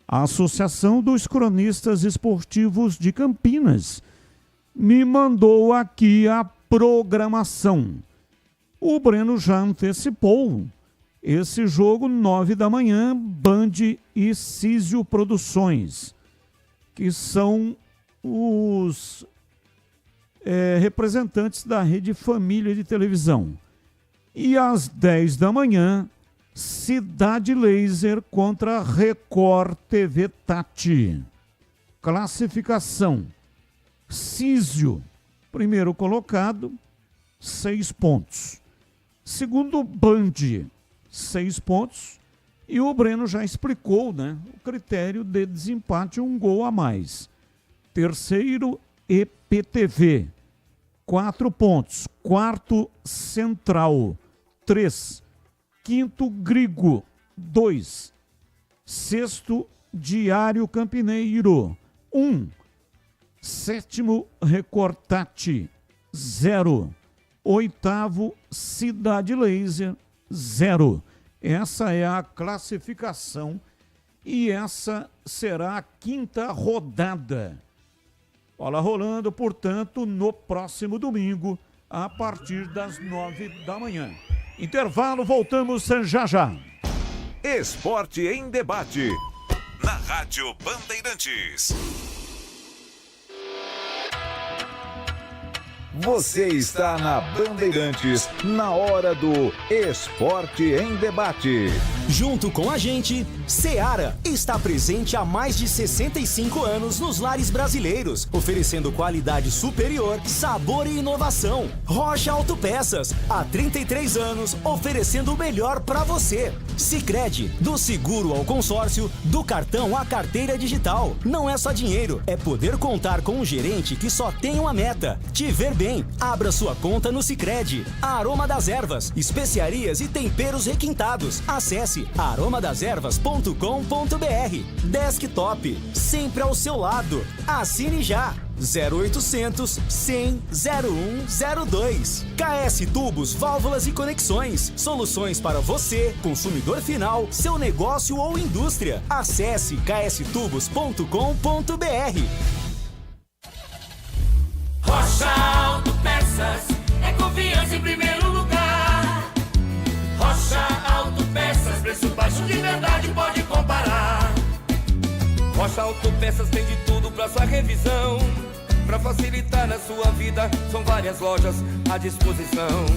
a Associação dos Cronistas Esportivos de Campinas, me mandou aqui a programação. O Breno já antecipou esse jogo, 9 da manhã, Band e Císio Produções, que são os representantes da Rede Família de televisão. E às 10 da manhã, Cidade Laser contra Record TV Tati. Classificação: Císio, primeiro colocado, 6 pontos. Segundo, Band, 6 pontos. E o Breno já explicou, né, o critério de desempate, um gol a mais. Terceiro, EPTV, 4 pontos. Quarto, Central, 3. Quinto, Grigo, 2. Sexto, Diário Campineiro, 1. Sétimo, Recortate, 0. Oitavo, Cidade Laser, 0. Essa é a classificação e essa será a 5ª rodada. Bola rolando, portanto, no próximo domingo, a partir das 9 da manhã. Intervalo, voltamos já já. Esporte em debate, na Rádio Bandeirantes. Você está na Bandeirantes, na hora do Esporte em Debate. Junto com a gente, Seara está presente há mais de 65 anos nos lares brasileiros, oferecendo qualidade superior, sabor e inovação. Rocha Autopeças, há 33 anos, oferecendo o melhor para você. Sicredi, do seguro ao consórcio, do cartão à carteira digital. Não é só dinheiro, é poder contar com um gerente que só tem uma meta: te ver bem. Abra sua conta no Sicredi. Aroma das Ervas, especiarias e temperos requintados. Acesse aromadaservas.com.br. Desktop, sempre ao seu lado. Assine já. 0800 100 0102. KS Tubos, Válvulas e Conexões. Soluções para você, consumidor final, seu negócio ou indústria. Acesse kstubos.com.br. Rocha Autopeças é confiança em primeiro lugar. Rocha Autopeças, preço baixo de verdade, pode comparar. Rocha Autopeças tem de tudo pra sua revisão. Pra facilitar na sua vida, são várias lojas à disposição.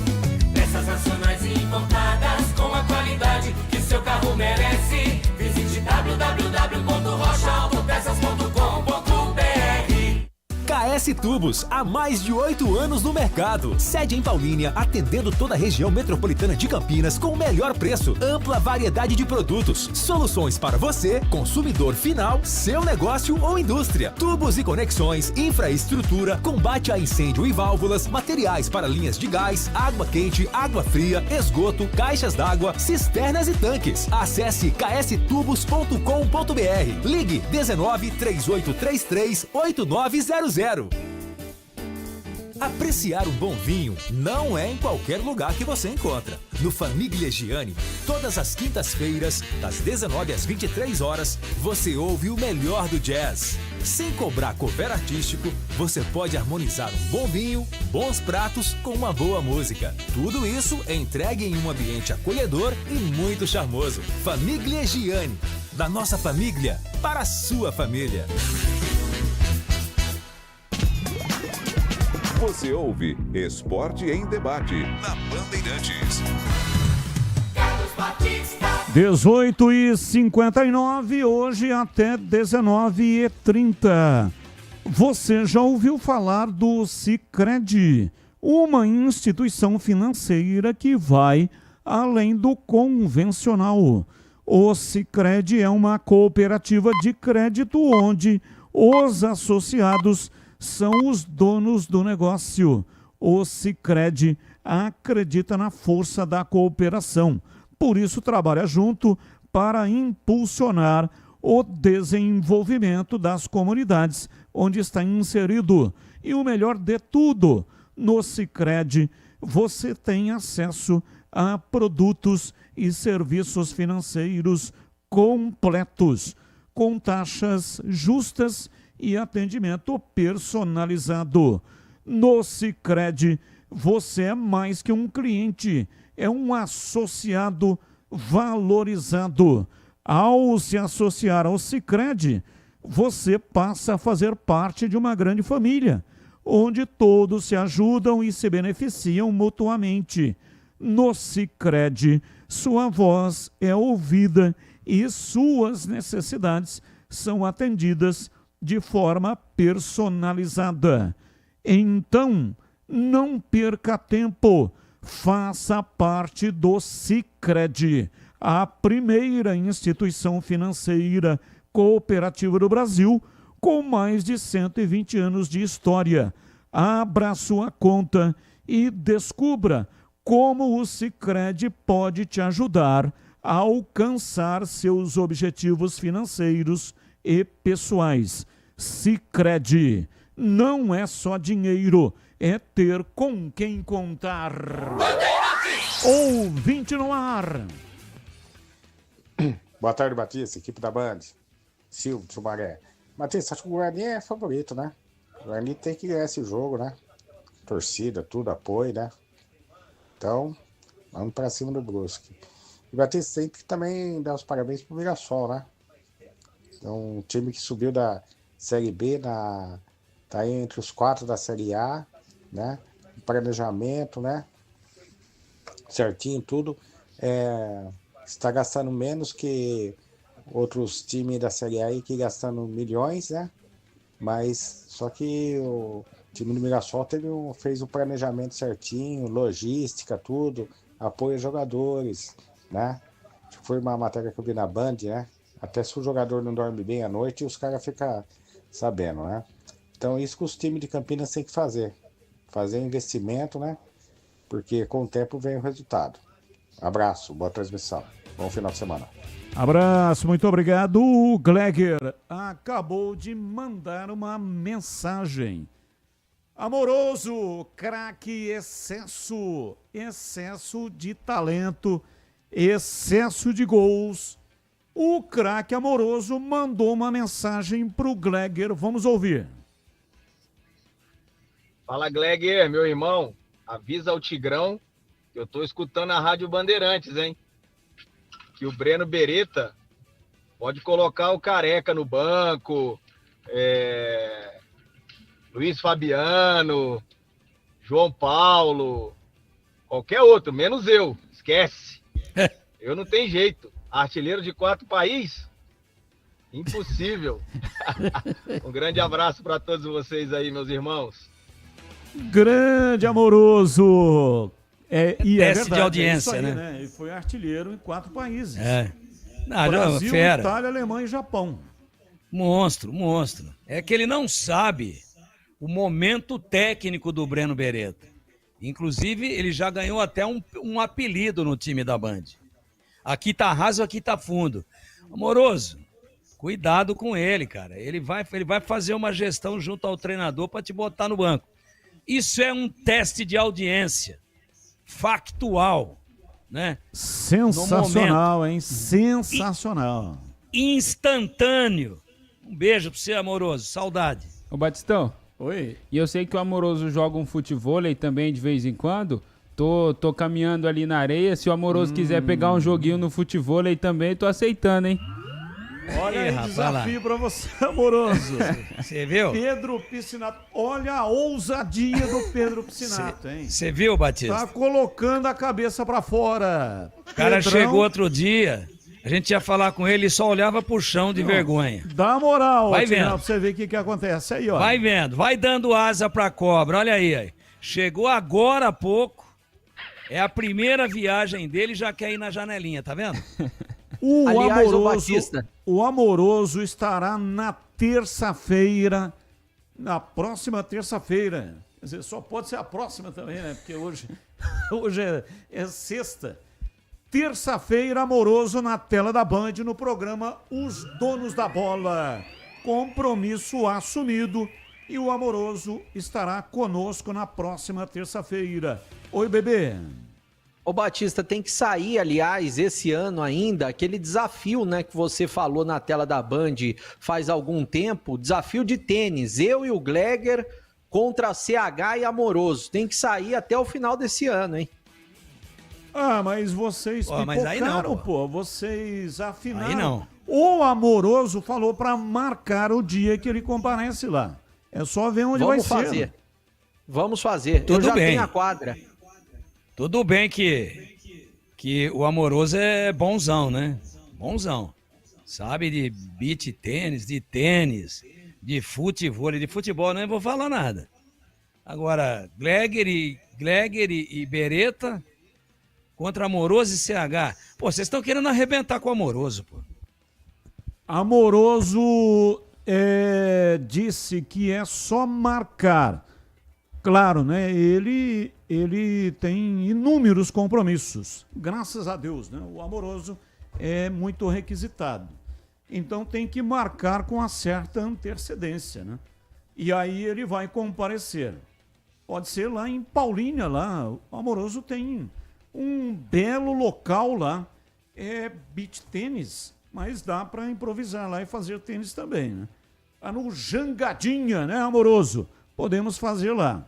Peças nacionais e importadas com a qualidade que seu carro merece. Visite www.rochaautopeças.com.br. KS Tubos, há mais de 8 anos no mercado. Sede em Paulínia, atendendo toda a região metropolitana de Campinas com o melhor preço, ampla variedade de produtos, soluções para você, consumidor final, seu negócio ou indústria. Tubos e conexões, infraestrutura, combate a incêndio e válvulas, materiais para linhas de gás, água quente, água fria, esgoto, caixas d'água, cisternas e tanques. Acesse kstubos.com.br. Ligue 19 3833 8900. Apreciar um bom vinho não é em qualquer lugar que você encontra. No Famigliani, todas as quintas-feiras, das 19 às 23 horas, você ouve o melhor do jazz. Sem cobrar cover artístico, você pode harmonizar um bom vinho, bons pratos com uma boa música. Tudo isso é entregue em um ambiente acolhedor e muito charmoso. Famigliani, da nossa família para a sua família. Você ouve Esporte em Debate na Bandeirantes. 18h59, hoje até 19h30. Você já ouviu falar do Sicredi, uma instituição financeira que vai além do convencional. O Sicredi é uma cooperativa de crédito onde os associados são os donos do negócio. O Sicredi acredita na força da cooperação. Por isso, trabalha junto para impulsionar o desenvolvimento das comunidades onde está inserido. E o melhor de tudo, no Sicredi você tem acesso a produtos e serviços financeiros completos, com taxas justas e atendimento personalizado. No Sicredi, você é mais que um cliente, é um associado valorizado. Ao se associar ao Sicredi, você passa a fazer parte de uma grande família, onde todos se ajudam e se beneficiam mutuamente. No Sicredi, sua voz é ouvida e suas necessidades são atendidas de forma personalizada. Então, não perca tempo, faça parte do Sicredi, a primeira instituição financeira cooperativa do Brasil, com mais de 120 anos de história. Abra sua conta e descubra como o Sicredi pode te ajudar a alcançar seus objetivos financeiros e pessoais. Sicredi não é só dinheiro, é ter com quem contar. Ouvinte no ar. Boa tarde, Batista, equipe da Band. Silvio de Sumaré. Batista, acho que o Guarani é favorito, né? O Guarani tem que ganhar esse jogo, né? Torcida, tudo, apoio, né? Então, vamos pra cima do Brusque. E Batista tem que também dar os parabéns pro Mirassol, né? Então, um time que subiu da Série B, tá aí entre os 4 da Série A, né? Planejamento, né? Certinho, tudo. Está gastando menos que outros times da Série A aí, que gastando milhões, né? Mas só que o time do Mirassol fez o planejamento certinho, logística, tudo, apoio aos jogadores, né? Foi uma matéria que eu vi na Band, né? Até se o jogador não dorme bem à noite, os caras ficam sabendo, né? Então, isso que os times de Campinas têm que fazer. Fazer investimento, né? Porque com o tempo vem o resultado. Abraço, boa transmissão. Bom final de semana. Abraço, muito obrigado. O Gleger acabou de mandar uma mensagem. Amoroso, craque, excesso de talento, excesso de gols. O craque Amoroso mandou uma mensagem pro Gleger. Vamos ouvir. Fala, Gleger, meu irmão. Avisa ao Tigrão que eu tô escutando a Rádio Bandeirantes, hein? Que o Breno Beretta pode colocar o Careca no banco, Luiz Fabiano, João Paulo, qualquer outro, menos eu. Esquece. Eu não tenho jeito. Artilheiro de 4 países? Impossível. Um grande abraço para todos vocês aí, meus irmãos. Grande Amoroso. E é verdade, de audiência, aí, né? Ele foi artilheiro em 4 países. Não, Brasil, fera. Itália, Alemanha e Japão. Monstro. É que ele não sabe o momento técnico do Breno Beretta. Inclusive, ele já ganhou até um apelido no time da Band. Aqui tá raso, aqui tá fundo. Amoroso, cuidado com ele, cara. Ele vai fazer uma gestão junto ao treinador para te botar no banco. Isso é um teste de audiência factual, né? Sensacional, hein? Sensacional. Instantâneo. Um beijo pra você, Amoroso. Saudade. Ô, Batistão. Oi. E eu sei que o Amoroso joga um futevôlei também de vez em quando. Tô caminhando ali na areia. Se o Amoroso quiser pegar um joguinho no futevôlei também, tô aceitando, hein? Olha aí, desafio pra você, Amoroso. Você viu? Pedro Piscinato. Olha a ousadia do Pedro Piscinato, hein? Você viu, Batista? Tá colocando a cabeça pra fora. O cara Pedrão, chegou outro dia, a gente ia falar com ele e só olhava pro chão de vergonha. Dá moral, Vai Tinel, vendo. pra você ver o que acontece aí, ó. Vai vendo, vai dando asa pra cobra, olha aí. Chegou agora há pouco, é a primeira viagem dele, já quer ir na janelinha, tá vendo? Aliás, ô Batista. O Amoroso estará na terça-feira, na próxima terça-feira. Quer dizer, só pode ser a próxima também, né? Porque hoje é sexta. Terça-feira, Amoroso na tela da Band, no programa Os Donos da Bola. Compromisso assumido. E o Amoroso estará conosco na próxima terça-feira. Oi, bebê. Ô Batista, tem que sair, aliás, esse ano ainda, aquele desafio, né, que você falou na tela da Band faz algum tempo, desafio de tênis, eu e o Gleger contra CH e Amoroso. Tem que sair até o final desse ano, hein? Ah, mas vocês mas aí não, pipocaram, pô. Vocês afinaram. Aí não. O Amoroso falou pra marcar o dia que ele comparece lá. É só ver onde Vamos vai fazer. ser. Vamos fazer. Tudo eu já bem. tenho a quadra. Tudo bem que o Amoroso é bonzão, né? Bonzão. Sabe de beach tênis, de futebol. De futebol nem vou falar nada. Agora, Gleger e Beretta contra Amoroso e CH. Pô, vocês estão querendo arrebentar com o Amoroso, pô. Amoroso disse que é só marcar. Claro, né? Ele tem inúmeros compromissos. Graças a Deus, né? O Amoroso é muito requisitado. Então tem que marcar com uma certa antecedência, né? E aí ele vai comparecer. Pode ser lá em Paulínia, lá. O Amoroso tem um belo local lá. É beach tênis, mas dá para improvisar lá e fazer tênis também, né? Lá no Jangadinha, né, Amoroso? Podemos fazer lá.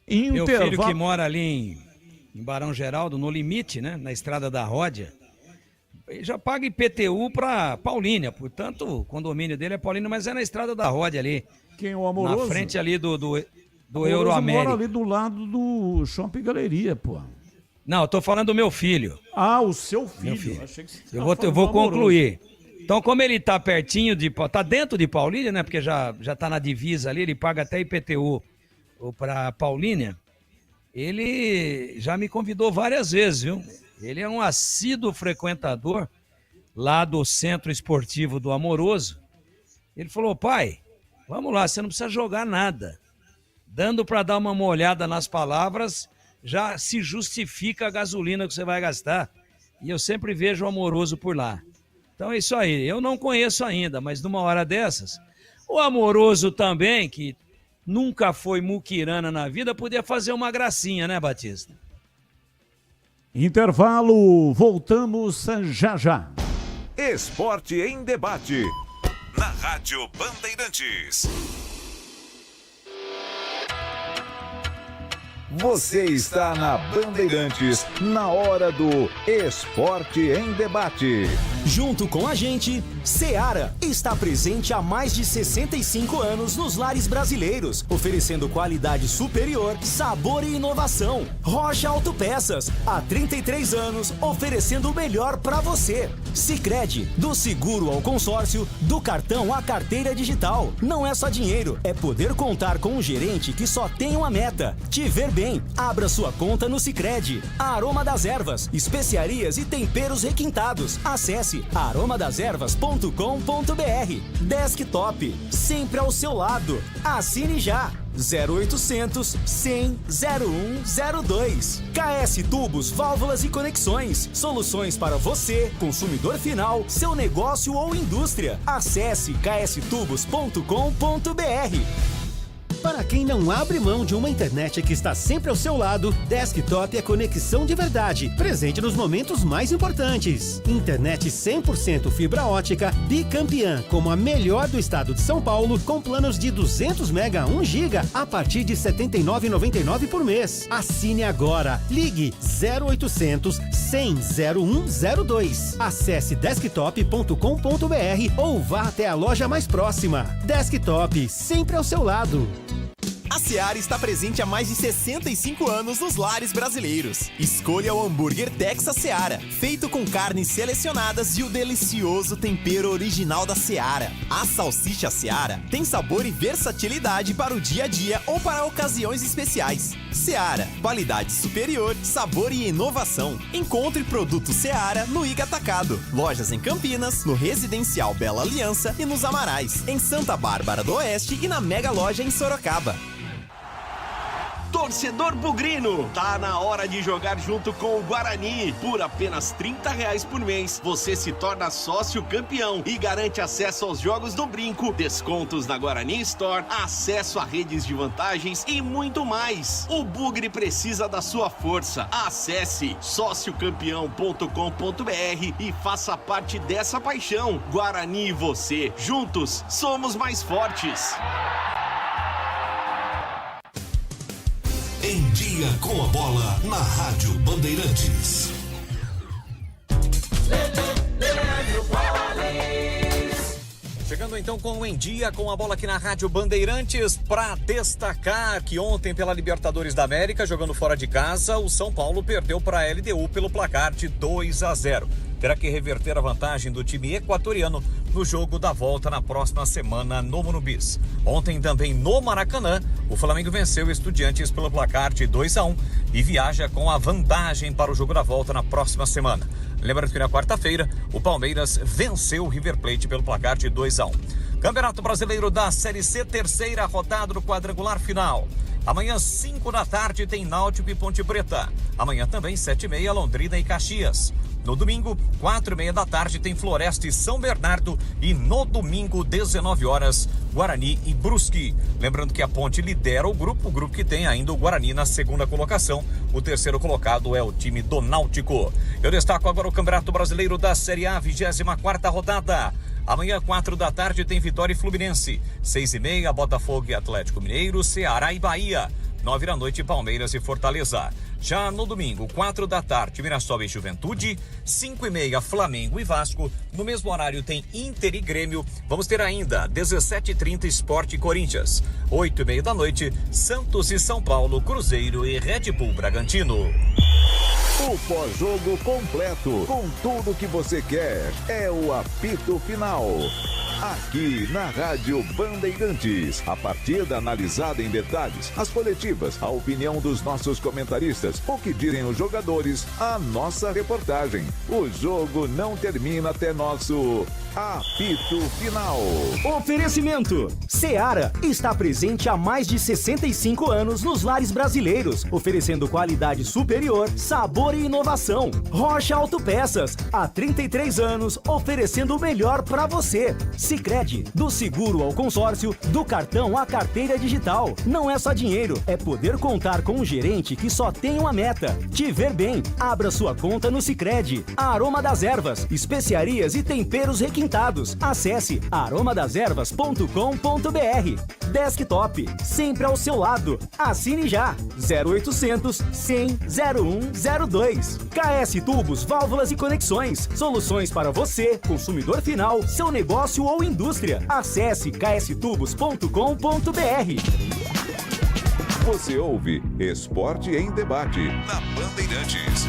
Meu filho que mora ali em Barão Geraldo, no limite, né? Na Estrada da Ródia, ele já paga IPTU para Paulínia, portanto, o condomínio dele é Paulínia, mas é na Estrada da Ródia ali. Quem, o Amoroso? Na frente ali do Amoroso Euroamérica. mora ali do lado do Shopping Galeria, pô. Não, eu tô falando do meu filho. Ah, o seu filho. Meu filho. Achei que você Eu tava vou falando do concluir. Então, como ele tá pertinho tá dentro de Paulínia, né? Porque já tá na divisa ali, ele paga até IPTU para Paulínia. Ele já me convidou várias vezes, viu? Ele é um assíduo frequentador lá do Centro Esportivo do Amoroso. Ele falou: pai, vamos lá, você não precisa jogar nada. Dando para dar uma olhada nas palavras, já se justifica a gasolina que você vai gastar. E eu sempre vejo o Amoroso por lá. Então é isso aí. Eu não conheço ainda, mas numa hora dessas, o Amoroso também, que nunca foi muquirana na vida, podia fazer uma gracinha, né, Batista? Intervalo, voltamos já já. Esporte em debate. Na Rádio Bandeirantes. Você está na Bandeirantes, na hora do Esporte em Debate. Junto com a gente, Seara está presente há mais de 65 anos nos lares brasileiros, oferecendo qualidade superior, sabor e inovação. Rocha Autopeças, há 33 anos, oferecendo o melhor para você. Sicredi, do seguro ao consórcio, do cartão à carteira digital. Não é só dinheiro, é poder contar com um gerente que só tem uma meta: te ver bem. Abra sua conta no Sicredi. Aroma das Ervas, especiarias e temperos requintados. Acesse aromadeservas.com.br. Desktop, sempre ao seu lado. Assine já. 0800 100 0102. KS Tubos, Válvulas e Conexões. Soluções para você, consumidor final, seu negócio ou indústria. Acesse kstubos.com.br. Para quem não abre mão de uma internet que está sempre ao seu lado, Desktop é conexão de verdade, presente nos momentos mais importantes. Internet 100% fibra ótica, bicampeã, como a melhor do estado de São Paulo, com planos de 200 mega 1 giga a partir de R$ 79,99 por mês. Assine agora. Ligue 0800 100 0102. Acesse desktop.com.br ou vá até a loja mais próxima. Desktop, sempre ao seu lado. A Seara está presente há mais de 65 anos nos lares brasileiros. Escolha o hambúrguer Texas Seara, feito com carnes selecionadas e o delicioso tempero original da Seara. A salsicha Seara tem sabor e versatilidade para o dia a dia ou para ocasiões especiais. Seara, qualidade superior, sabor e inovação. Encontre produto Seara no Iga Atacado. Lojas em Campinas, no Residencial Bela Aliança e nos Amarais, em Santa Bárbara do Oeste e na Mega Loja em Sorocaba. Torcedor bugrino, tá na hora de jogar junto com o Guarani. Por apenas R$30 por mês, você se torna sócio campeão e garante acesso aos jogos do Brinco, descontos na Guarani Store, acesso a redes de vantagens e muito mais. O Bugre precisa da sua força. Acesse sociocampeão.com.br e faça parte dessa paixão. Guarani e você, juntos, somos mais fortes. Em Dia com a Bola, na Rádio Bandeirantes. Chegando então com o Em Dia com a Bola aqui na Rádio Bandeirantes, para destacar que ontem pela Libertadores da América, jogando fora de casa, o São Paulo perdeu para a LDU pelo placar de 2-0. Terá que reverter a vantagem do time equatoriano no jogo da volta na próxima semana no Monumbis. Ontem também no Maracanã, o Flamengo venceu o Estudiantes pelo placar de 2-1 e viaja com a vantagem para o jogo da volta na próxima semana. Lembrando que na quarta-feira, o Palmeiras venceu o River Plate pelo placar de 2-1. Campeonato Brasileiro da Série C, terceira rodada do quadrangular final. Amanhã, 5 da tarde, tem Náutico e Ponte Preta. Amanhã também, 7h30, Londrina e Caxias. No domingo, 4h30 da tarde, tem Floresta e São Bernardo. E no domingo, 19 horas, Guarani e Brusque. Lembrando que a Ponte lidera o grupo que tem ainda o Guarani na segunda colocação. O terceiro colocado é o time do Náutico. Eu destaco agora o Campeonato Brasileiro da Série A, 24ª rodada. Amanhã, 4 da tarde, tem Vitória e Fluminense. 6h30, Botafogo e Atlético Mineiro, Ceará e Bahia. 9 da noite, Palmeiras e Fortaleza. Já no domingo, 4 da tarde, Mirassol e Juventude. 5h30, Flamengo e Vasco. No mesmo horário tem Inter e Grêmio. Vamos ter ainda 17h30, Sport e Corinthians. 8h30 da noite, Santos e São Paulo, Cruzeiro e Red Bull Bragantino. O pós-jogo completo, com tudo que você quer, é o apito final. Aqui na Rádio Bandeirantes, a partida analisada em detalhes, as coletivas, a opinião dos nossos comentaristas, o que dizem os jogadores, a nossa reportagem. O jogo não termina até nosso apito final. Oferecimento: Seara está presente há mais de 65 anos nos lares brasileiros, oferecendo qualidade superior, sabor e inovação. Rocha Autopeças, há 33 anos, oferecendo o melhor para você. Sicredi, do seguro ao consórcio, do cartão à carteira digital. Não é só dinheiro, é poder contar com um gerente que só tem uma meta: te ver bem. Abra sua conta no Sicredi. Aroma das Ervas, especiarias e temperos requintados. Acesse aromadeservas.com.br. Desktop, sempre ao seu lado. Assine já. 0800 100 0102. KS Tubos, Válvulas e Conexões. Soluções para você, consumidor final, seu negócio ou indústria. Acesse kstubos.com.br. Você ouve Esporte em Debate na Bandeirantes.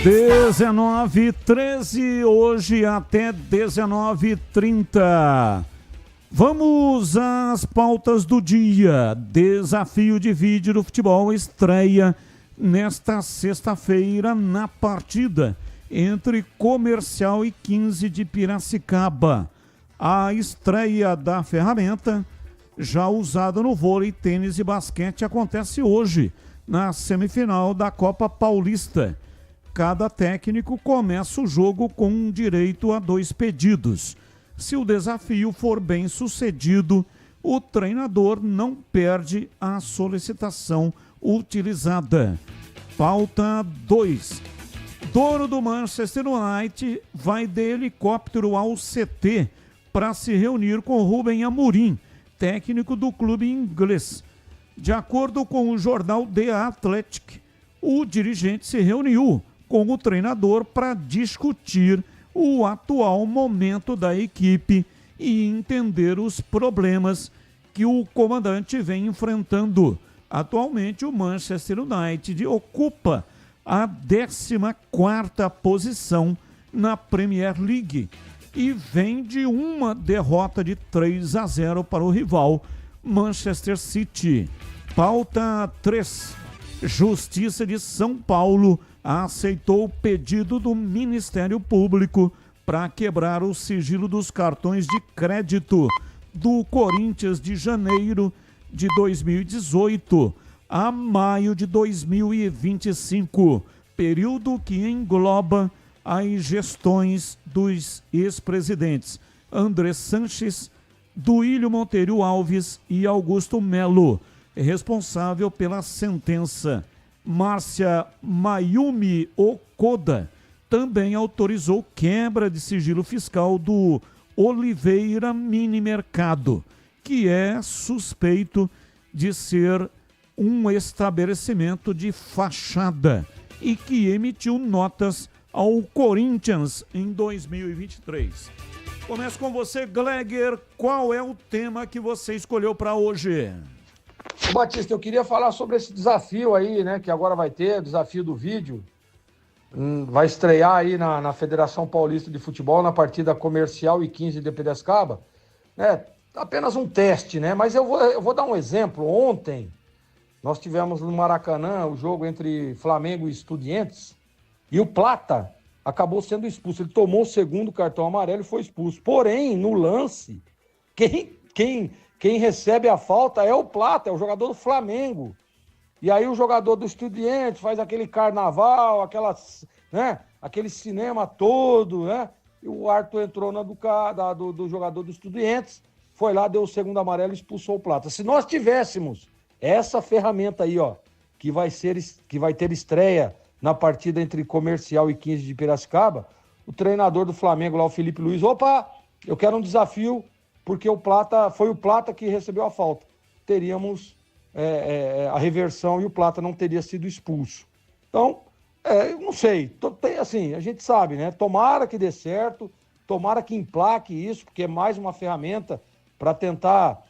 19h13, hoje até 19h30. Vamos às pautas do dia. Desafio de vídeo do futebol estreia nesta sexta-feira na partida entre Comercial e 15 de Piracicaba. A estreia da ferramenta, já usada no vôlei, tênis e basquete, acontece hoje, na semifinal da Copa Paulista. Cada técnico começa o jogo com direito a 2 pedidos. Se o desafio for bem sucedido, o treinador não perde a solicitação utilizada. Pauta 2. Dono do Manchester United vai de helicóptero ao CT para se reunir com Rubem Amorim, técnico do clube inglês. De acordo com o jornal The Athletic, o dirigente se reuniu com o treinador para discutir o atual momento da equipe e entender os problemas que o comandante vem enfrentando. Atualmente, o Manchester United ocupa a 14ª posição na Premier League e vem de uma derrota de 3-0 para o rival Manchester City. Pauta 3. Justiça de São Paulo aceitou o pedido do Ministério Público para quebrar o sigilo dos cartões de crédito do Corinthians de janeiro de 2018 a maio de 2025, período que engloba as gestões dos ex-presidentes André Sanches, Duílio Monteiro Alves e Augusto Melo, responsável pela sentença. Márcia Mayumi Okuda também autorizou quebra de sigilo fiscal do Oliveira Mini Mercado, que é suspeito de ser um estabelecimento de fachada e que emitiu notas ao Corinthians em 2023. Começo com você, Gleger. Qual é o tema que você escolheu para hoje? Batista, eu queria falar sobre esse desafio aí, né, que agora vai ter, o desafio do vídeo. Vai estrear aí na Federação Paulista de Futebol, na partida comercial e 15 de Piracicaba. Apenas um teste, né? Mas eu vou dar um exemplo. Ontem, nós tivemos no Maracanã o jogo entre Flamengo e Estudiantes e o Plata acabou sendo expulso. Ele tomou o segundo cartão amarelo e foi expulso. Porém, no lance, quem recebe a falta é o Plata, é o jogador do Flamengo. E aí o jogador do Estudiantes faz aquele carnaval, aquele cinema todo, né? E o árbitro entrou na do jogador do Estudiantes, foi lá, deu o segundo amarelo e expulsou o Plata. Se nós tivéssemos essa ferramenta aí, ó, que vai ter estreia na partida entre Comercial e 15 de Piracicaba, o treinador do Flamengo lá, o Felipe Luiz, eu quero um desafio, porque foi o Plata que recebeu a falta. Teríamos a reversão e o Plata não teria sido expulso. Então, não sei, assim, a gente sabe, né? Tomara que dê certo, tomara que emplaque isso, porque é mais uma ferramenta para tentar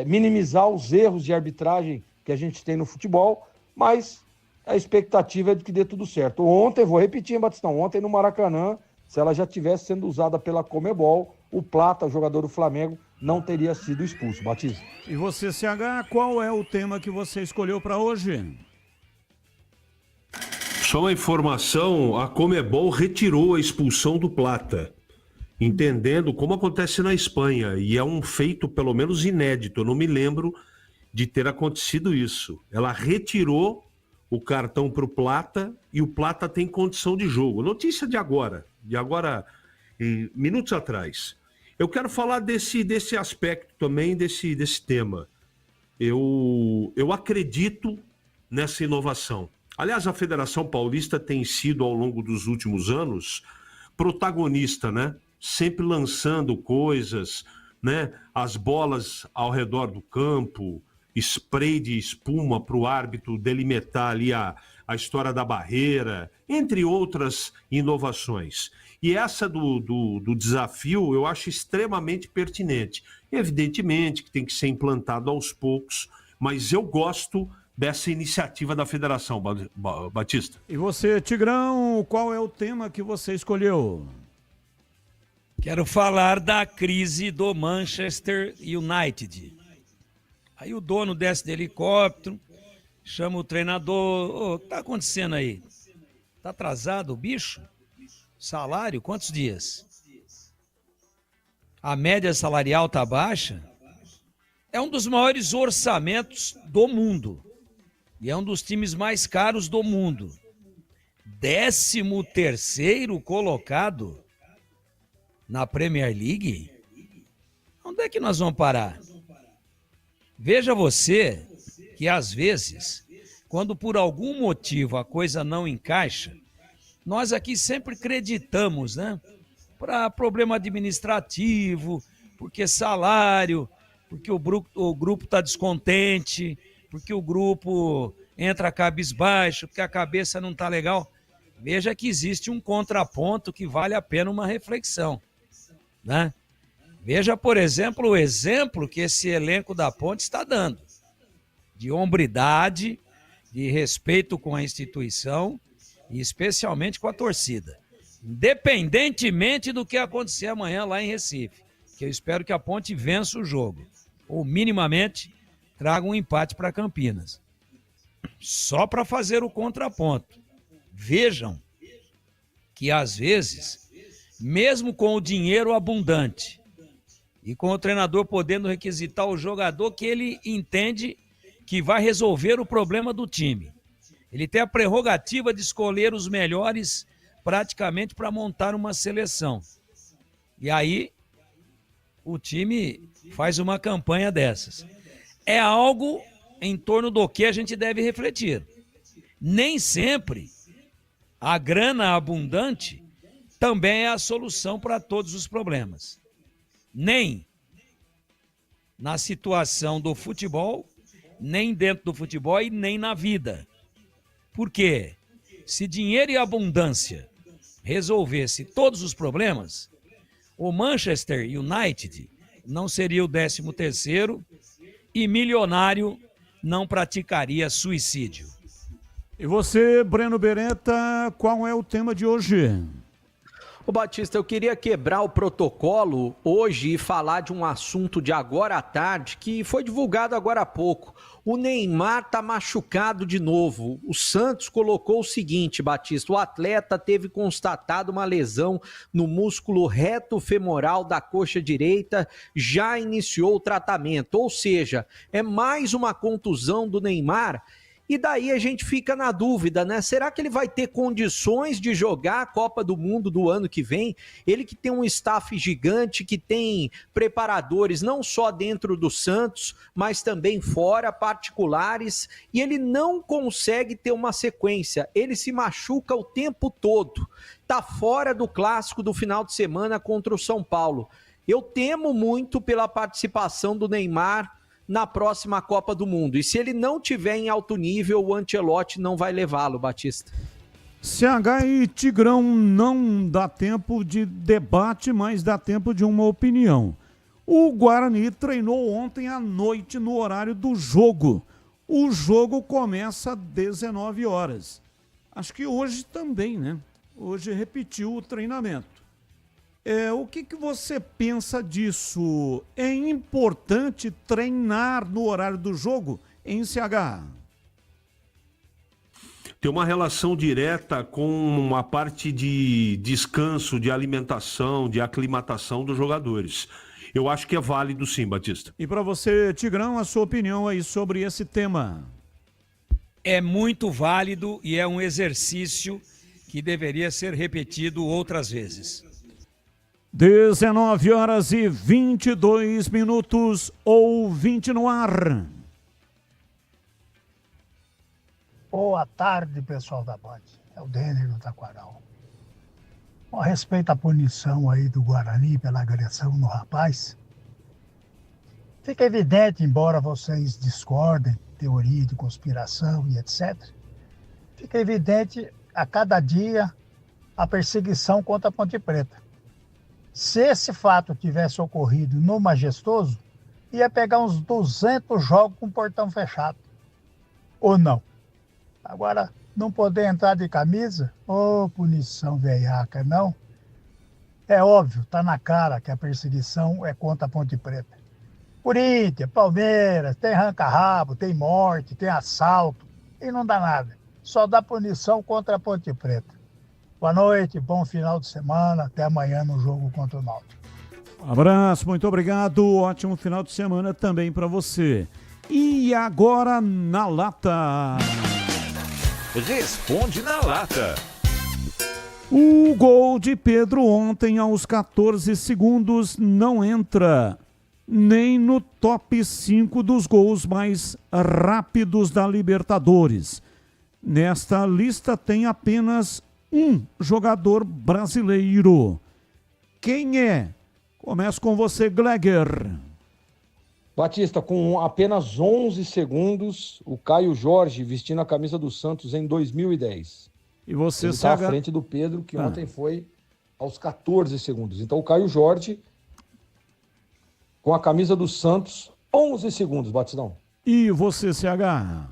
minimizar os erros de arbitragem que a gente tem no futebol, mas a expectativa é de que dê tudo certo. Ontem, vou repetir, hein, Batistão, ontem no Maracanã, se ela já tivesse sendo usada pela Comebol, o Plata, o jogador do Flamengo, não teria sido expulso. Batista. E você, CH, qual é o tema que você escolheu para hoje? Só uma informação, a Comebol retirou a expulsão do Plata, entendendo como acontece na Espanha, e é um feito pelo menos inédito, eu não me lembro de ter acontecido isso. Ela retirou o cartão para o Plata e o Plata tem condição de jogo. Notícia de agora, minutos atrás. Eu quero falar desse aspecto também, desse tema. Eu acredito nessa inovação. Aliás, a Federação Paulista tem sido, ao longo dos últimos anos, protagonista, né? Sempre lançando coisas, né? As bolas ao redor do campo, spray de espuma para o árbitro delimitar ali a história da barreira, entre outras inovações. E essa do desafio eu acho extremamente pertinente. Evidentemente que tem que ser implantado aos poucos, mas eu gosto dessa iniciativa da Federação, Batista. E você, Tigrão, qual é o tema que você escolheu? Quero falar da crise do Manchester United. Aí o dono desce de helicóptero, chama o treinador. O que tá acontecendo aí? Tá atrasado o bicho? Salário? Quantos dias? A média salarial tá baixa? É um dos maiores orçamentos do mundo. E é um dos times mais caros do mundo. 13º colocado na Premier League? Onde é que nós vamos parar? Veja você que às vezes, quando por algum motivo a coisa não encaixa, nós aqui sempre acreditamos, né? Para problema administrativo, porque salário, porque o grupo está descontente, porque o grupo entra cabisbaixo, porque a cabeça não está legal. Veja que existe um contraponto que vale a pena uma reflexão, né? Veja, por exemplo, o exemplo que esse elenco da Ponte está dando, de hombridade, de respeito com a instituição e especialmente com a torcida. Independentemente do que acontecer amanhã lá em Recife, que eu espero que a Ponte vença o jogo, ou minimamente traga um empate para Campinas. Só para fazer o contraponto. Vejam que às vezes, mesmo com o dinheiro abundante e com o treinador podendo requisitar o jogador que ele entende que vai resolver o problema do time, ele tem a prerrogativa de escolher os melhores praticamente para montar uma seleção. E aí o time faz uma campanha dessas. É algo em torno do que a gente deve refletir. Nem sempre a grana abundante também é a solução para todos os problemas. Nem na situação do futebol, nem dentro do futebol e nem na vida. Por quê? Se dinheiro e abundância resolvesse todos os problemas, o Manchester United não seria o 13º e milionário não praticaria suicídio. E você, Breno Beretta, qual é o tema de hoje? Ô Batista, eu queria quebrar o protocolo hoje e falar de um assunto de agora à tarde que foi divulgado agora há pouco. O Neymar tá machucado de novo. O Santos colocou o seguinte, Batista, o atleta teve constatado uma lesão no músculo reto femoral da coxa direita, já iniciou o tratamento, ou seja, é mais uma contusão do Neymar. E daí a gente fica na dúvida, né? Será que ele vai ter condições de jogar a Copa do Mundo do ano que vem? Ele que tem um staff gigante, que tem preparadores não só dentro do Santos, mas também fora, particulares, e ele não consegue ter uma sequência. Ele se machuca o tempo todo. Tá fora do clássico do final de semana contra o São Paulo. Eu temo muito pela participação do Neymar na próxima Copa do Mundo. E se ele não tiver em alto nível, o Ancelotti não vai levá-lo, Batista. CH e Tigrão, não dá tempo de debate, mas dá tempo de uma opinião. O Guarani treinou ontem à noite no horário do jogo. O jogo começa às 19 horas. Acho que hoje também, né? Hoje repetiu o treinamento. O que você pensa disso? É importante treinar no horário do jogo em CH? Tem uma relação direta com uma parte de descanso, de alimentação, de aclimatação dos jogadores. Eu acho que é válido sim, Batista. E para você, Tigrão, a sua opinião aí sobre esse tema? É muito válido e é um exercício que deveria ser repetido outras vezes. 19 horas e 22 minutos, ouvinte no ar. Boa tarde, pessoal da Band. É o Denner do Taquaral. Com respeito à punição aí do Guarani pela agressão no rapaz, fica evidente, embora vocês discordem, teoria de conspiração e etc., fica evidente a cada dia a perseguição contra a Ponte Preta. Se esse fato tivesse ocorrido no Majestoso, ia pegar uns 200 jogos com portão fechado. Ou não? Agora, não poder entrar de camisa? Ô, punição veiaca, não? É óbvio, tá na cara que a perseguição é contra a Ponte Preta. Corinthians, Palmeiras, tem arranca-rabo, tem morte, tem assalto, e não dá nada. Só dá punição contra a Ponte Preta. Boa noite, bom final de semana, até amanhã no jogo contra o Náutico. Abraço, muito obrigado, ótimo final de semana também para você. E agora na lata. Responde na lata. O gol de Pedro ontem aos 14 segundos não entra. nem no top 5 dos gols mais rápidos da Libertadores. Nesta lista tem apenas um jogador brasileiro. Quem é? Começo com você, Gleger. Batista, com apenas 11 segundos, o Caio Jorge vestindo a camisa do Santos em 2010. E você, ele está à frente do Pedro, que ontem foi aos 14 segundos. Então o Caio Jorge, com a camisa do Santos, 11 segundos, Batistão. E você, CH?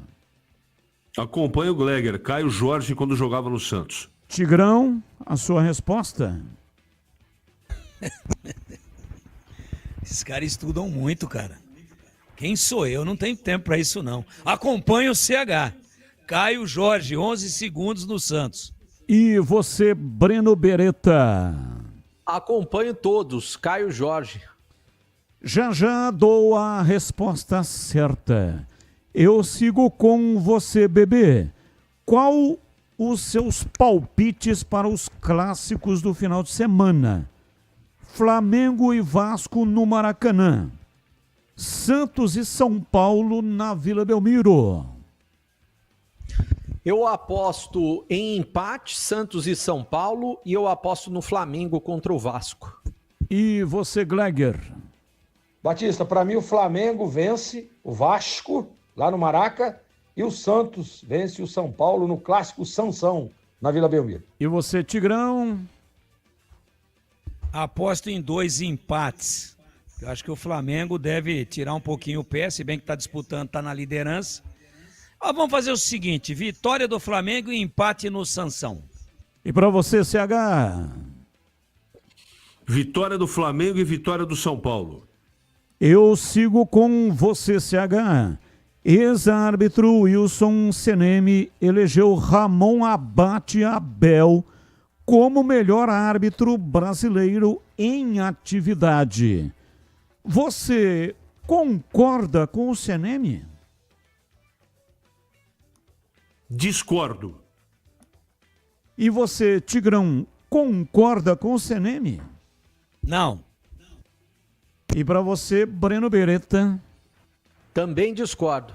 Acompanha o Gleger, Caio Jorge, quando jogava no Santos. Tigrão, a sua resposta? Esses caras estudam muito, cara. Quem sou eu? Não tenho tempo pra isso, não. Acompanha o CH. Caio Jorge, 11 segundos no Santos. E você, Breno Beretta? Acompanho todos, Caio Jorge. Já dou a resposta certa. Eu sigo com você, bebê. Qual os seus palpites para os clássicos do final de semana? Flamengo e Vasco no Maracanã. Santos e São Paulo na Vila Belmiro. Eu aposto em empate, Santos e São Paulo, e eu aposto no Flamengo contra o Vasco. E você, Gleger? Batista, para mim o Flamengo vence o Vasco lá no Maraca e o Santos vence o São Paulo no clássico Sansão na Vila Belmiro. E você, Tigrão? Aposto em 2 empates. Eu acho que o Flamengo deve tirar um pouquinho o pé, se bem que está disputando, está na liderança. Vamos fazer o seguinte, vitória do Flamengo e empate no Sansão. E para você, CH? Vitória do Flamengo e vitória do São Paulo. Eu sigo com você, CH. Ex-árbitro Wilson Seneme elegeu Ramon Abate Abel como melhor árbitro brasileiro em atividade. Você concorda com o Seneme? Discordo. E você, Tigrão, concorda com o Seneme? Não. E para você, Breno Beretta? Também discordo.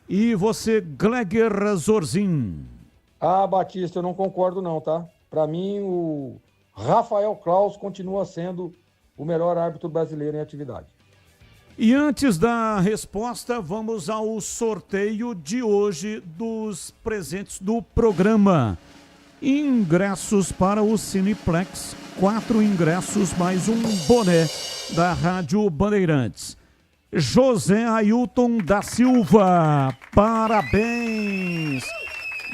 E você, Gleger Zorzin? Ah, Batista, eu não concordo não, tá? Para mim, o Rafael Claus continua sendo o melhor árbitro brasileiro em atividade. E antes da resposta, vamos ao sorteio de hoje dos presentes do programa. Ingressos para o Cineplex, 4 ingressos mais um boné da Rádio Bandeirantes. José Ailton da Silva, parabéns!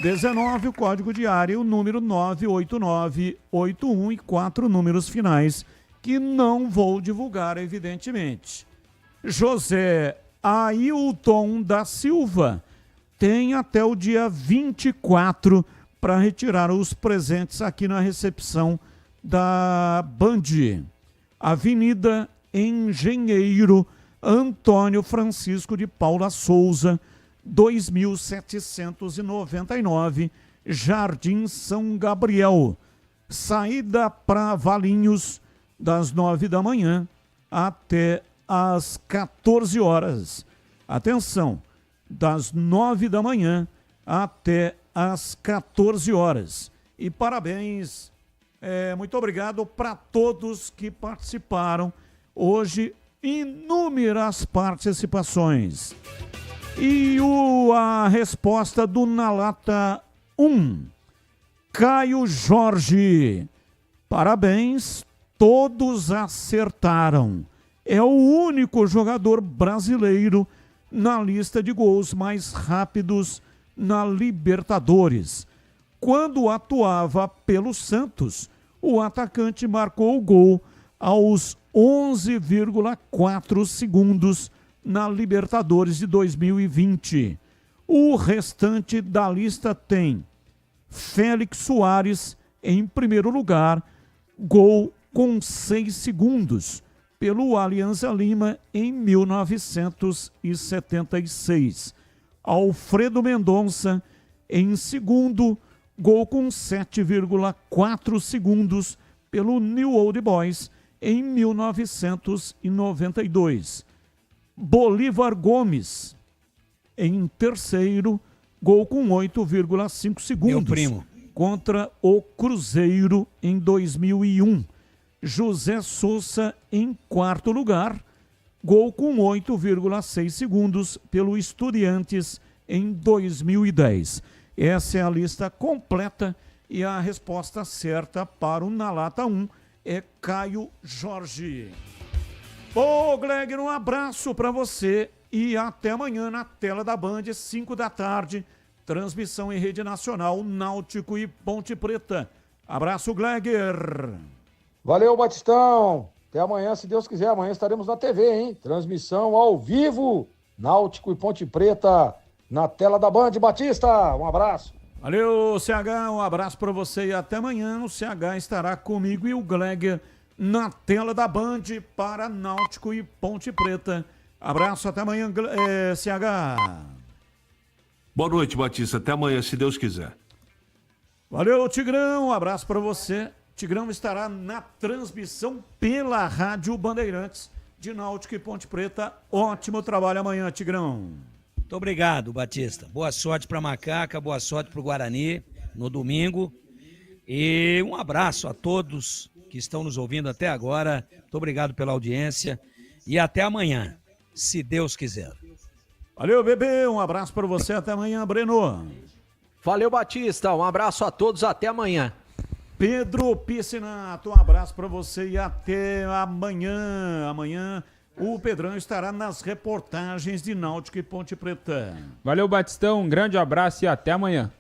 19, o código de área, o número 98981 e 4 números finais, que não vou divulgar, evidentemente. José Ailton da Silva tem até o dia 24 para retirar os presentes aqui na recepção da Band. Avenida Engenheiro Antônio Francisco de Paula Souza, 2799, Jardim São Gabriel. Saída para Valinhos das 9 da manhã até às 14 horas. Atenção, das 9 da manhã até às 14 horas. E parabéns, muito obrigado para todos que participaram. Hoje, inúmeras participações. E a resposta do Na Lata 1, Caio Jorge. Parabéns, todos acertaram. É o único jogador brasileiro na lista de gols mais rápidos na Libertadores. Quando atuava pelo Santos, o atacante marcou o gol aos 11,4 segundos na Libertadores de 2020. O restante da lista tem Félix Soares em primeiro lugar, gol com 6 segundos, pelo Alianza Lima em 1976. Alfredo Mendonça em segundo, gol com 7,4 segundos, pelo New Old Boys em 1992. Bolívar Gomes, em terceiro, gol com 8,5 segundos. Meu primo. Contra o Cruzeiro em 2001. José Sousa em quarto lugar, gol com 8,6 segundos pelo Estudiantes em 2010. Essa é a lista completa e a resposta certa para o Na Lata 1 é Caio Jorge. Ô, Glegg, um abraço para você e até amanhã na tela da Band, 5 da tarde. Transmissão em rede nacional, Náutico e Ponte Preta. Abraço, Glegger. Valeu, Batistão. Até amanhã, se Deus quiser. Amanhã estaremos na TV, hein? Transmissão ao vivo, Náutico e Ponte Preta, na tela da Band. Batista, um abraço. Valeu, CH. Um abraço para você e até amanhã. O CH estará comigo e o Glegger na tela da Band para Náutico e Ponte Preta. Abraço, até amanhã, CH. Boa noite, Batista. Até amanhã, se Deus quiser. Valeu, Tigrão. Um abraço para você. Tigrão estará na transmissão pela Rádio Bandeirantes de Náutico e Ponte Preta. Ótimo trabalho amanhã, Tigrão. Muito obrigado, Batista. Boa sorte para Macaca, boa sorte para o Guarani no domingo. E um abraço a todos que estão nos ouvindo até agora. Muito obrigado pela audiência e até amanhã, se Deus quiser. Valeu, bebê. Um abraço para você. Até amanhã, Breno. Valeu, Batista. Um abraço a todos. Até amanhã. Pedro Piscinato, um abraço para você e até amanhã. Amanhã o Pedrão estará nas reportagens de Náutico e Ponte Preta. Valeu, Batistão. Um grande abraço e até amanhã.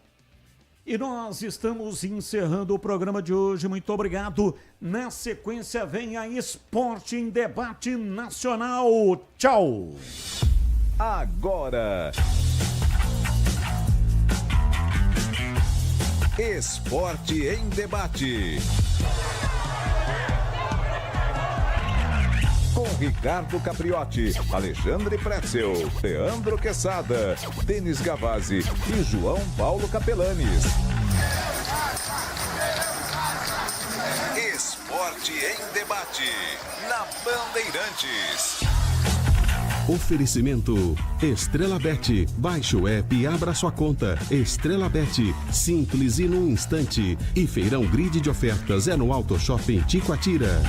E nós estamos encerrando o programa de hoje. Muito obrigado. Na sequência vem a Esporte em Debate Nacional. Tchau. Agora, Esporte em Debate. Com Ricardo Capriotti, Alexandre Pretzel, Leandro Quesada, Denis Gavazzi e João Paulo Capelanes. Esporte em Debate, na Bandeirantes. Oferecimento Estrela Bet. Baixe o app e abra sua conta. Estrela Bet, simples e num instante. E Feirão Grid de Ofertas é no Auto Shopping Ticoatira.